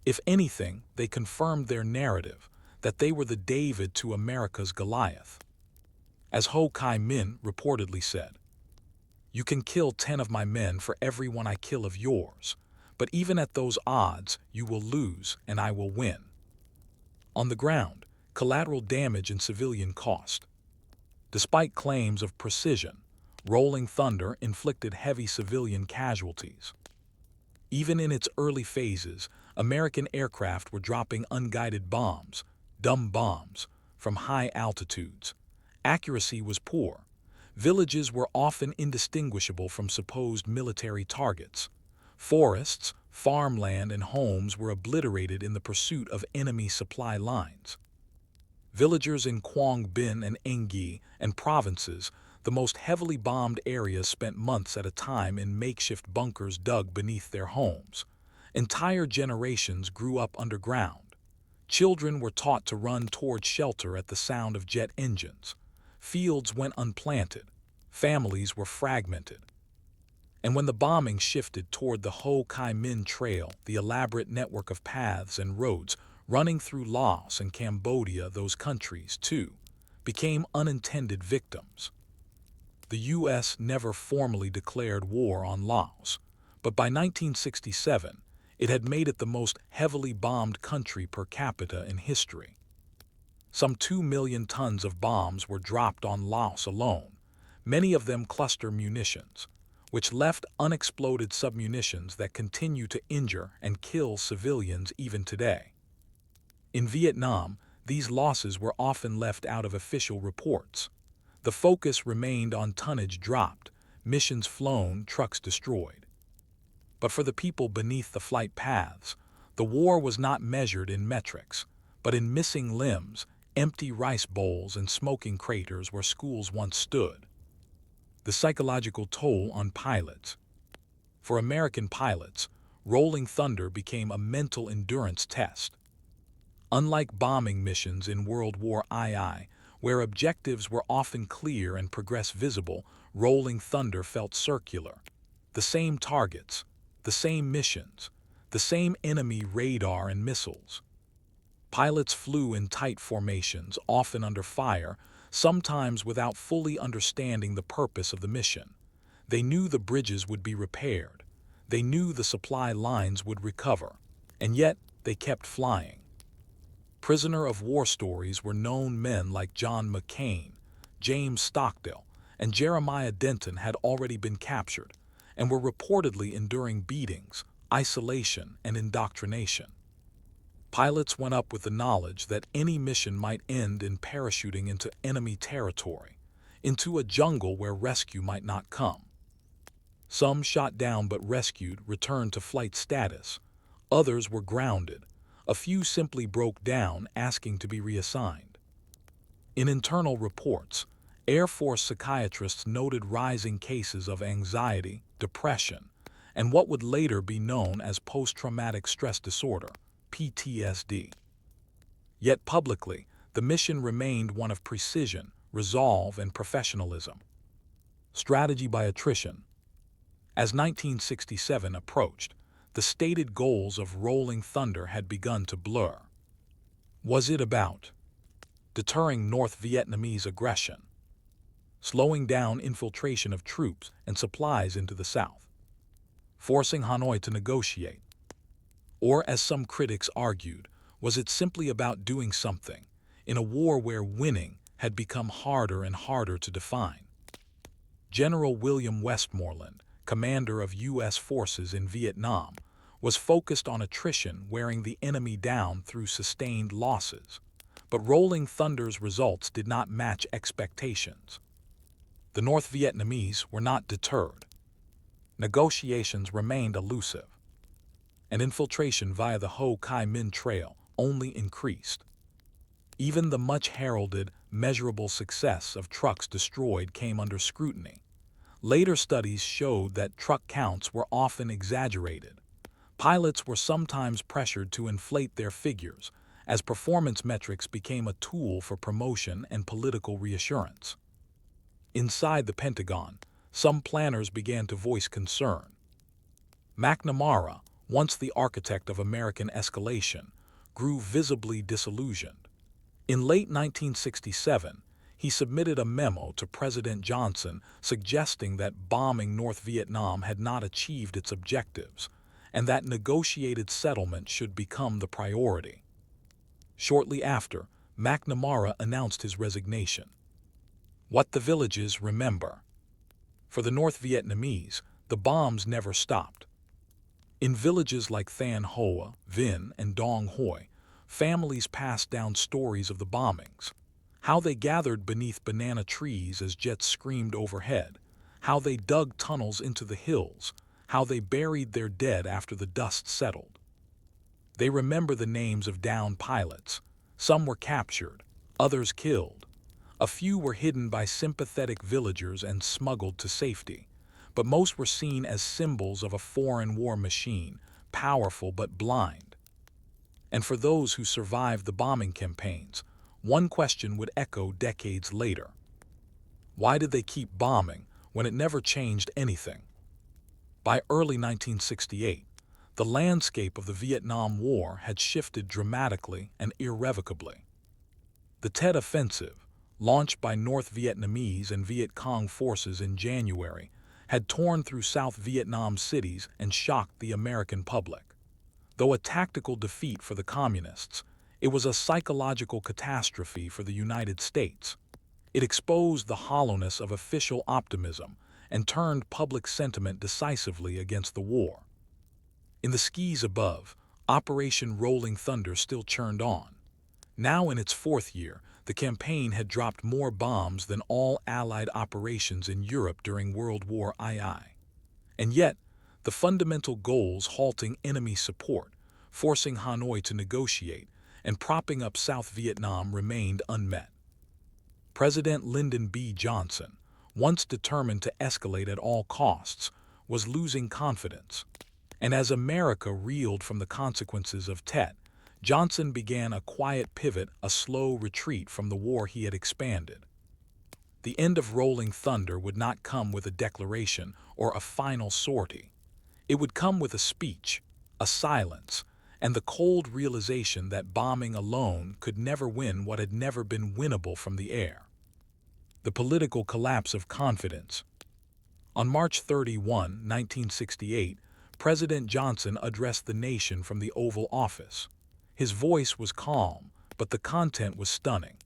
If anything, they confirmed their narrative, that they were the David to America's Goliath. As Ho Chi Minh reportedly said, "You can kill 10 of my men for every one I kill of yours, but even at those odds, you will lose and I will win." On the ground, collateral damage and civilian cost. Despite claims of precision, Rolling Thunder inflicted heavy civilian casualties. Even in its early phases, American aircraft were dropping unguided bombs, dumb bombs, from high altitudes. Accuracy was poor. Villages were often indistinguishable from supposed military targets. Forests, farmland, and homes were obliterated in the pursuit of enemy supply lines. Villagers in Quang Binh and Anh Ghi and provinces, the most heavily bombed areas, spent months at a time in makeshift bunkers dug beneath their homes. Entire generations grew up underground. Children were taught to run toward shelter at the sound of jet engines. Fields went unplanted. Families were fragmented. And when the bombing shifted toward the Ho Chi Minh Trail, the elaborate network of paths and roads running through Laos and Cambodia, those countries, too, became unintended victims. The U.S. never formally declared war on Laos, but by 1967, It had made it the most heavily bombed country per capita in history. Some 2 million tons of bombs were dropped on Laos alone, many of them cluster munitions, which left unexploded submunitions that continue to injure and kill civilians even today. In Vietnam, these losses were often left out of official reports. The focus remained on tonnage dropped, missions flown, trucks destroyed. But for the people beneath the flight paths, the war was not measured in metrics, but in missing limbs, empty rice bowls, and smoking craters where schools once stood. The psychological toll on pilots. For American pilots, Rolling Thunder became a mental endurance test. Unlike bombing missions in World War II, where objectives were often clear and progress visible, Rolling Thunder felt circular. The same targets, the same missions, the same enemy radar and missiles. Pilots flew in tight formations, often under fire, sometimes without fully understanding the purpose of the mission. They knew the bridges would be repaired. They knew the supply lines would recover. And yet, they kept flying. Prisoner of war stories were known men like John McCain, James Stockdale, and Jeremiah Denton had already been captured and were reportedly enduring beatings, isolation, and indoctrination. Pilots went up with the knowledge that any mission might end in parachuting into enemy territory, into a jungle where rescue might not come. Some shot down but rescued returned to flight status. Others were grounded. A few simply broke down, asking to be reassigned. In internal reports, Air Force psychiatrists noted rising cases of anxiety, depression, and what would later be known as post-traumatic stress disorder, PTSD. Yet publicly, the mission remained one of precision, resolve, and professionalism. Strategy by attrition. As 1967 approached, the stated goals of Rolling Thunder had begun to blur. Was it about deterring North Vietnamese aggression, slowing down infiltration of troops and supplies into the South, forcing Hanoi to negotiate? Or, as some critics argued, was it simply about doing something in a war where winning had become harder and harder to define? General William Westmoreland, commander of U.S. forces in Vietnam, was focused on attrition, wearing the enemy down through sustained losses. But Rolling Thunder's results did not match expectations. The North Vietnamese were not deterred. Negotiations remained elusive, and infiltration via the Ho Chi Minh Trail only increased. Even the much-heralded, measurable success of trucks destroyed came under scrutiny. Later studies showed that truck counts were often exaggerated. Pilots were sometimes pressured to inflate their figures, as performance metrics became a tool for promotion and political reassurance. Inside the Pentagon, some planners began to voice concern. McNamara, once the architect of American escalation, grew visibly disillusioned. In late 1967, he submitted a memo to President Johnson suggesting that bombing North Vietnam had not achieved its objectives, and that negotiated settlement should become the priority. Shortly after, McNamara announced his resignation. What the villages remember. For the North Vietnamese, the bombs never stopped. In villages like Than Hoa, Vinh, and Dong Hoi, families passed down stories of the bombings. How they gathered beneath banana trees as jets screamed overhead, how they dug tunnels into the hills, how they buried their dead after the dust settled. They remember the names of downed pilots. Some were captured, others killed. A few were hidden by sympathetic villagers and smuggled to safety, but most were seen as symbols of a foreign war machine, powerful but blind. And for those who survived the bombing campaigns, one question would echo decades later. Why did they keep bombing when it never changed anything? By early 1968, the landscape of the Vietnam War had shifted dramatically and irrevocably. The Tet Offensive, launched by North Vietnamese and Viet Cong forces in January, had torn through South Vietnam cities and shocked the American public. Though a tactical defeat for the Communists, it was a psychological catastrophe for the United States. It exposed the hollowness of official optimism and turned public sentiment decisively against the war. In the skies above, Operation Rolling Thunder still churned on. Now in its fourth year, the campaign had dropped more bombs than all Allied operations in Europe during World War II. And yet, the fundamental goals halting enemy support, forcing Hanoi to negotiate, and propping up South Vietnam remained unmet. President Lyndon B. Johnson, once determined to escalate at all costs, was losing confidence. And as America reeled from the consequences of Tet, Johnson began a quiet pivot, a slow retreat from the war he had expanded. The end of Rolling Thunder would not come with a declaration or a final sortie. It would come with a speech, a silence, and the cold realization that bombing alone could never win what had never been winnable from the air. The political collapse of confidence. On March 31, 1968, President Johnson addressed the nation from the Oval Office. His voice was calm, but the content was stunning.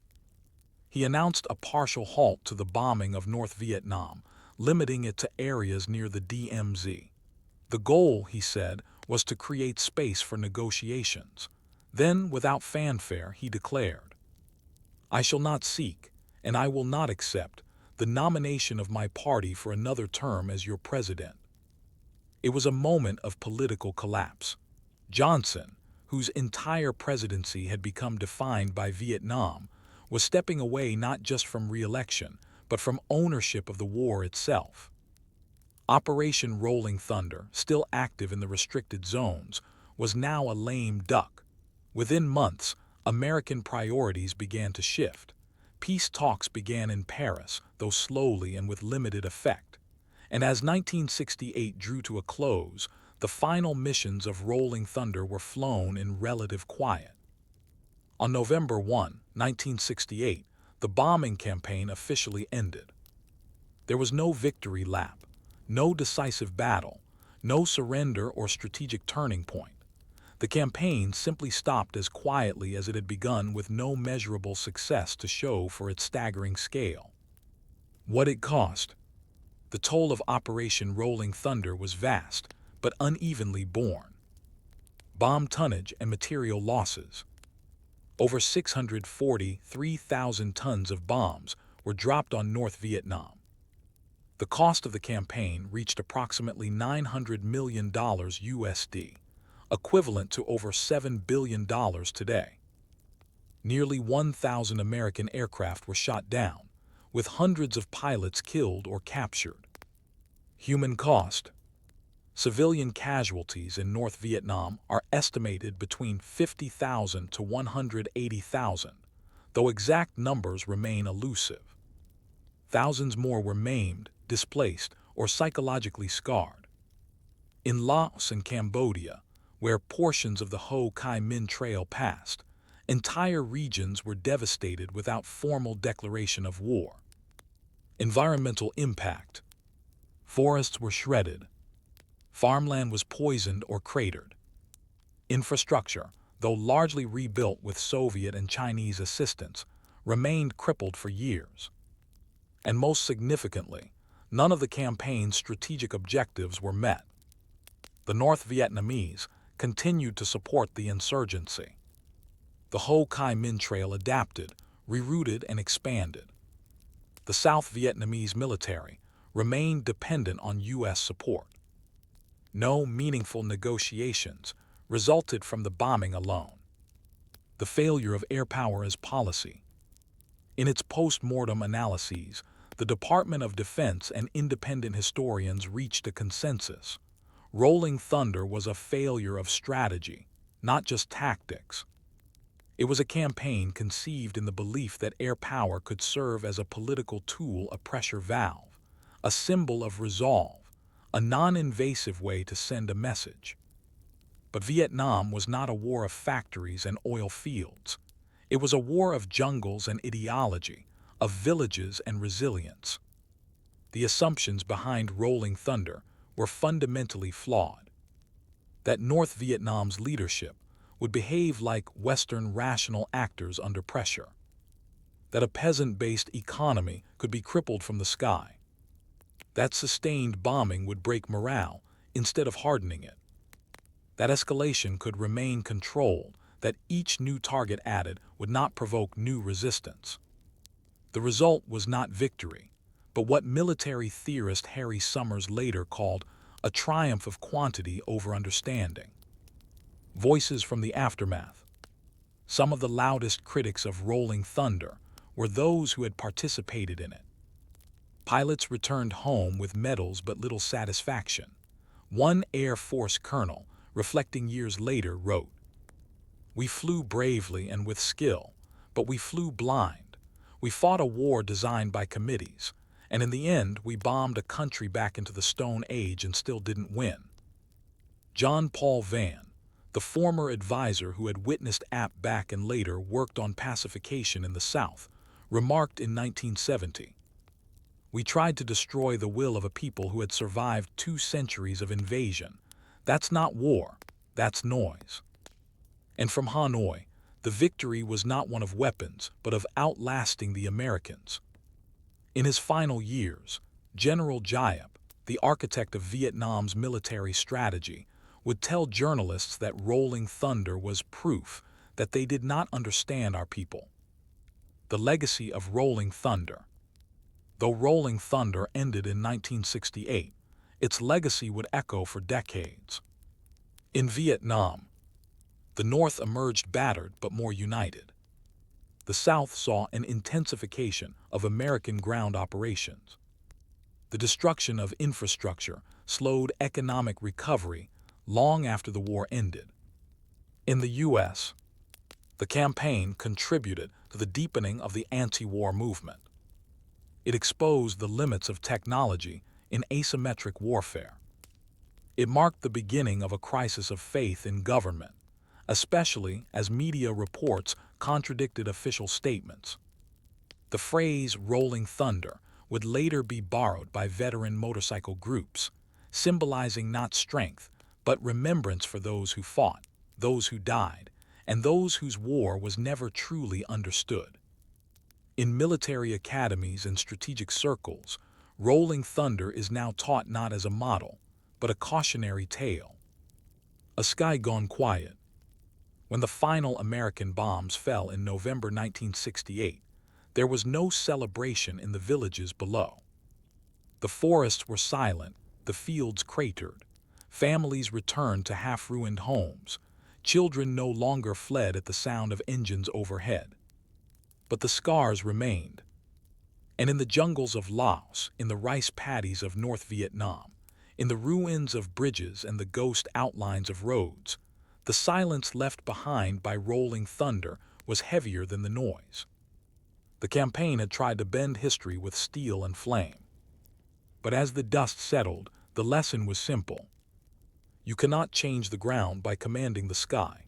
He announced a partial halt to the bombing of North Vietnam, limiting it to areas near the DMZ. The goal, he said, was to create space for negotiations. Then, without fanfare, he declared, "I shall not seek, and I will not accept, the nomination of my party for another term as your president." It was a moment of political collapse. Johnson, whose entire presidency had become defined by Vietnam, was stepping away not just from re-election, but from ownership of the war itself. Operation Rolling Thunder, still active in the restricted zones, was now a lame duck. Within months, American priorities began to shift. Peace talks began in Paris, though slowly and with limited effect. And as 1968 drew to a close, the final missions of Rolling Thunder were flown in relative quiet. On November 1, 1968, the bombing campaign officially ended. There was no victory lap, no decisive battle, no surrender or strategic turning point. The campaign simply stopped as quietly as it had begun, with no measurable success to show for its staggering scale. What it cost. The toll of Operation Rolling Thunder was vast, but unevenly borne. Bomb tonnage and material losses. Over 643,000 tons of bombs were dropped on North Vietnam. The cost of the campaign reached approximately $900 million USD, equivalent to over $7 billion today. Nearly 1,000 American aircraft were shot down, with hundreds of pilots killed or captured. Human cost. Civilian casualties in North Vietnam are estimated between 50,000 to 180,000, though exact numbers remain elusive. Thousands more were maimed, displaced, or psychologically scarred. In Laos and Cambodia, where portions of the Ho Chi Minh Trail passed, entire regions were devastated without formal declaration of war. Environmental impact. Forests were shredded. Farmland was poisoned or cratered. Infrastructure, though largely rebuilt with Soviet and Chinese assistance, remained crippled for years. And most significantly, none of the campaign's strategic objectives were met. The North Vietnamese continued to support the insurgency. The Ho Chi Minh Trail adapted, rerouted, and expanded. The South Vietnamese military remained dependent on U.S. support. No meaningful negotiations resulted from the bombing alone. The failure of air power as policy. In its post-mortem analyses, the Department of Defense and independent historians reached a consensus. Rolling Thunder was a failure of strategy, not just tactics. It was a campaign conceived in the belief that air power could serve as a political tool, a pressure valve, a symbol of resolve, a non-invasive way to send a message. But Vietnam was not a war of factories and oil fields. It was a war of jungles and ideology, of villages and resilience. The assumptions behind Rolling Thunder were fundamentally flawed. that North Vietnam's leadership would behave like Western rational actors under pressure, that a peasant-based economy could be crippled from the sky, that sustained bombing would break morale instead of hardening it, that escalation could remain controlled, that each new target added would not provoke new resistance. The result was not victory, but what military theorist Harry Summers later called a triumph of quantity over understanding. Voices from the aftermath. Some of the loudest critics of Rolling Thunder were those who had participated in it. Pilots returned home with medals but little satisfaction. One Air Force colonel, reflecting years later, wrote, "We flew bravely and with skill, but we flew blind. We fought a war designed by committees, and in the end we bombed a country back into the Stone Age and still didn't win." John Paul Vann, the former advisor who had witnessed APBAC and later worked on pacification in the South, remarked in 1970, "We tried to destroy the will of a people who had survived 2 centuries of invasion. That's not war, that's noise." And from Hanoi, the victory was not one of weapons, but of outlasting the Americans. In his final years, General Giap, the architect of Vietnam's military strategy, would tell journalists that Rolling Thunder was proof that they did not understand our people. The legacy of Rolling Thunder. Though Rolling Thunder ended in 1968, its legacy would echo for decades. In Vietnam, the North emerged battered but more united. The South saw an intensification of American ground operations. The destruction of infrastructure slowed economic recovery long after the war ended. In the U.S., the campaign contributed to the deepening of the anti-war movement. It exposed the limits of technology in asymmetric warfare. It marked the beginning of a crisis of faith in government, especially as media reports contradicted official statements. The phrase "Rolling Thunder" would later be borrowed by veteran motorcycle groups, symbolizing not strength, but remembrance for those who fought, those who died, and those whose war was never truly understood. In military academies and strategic circles, Rolling Thunder is now taught not as a model, but a cautionary tale. A sky gone quiet. When the final American bombs fell in November 1968, there was no celebration in the villages below. The forests were silent, the fields cratered. Families returned to half-ruined homes. Children no longer fled at the sound of engines overhead. But the scars remained. And in the jungles of Laos, in the rice paddies of North Vietnam, in the ruins of bridges and the ghost outlines of roads, the silence left behind by Rolling Thunder was heavier than the noise. The campaign had tried to bend history with steel and flame. But as the dust settled, the lesson was simple. You cannot change the ground by commanding the sky.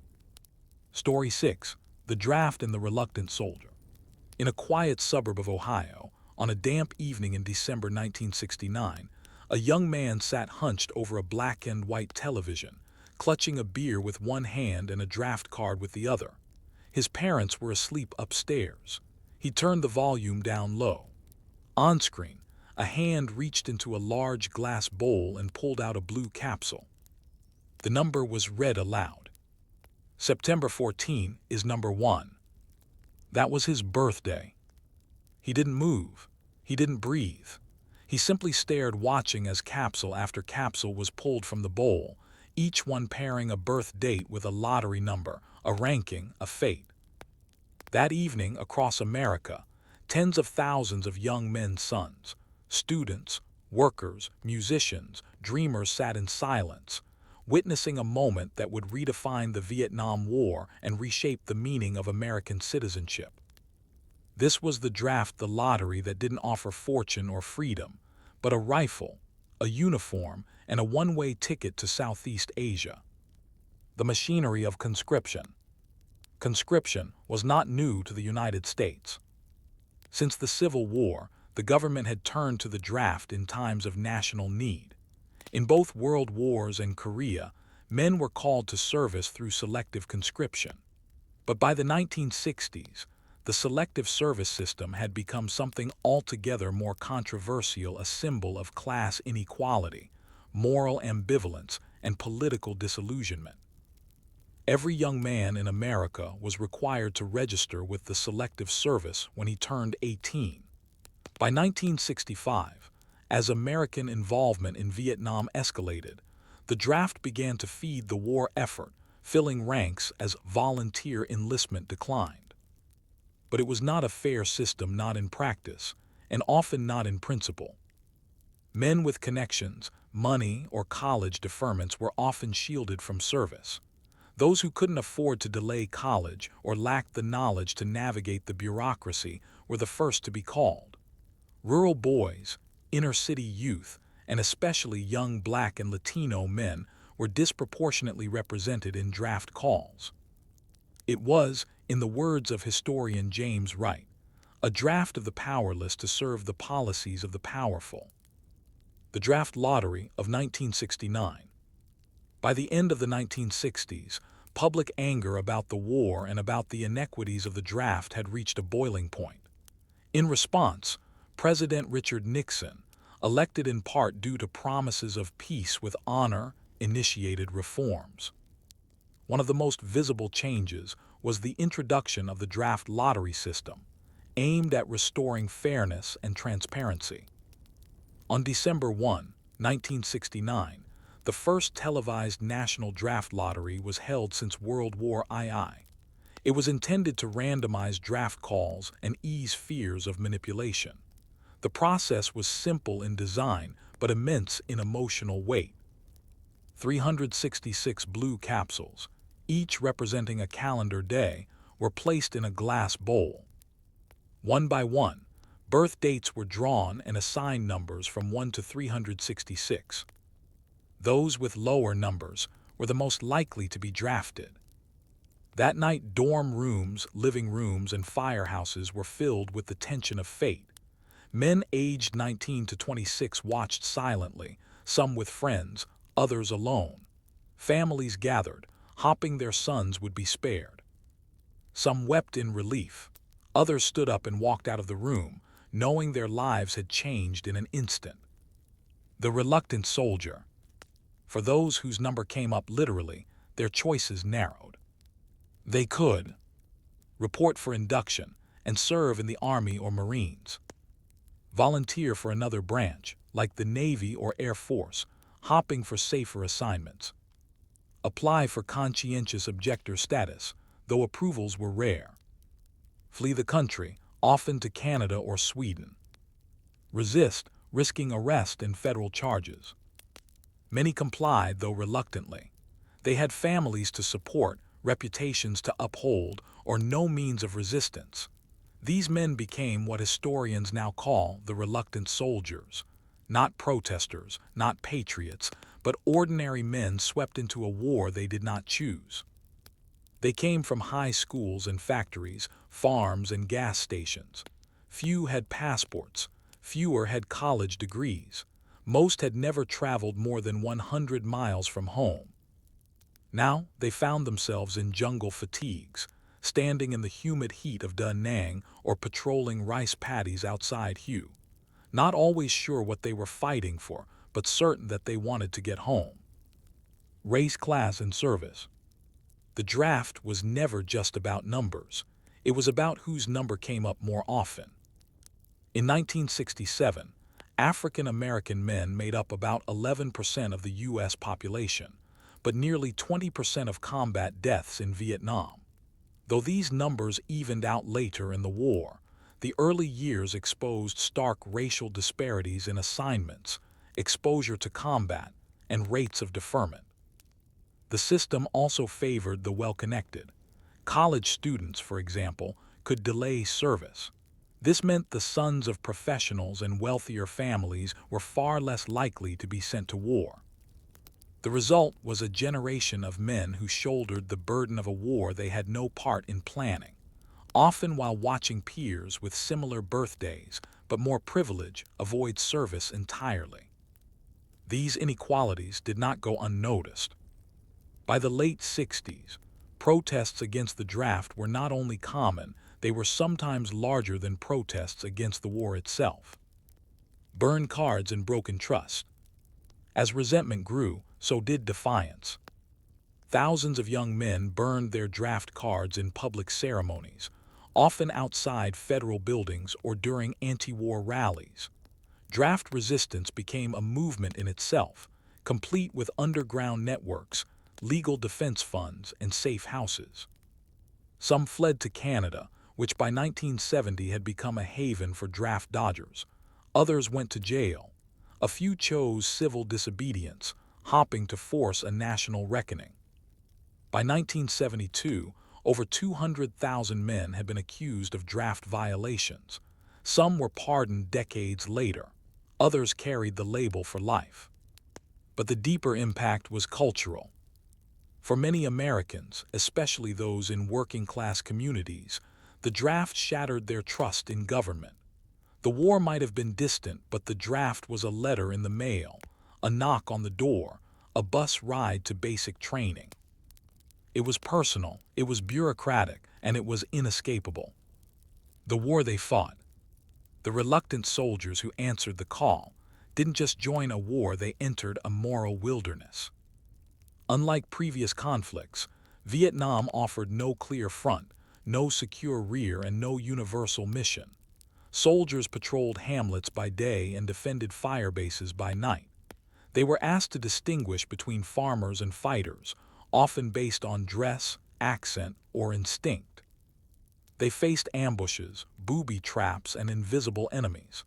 Story 6. The Draft and the Reluctant Soldier. In a quiet suburb of Ohio, on a damp evening in December 1969, a young man sat hunched over a black and white television, clutching a beer with one hand and a draft card with the other. His parents were asleep upstairs. He turned the volume down low. On screen, a hand reached into a large glass bowl and pulled out a blue capsule. The number was read aloud. September 14 is number 1. That was his birthday. He didn't move. He didn't breathe. He simply stared, watching as capsule after capsule was pulled from the bowl, each one pairing a birth date with a lottery number, a ranking, a fate. That evening, across America, tens of thousands of young men's sons, students, workers, musicians, dreamers sat in silence, witnessing a moment that would redefine the Vietnam War and reshape the meaning of American citizenship. This was the draft, the lottery that didn't offer fortune or freedom, but a rifle, a uniform, and a one-way ticket to Southeast Asia. The machinery of conscription. Conscription was not new to the United States. Since the Civil War, the government had turned to the draft in times of national need. In both World Wars and Korea, Men were called to service through selective conscription. But by the 1960s, the selective service system had become something altogether more controversial, a symbol of class inequality, moral ambivalence, and political disillusionment. Every young man in America was required to register with the selective service when he turned 18. By 1965, as American involvement in Vietnam escalated, the draft began to feed the war effort, filling ranks as volunteer enlistment declined. But it was not a fair system, not in practice, and often not in principle. Men with connections, money, or college deferments were often shielded from service. Those who couldn't afford to delay college or lacked the knowledge to navigate the bureaucracy were the first to be called. Rural boys, inner-city youth, and especially young Black and Latino men were disproportionately represented in draft calls. It was, in the words of historian James Wright, a draft of the powerless to serve the policies of the powerful. The draft lottery of 1969. By the end of the 1960s, public anger about the war and about the inequities of the draft had reached a boiling point. In response, President Richard Nixon, elected in part due to promises of peace with honor, initiated reforms. One of the most visible changes was the introduction of the draft lottery system, aimed at restoring fairness and transparency. On December 1, 1969, the first televised national draft lottery was held since World War II. It was intended to randomize draft calls and ease fears of manipulation. The process was simple in design, but immense in emotional weight. 366 blue capsules, each representing a calendar day, were placed in a glass bowl. One by one, birth dates were drawn and assigned numbers from 1 to 366. Those with lower numbers were the most likely to be drafted. That night, dorm rooms, living rooms, and firehouses were filled with the tension of fate. Men aged 19 to 26 watched silently, some with friends, others alone. Families gathered, hoping their sons would be spared. Some wept in relief. Others stood up and walked out of the room, knowing their lives had changed in an instant. The reluctant soldier. For those whose number came up literally, their choices narrowed. They could report for induction and serve in the Army or Marines, volunteer for another branch, like the Navy or Air Force, hopping for safer assignments, apply for conscientious objector status, though approvals were rare, flee the country, often to Canada or Sweden, resist, risking arrest and federal charges. Many complied, though reluctantly. They had families to support, reputations to uphold, or no means of resistance. These men became what historians now call the reluctant soldiers, not protesters, not patriots, but ordinary men swept into a war they did not choose. They came from high schools and factories, farms and gas stations. Few had passports, fewer had college degrees. Most had never traveled more than 100 miles from home. Now they found themselves in jungle fatigues, standing in the humid heat of Da Nang or patrolling rice paddies outside Hue, not always sure what they were fighting for, but certain that they wanted to get home. Race, class, and service. The draft was never just about numbers. It was about whose number came up more often. In 1967, African American men made up about 11% of the U.S. population, but nearly 20% of combat deaths in Vietnam. Though these numbers evened out later in the war, the early years exposed stark racial disparities in assignments, exposure to combat, and rates of deferment. The system also favored the well-connected. College students, for example, could delay service. This meant the sons of professionals and wealthier families were far less likely to be sent to war. The result was a generation of men who shouldered the burden of a war they had no part in planning, often while watching peers with similar birthdays but more privilege avoid service entirely. These inequalities did not go unnoticed. By the late 60s, protests against the draft were not only common, they were sometimes larger than protests against the war itself. Burned cards and broken trust. As resentment grew, so did defiance. Thousands of young men burned their draft cards in public ceremonies, often outside federal buildings or during anti-war rallies. Draft resistance became a movement in itself, complete with underground networks, legal defense funds, and safe houses. Some fled to Canada, which by 1970 had become a haven for draft dodgers. Others went to jail. A few chose civil disobedience, hopping to force a national reckoning. By 1972, over 200,000 men had been accused of draft violations. Some were pardoned decades later. Others carried the label for life. But the deeper impact was cultural. For many Americans, especially those in working-class communities, the draft shattered their trust in government. The war might have been distant, but the draft was a letter in the mail, a knock on the door, a bus ride to basic training. It was personal, it was bureaucratic, and it was inescapable. The war they fought. The reluctant soldiers who answered the call didn't just join a war, they entered a moral wilderness. Unlike previous conflicts, Vietnam offered no clear front, no secure rear, and no universal mission. Soldiers patrolled hamlets by day and defended fire bases by night. They were asked to distinguish between farmers and fighters, often based on dress, accent, or instinct. They faced ambushes, booby traps, and invisible enemies.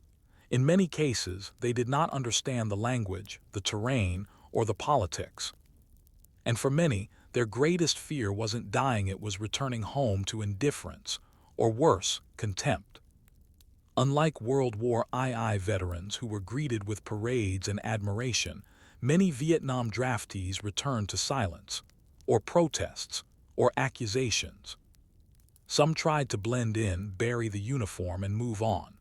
In many cases, they did not understand the language, the terrain, or the politics. And for many, their greatest fear wasn't dying, it was returning home to indifference, or worse, contempt. Unlike World War II veterans who were greeted with parades and admiration, many Vietnam draftees returned to silence, or protests, or accusations. Some tried to blend in, bury the uniform, and move on.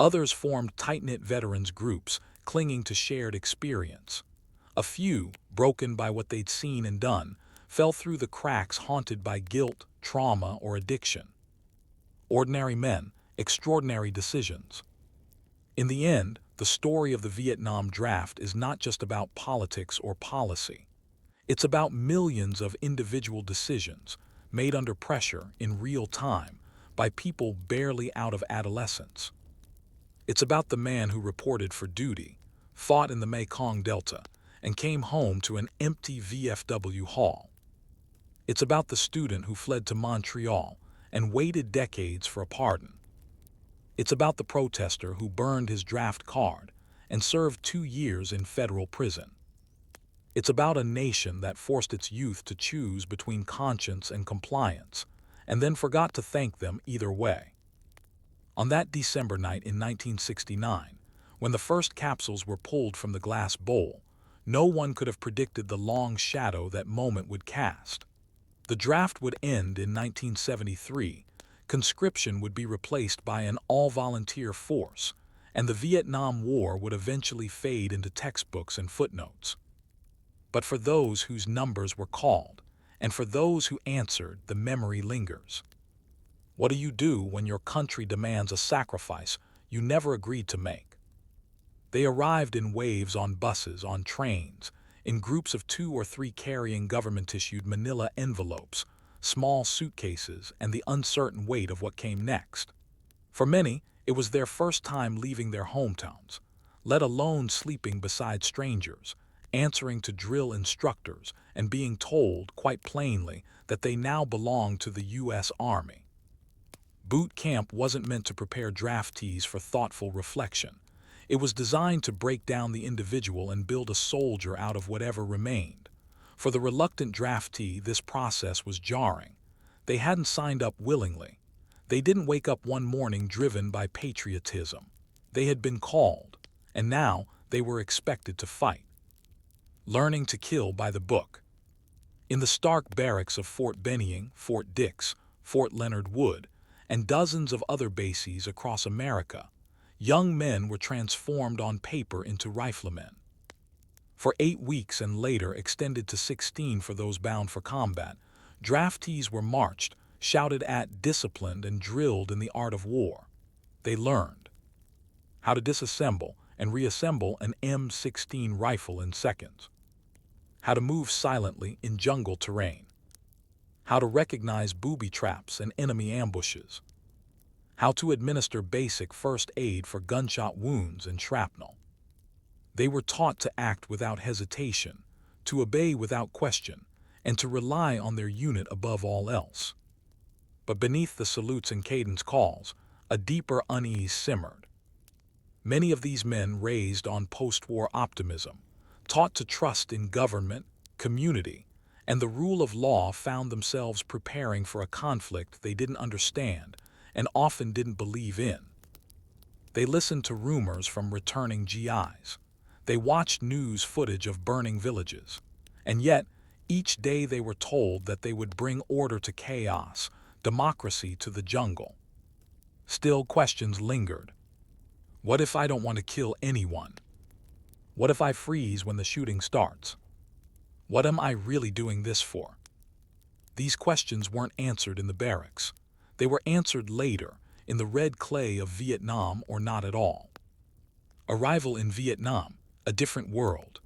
Others formed tight-knit veterans groups, clinging to shared experience. A few, broken by what they'd seen and done, fell through the cracks, haunted by guilt, trauma, or addiction. Ordinary men, extraordinary decisions. In the end, the story of the Vietnam draft is not just about politics or policy. It's about millions of individual decisions made under pressure in real time by people barely out of adolescence. It's about the man who reported for duty, fought in the Mekong Delta, and came home to an empty VFW hall. It's about the student who fled to Montreal and waited decades for a pardon. It's about the protester who burned his draft card and served 2 years in federal prison. It's about a nation that forced its youth to choose between conscience and compliance, and then forgot to thank them either way. On that December night in 1969, when the first capsules were pulled from the glass bowl, no one could have predicted the long shadow that moment would cast. The draft would end in 1973, conscription would be replaced by an all-volunteer force, and the Vietnam War would eventually fade into textbooks and footnotes. But for those whose numbers were called, and for those who answered, the memory lingers. What do you do when your country demands a sacrifice you never agreed to make? They arrived in waves, on buses, on trains, in groups of 2 or 3 carrying government-issued manila envelopes, small suitcases, and the uncertain weight of what came next. For many, it was their first time leaving their hometowns, let alone sleeping beside strangers, answering to drill instructors, and being told, quite plainly, that they now belonged to the U.S. Army. Boot camp wasn't meant to prepare draftees for thoughtful reflection. It was designed to break down the individual and build a soldier out of whatever remained. For the reluctant draftee, this process was jarring. They hadn't signed up willingly. They didn't wake up one morning driven by patriotism. They had been called, and now they were expected to fight. Learning to kill by the book. In the stark barracks of Fort Benning, Fort Dix, Fort Leonard Wood, and dozens of other bases across America, young men were transformed on paper into riflemen. For 8 weeks and later extended to 16 for those bound for combat, draftees were marched, shouted at, disciplined, and drilled in the art of war. They learned how to disassemble and reassemble an M16 rifle in seconds, how to move silently in jungle terrain, how to recognize booby traps and enemy ambushes, how to administer basic first aid for gunshot wounds and shrapnel. They were taught to act without hesitation, to obey without question, and to rely on their unit above all else. But beneath the salutes and cadence calls, a deeper unease simmered. Many of these men raised on post-war optimism, taught to trust in government, community, and the rule of law, found themselves preparing for a conflict they didn't understand and often didn't believe in. They listened to rumors from returning GIs. They watched news footage of burning villages. And yet, each day they were told that they would bring order to chaos, democracy to the jungle. Still, questions lingered. What if I don't want to kill anyone? What if I freeze when the shooting starts? What am I really doing this for? These questions weren't answered in the barracks. They were answered later, in the red clay of Vietnam, or not at all. Arrival in Vietnam, a different world.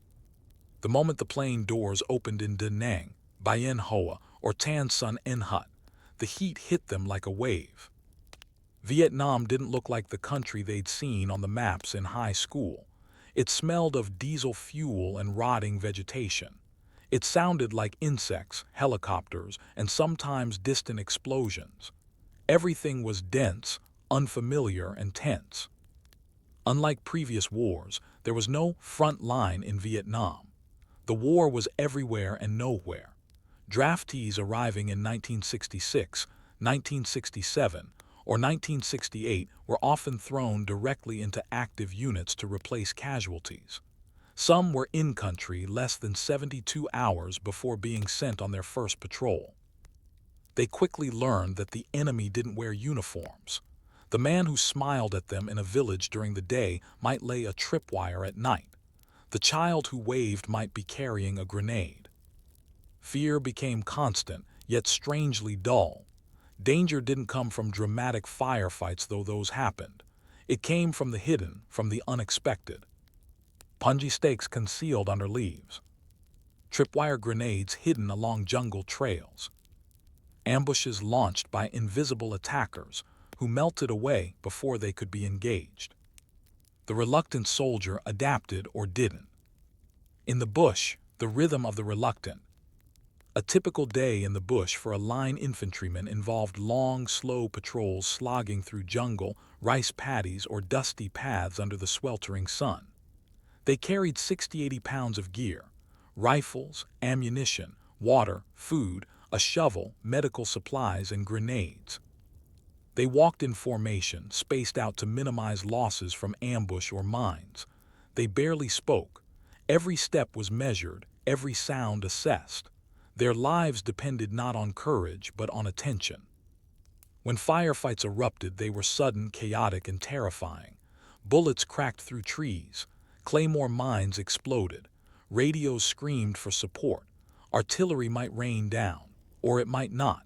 The moment the plane doors opened in Da Nang, Bien Hoa, or Tan Son Nha Hut, the heat hit them like a wave. Vietnam didn't look like the country they'd seen on the maps in high school. It smelled of diesel fuel and rotting vegetation. It sounded like insects, helicopters, and sometimes distant explosions. Everything was dense, unfamiliar, and tense. Unlike previous wars, there was no front line in Vietnam. The war was everywhere and nowhere. Draftees arriving in 1966, 1967, or 1968 were often thrown directly into active units to replace casualties. Some were in-country less than 72 hours before being sent on their first patrol. They quickly learned that the enemy didn't wear uniforms. The man who smiled at them in a village during the day might lay a tripwire at night. The child who waved might be carrying a grenade. Fear became constant, yet strangely dull. Danger didn't come from dramatic firefights, though those happened. It came from the hidden, from the unexpected. Punji stakes concealed under leaves. Tripwire grenades hidden along jungle trails. Ambushes launched by invisible attackers who melted away before they could be engaged. The reluctant soldier adapted or didn't. In the bush, the rhythm of the reluctant. A typical day in the bush for a line infantryman involved long, slow patrols slogging through jungle, rice paddies, or dusty paths under the sweltering sun. They carried 60-80 pounds of gear: rifles, ammunition, water, food, a shovel, medical supplies, and grenades. They walked in formation, spaced out to minimize losses from ambush or mines. They barely spoke. Every step was measured, every sound assessed. Their lives depended not on courage, but on attention. When firefights erupted, they were sudden, chaotic, and terrifying. Bullets cracked through trees. Claymore mines exploded. Radios screamed for support. Artillery might rain down, or it might not.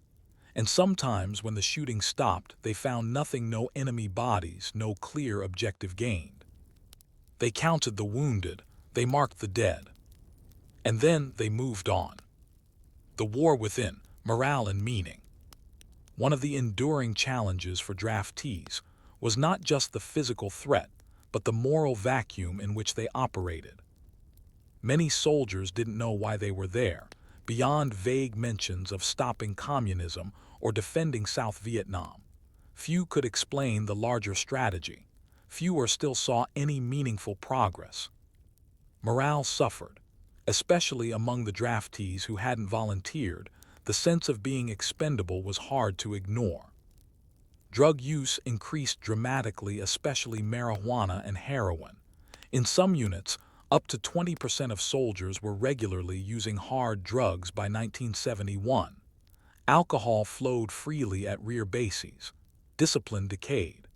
And sometimes, when the shooting stopped, they found nothing: no enemy bodies, no clear objective gained. They counted the wounded. They marked the dead. And then they moved on. The war within, morale and meaning. One of the enduring challenges for draftees was not just the physical threat, but the moral vacuum in which they operated. Many soldiers didn't know why they were there, beyond vague mentions of stopping communism or defending South Vietnam. Few could explain the larger strategy. Fewer still saw any meaningful progress. Morale suffered, especially among the draftees who hadn't volunteered. The sense of being expendable was hard to ignore. Drug use increased dramatically, especially marijuana and heroin. In some units, up to 20% of soldiers were regularly using hard drugs by 1971. Alcohol flowed freely at rear bases. Discipline decayed.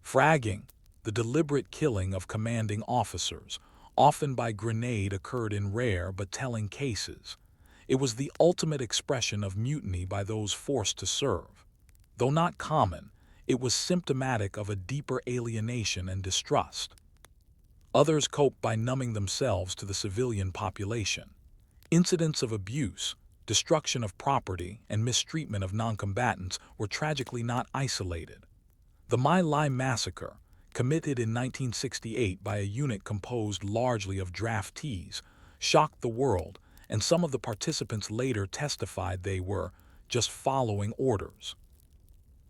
Fragging, the deliberate killing of commanding officers, often by grenade, occurred in rare but telling cases. It was the ultimate expression of mutiny by those forced to serve. Though not common, it was symptomatic of a deeper alienation and distrust. Others coped by numbing themselves to the civilian population. Incidents of abuse, destruction of property, and mistreatment of noncombatants were tragically not isolated. The My Lai massacre, committed in 1968 by a unit composed largely of draftees, shocked the world, and some of the participants later testified they were just following orders.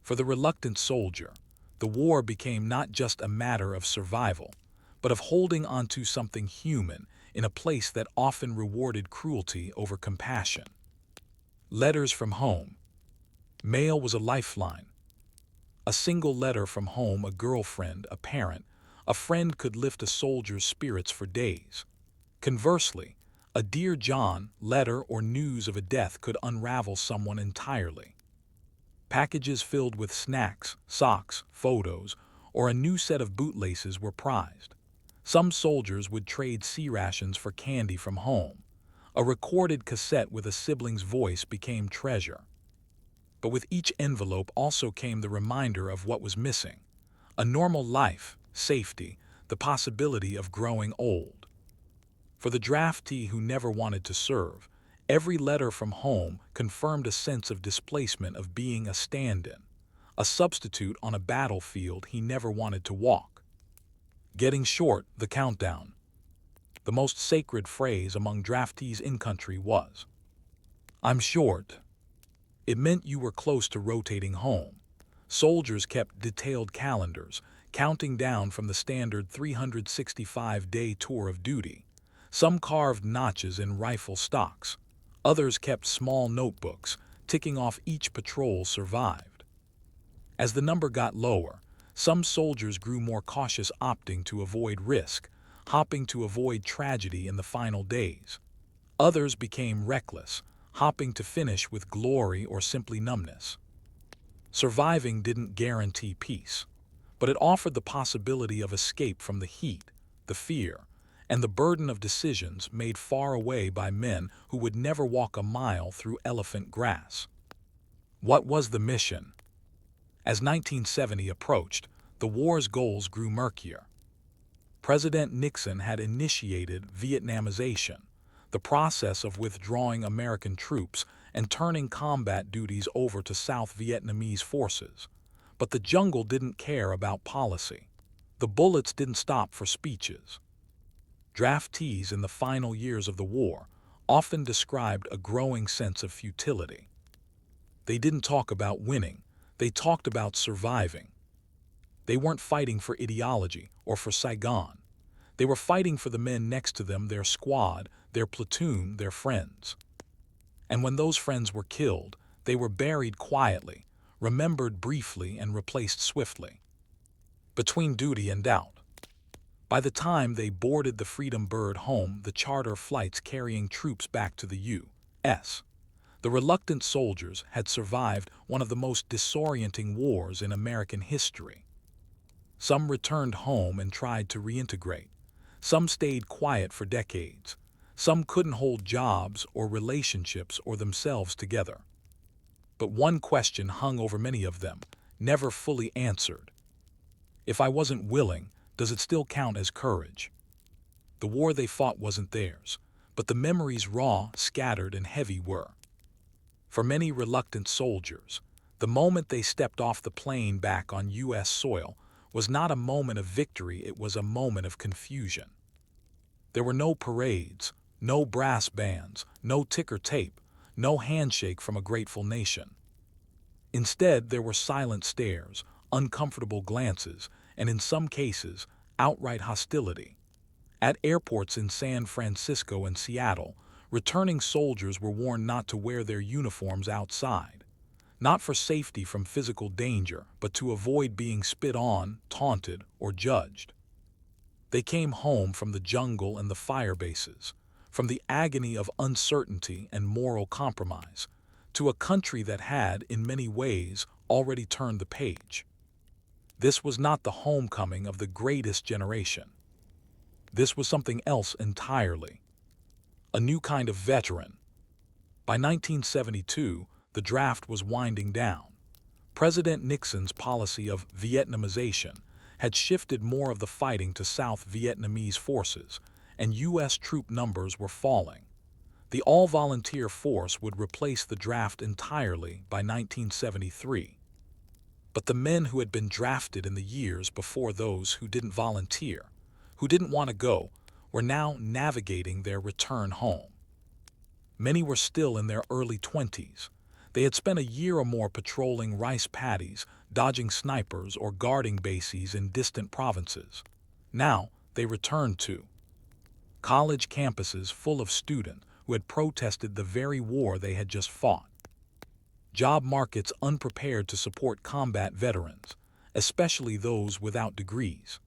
For the reluctant soldier, the war became not just a matter of survival, but of holding onto something human in a place that often rewarded cruelty over compassion. Letters from home. Mail was a lifeline. A single letter from home, a girlfriend, a parent, a friend could lift a soldier's spirits for days. Conversely, a Dear John letter or news of a death could unravel someone entirely. Packages filled with snacks, socks, photos, or a new set of bootlaces were prized. Some soldiers would trade sea rations for candy from home. A recorded cassette with a sibling's voice became treasure. But with each envelope also came the reminder of what was missing: a normal life, safety, the possibility of growing old. For the draftee who never wanted to serve, every letter from home confirmed a sense of displacement, of being a stand-in, a substitute on a battlefield he never wanted to walk. Getting short, the countdown. The most sacred phrase among draftees in country was, "I'm short." It meant you were close to rotating home. Soldiers kept detailed calendars, counting down from the standard 365-day tour of duty. Some carved notches in rifle stocks. Others kept small notebooks, ticking off each patrol survived. As the number got lower, some soldiers grew more cautious, opting to avoid risk, hopping to avoid tragedy in the final days. Others became reckless, hopping to finish with glory or simply numbness. Surviving didn't guarantee peace, but it offered the possibility of escape from the heat, the fear, and the burden of decisions made far away by men who would never walk a mile through elephant grass. What was the mission? As 1970 approached, the war's goals grew murkier. President Nixon had initiated Vietnamization, the process of withdrawing American troops and turning combat duties over to South Vietnamese forces. But the jungle didn't care about policy. The bullets didn't stop for speeches. Draftees in the final years of the war often described a growing sense of futility. They didn't talk about winning, they talked about surviving. They weren't fighting for ideology or for Saigon. They were fighting for the men next to them, their squad, their platoon, their friends. And when those friends were killed, they were buried quietly, remembered briefly, and replaced swiftly. Between duty and doubt. By the time they boarded the Freedom Bird home, the charter flights carrying troops back to the U.S., the reluctant soldiers had survived one of the most disorienting wars in American history. Some returned home and tried to reintegrate. Some stayed quiet for decades. Some couldn't hold jobs or relationships or themselves together. But one question hung over many of them, never fully answered. If I wasn't willing, does it still count as courage? The war they fought wasn't theirs, but the memories, raw, scattered, and heavy, were. For many reluctant soldiers, the moment they stepped off the plane back on U.S. soil was not a moment of victory, it was a moment of confusion. There were no parades, no brass bands, no ticker tape, no handshake from a grateful nation. Instead, there were silent stares, uncomfortable glances, and in some cases, outright hostility. At airports in San Francisco and Seattle, returning soldiers were warned not to wear their uniforms outside. Not for safety from physical danger, but to avoid being spit on, taunted, or judged. They came home from the jungle and the fire bases, from the agony of uncertainty and moral compromise, to a country that had, in many ways, already turned the page. This was not the homecoming of the greatest generation. This was something else entirely. A new kind of veteran. By 1972, the draft was winding down. President Nixon's policy of Vietnamization had shifted more of the fighting to South Vietnamese forces, and U.S. troop numbers were falling. The all-volunteer force would replace the draft entirely by 1973. But the men who had been drafted in the years before, those who didn't volunteer, who didn't want to go, were now navigating their return home. Many were still in their early 20s. They had spent a year or more patrolling rice paddies, dodging snipers, or guarding bases in distant provinces. Now they returned to college campuses full of students who had protested the very war they had just fought. Job markets unprepared to support combat veterans, especially those without degrees.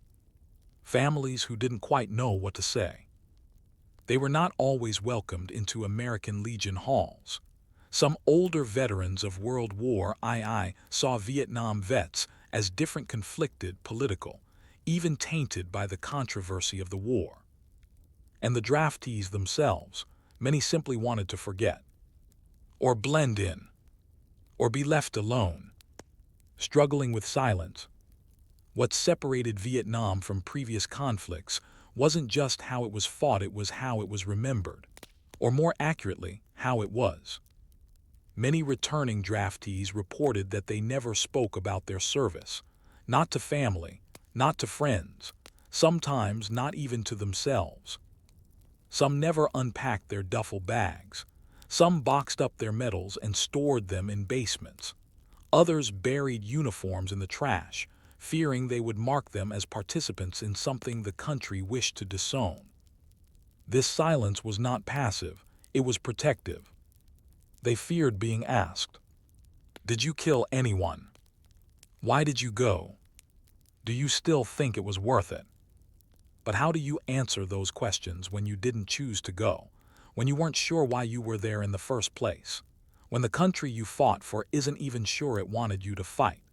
Families who didn't quite know what to say. They were not always welcomed into American Legion halls. Some older veterans of World War II saw Vietnam vets as different, conflicted, political, even tainted by the controversy of the war. And the draftees themselves, many simply wanted to forget, or blend in, or be left alone, struggling with silence. What separated Vietnam from previous conflicts wasn't just how it was fought, it was how it was remembered, or more accurately, how it was. Many returning draftees reported that they never spoke about their service, not to family, not to friends, sometimes not even to themselves. Some never unpacked their duffel bags. Some boxed up their medals and stored them in basements. Others buried uniforms in the trash, fearing they would mark them as participants in something the country wished to disown. This silence was not passive, it was protective. They feared being asked, "Did you kill anyone? Why did you go? Do you still think it was worth it?" But how do you answer those questions when you didn't choose to go, when you weren't sure why you were there in the first place, when the country you fought for isn't even sure it wanted you to fight?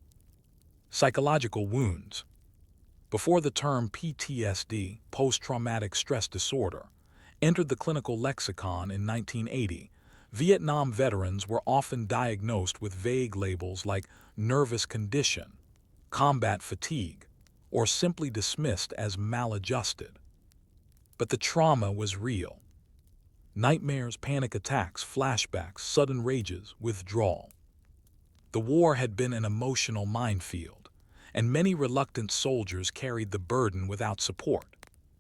Psychological wounds. Before the term PTSD, post-traumatic stress disorder, entered the clinical lexicon in 1980, Vietnam veterans were often diagnosed with vague labels like nervous condition, combat fatigue, or simply dismissed as maladjusted. But the trauma was real. Nightmares, panic attacks, flashbacks, sudden rages, withdrawal. The war had been an emotional minefield, and many reluctant soldiers carried the burden without support.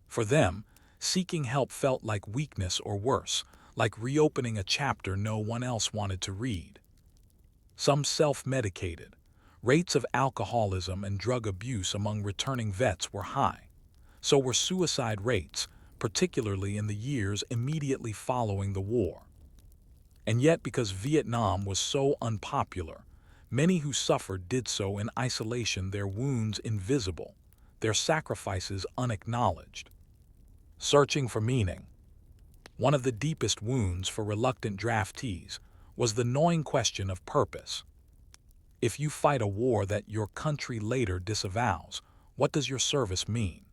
For them, seeking help felt like weakness, or worse, like reopening a chapter no one else wanted to read. Some self-medicated. Rates of alcoholism and drug abuse among returning vets were high. So were suicide rates, particularly in the years immediately following the war. And yet, because Vietnam was so unpopular, many who suffered did so in isolation, their wounds invisible, their sacrifices unacknowledged. Searching for meaning. One of the deepest wounds for reluctant draftees was the gnawing question of purpose. If you fight a war that your country later disavows, what does your service mean?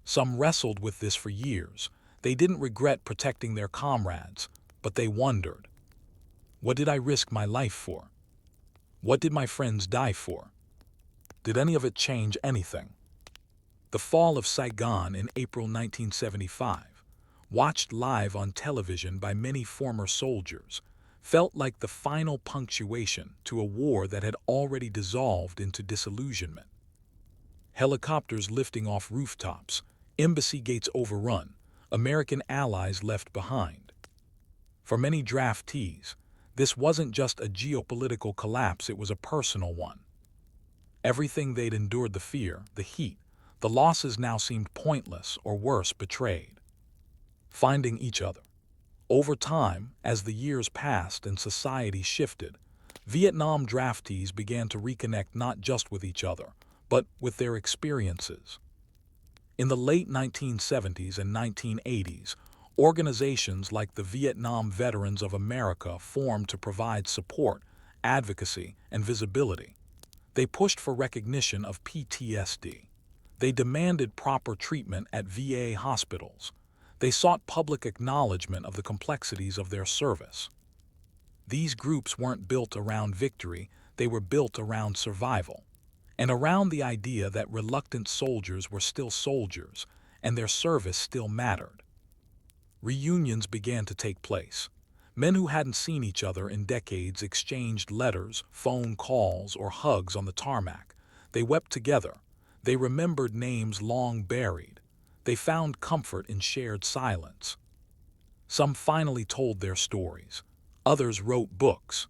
Some wrestled with this for years. They didn't regret protecting their comrades, but they wondered, what did I risk my life for? What did my friends die for? Did any of it change anything? The fall of Saigon in April 1975, watched live on television by many former soldiers, felt like the final punctuation to a war that had already dissolved into disillusionment. Helicopters lifting off rooftops, embassy gates overrun, American allies left behind. For many draftees, this wasn't just a geopolitical collapse, it was a personal one. Everything they'd endured, the fear, the heat, the losses, now seemed pointless, or worse, betrayed. Finding each other. Over time, as the years passed and society shifted, Vietnam draftees began to reconnect not just with each other, but with their experiences. In the late 1970s and 1980s, organizations like the Vietnam Veterans of America formed to provide support, advocacy, and visibility. They pushed for recognition of PTSD, They demanded proper treatment at VA hospitals. They sought public acknowledgement of the complexities of their service. These groups weren't built around victory, they were built around survival, and around the idea that reluctant soldiers were still soldiers, and their service still mattered. Reunions began to take place. Men who hadn't seen each other in decades exchanged letters, phone calls, or hugs on the tarmac. They wept together. They remembered names long buried. They found comfort in shared silence. Some finally told their stories. Others wrote books.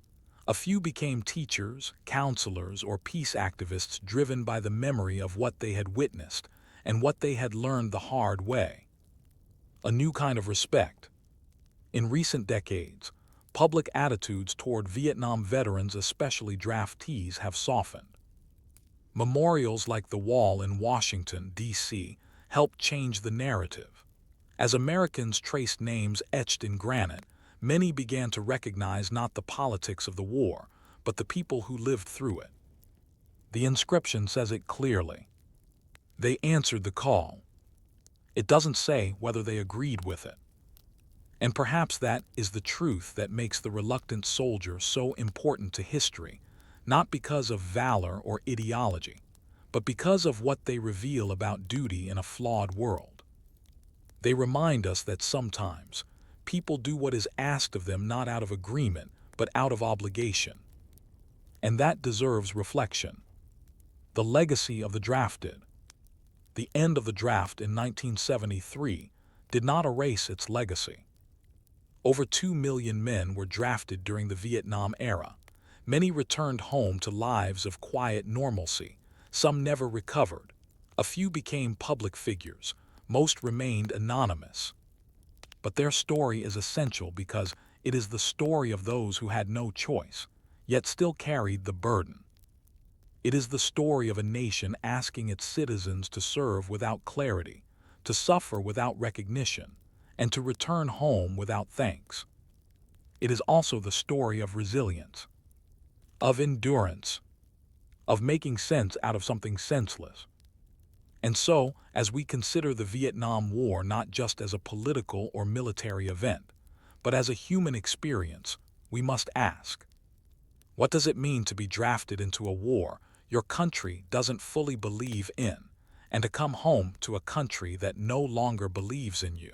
A few became teachers, counselors, or peace activists driven by the memory of what they had witnessed and what they had learned the hard way. A new kind of respect. In recent decades, public attitudes toward Vietnam veterans, especially draftees, have softened. Memorials like the wall in Washington, D.C., helped change the narrative. As Americans traced names etched in granite, many began to recognize not the politics of the war, but the people who lived through it. The inscription says it clearly. They answered the call. It doesn't say whether they agreed with it. And perhaps that is the truth that makes the reluctant soldier so important to history, not because of valor or ideology, but because of what they reveal about duty in a flawed world. They remind us that sometimes people do what is asked of them not out of agreement, but out of obligation. And that deserves reflection. The legacy of the drafted. The end of the draft in 1973 did not erase its legacy. Over 2 million men were drafted during the Vietnam era. Many returned home to lives of quiet normalcy. Some never recovered. A few became public figures. Most remained anonymous. But their story is essential because it is the story of those who had no choice, yet still carried the burden. It is the story of a nation asking its citizens to serve without clarity, to suffer without recognition, and to return home without thanks. It is also the story of resilience, of endurance, of making sense out of something senseless. And so, as we consider the Vietnam War not just as a political or military event, but as a human experience, we must ask, what does it mean to be drafted into a war your country doesn't fully believe in, and to come home to a country that no longer believes in you?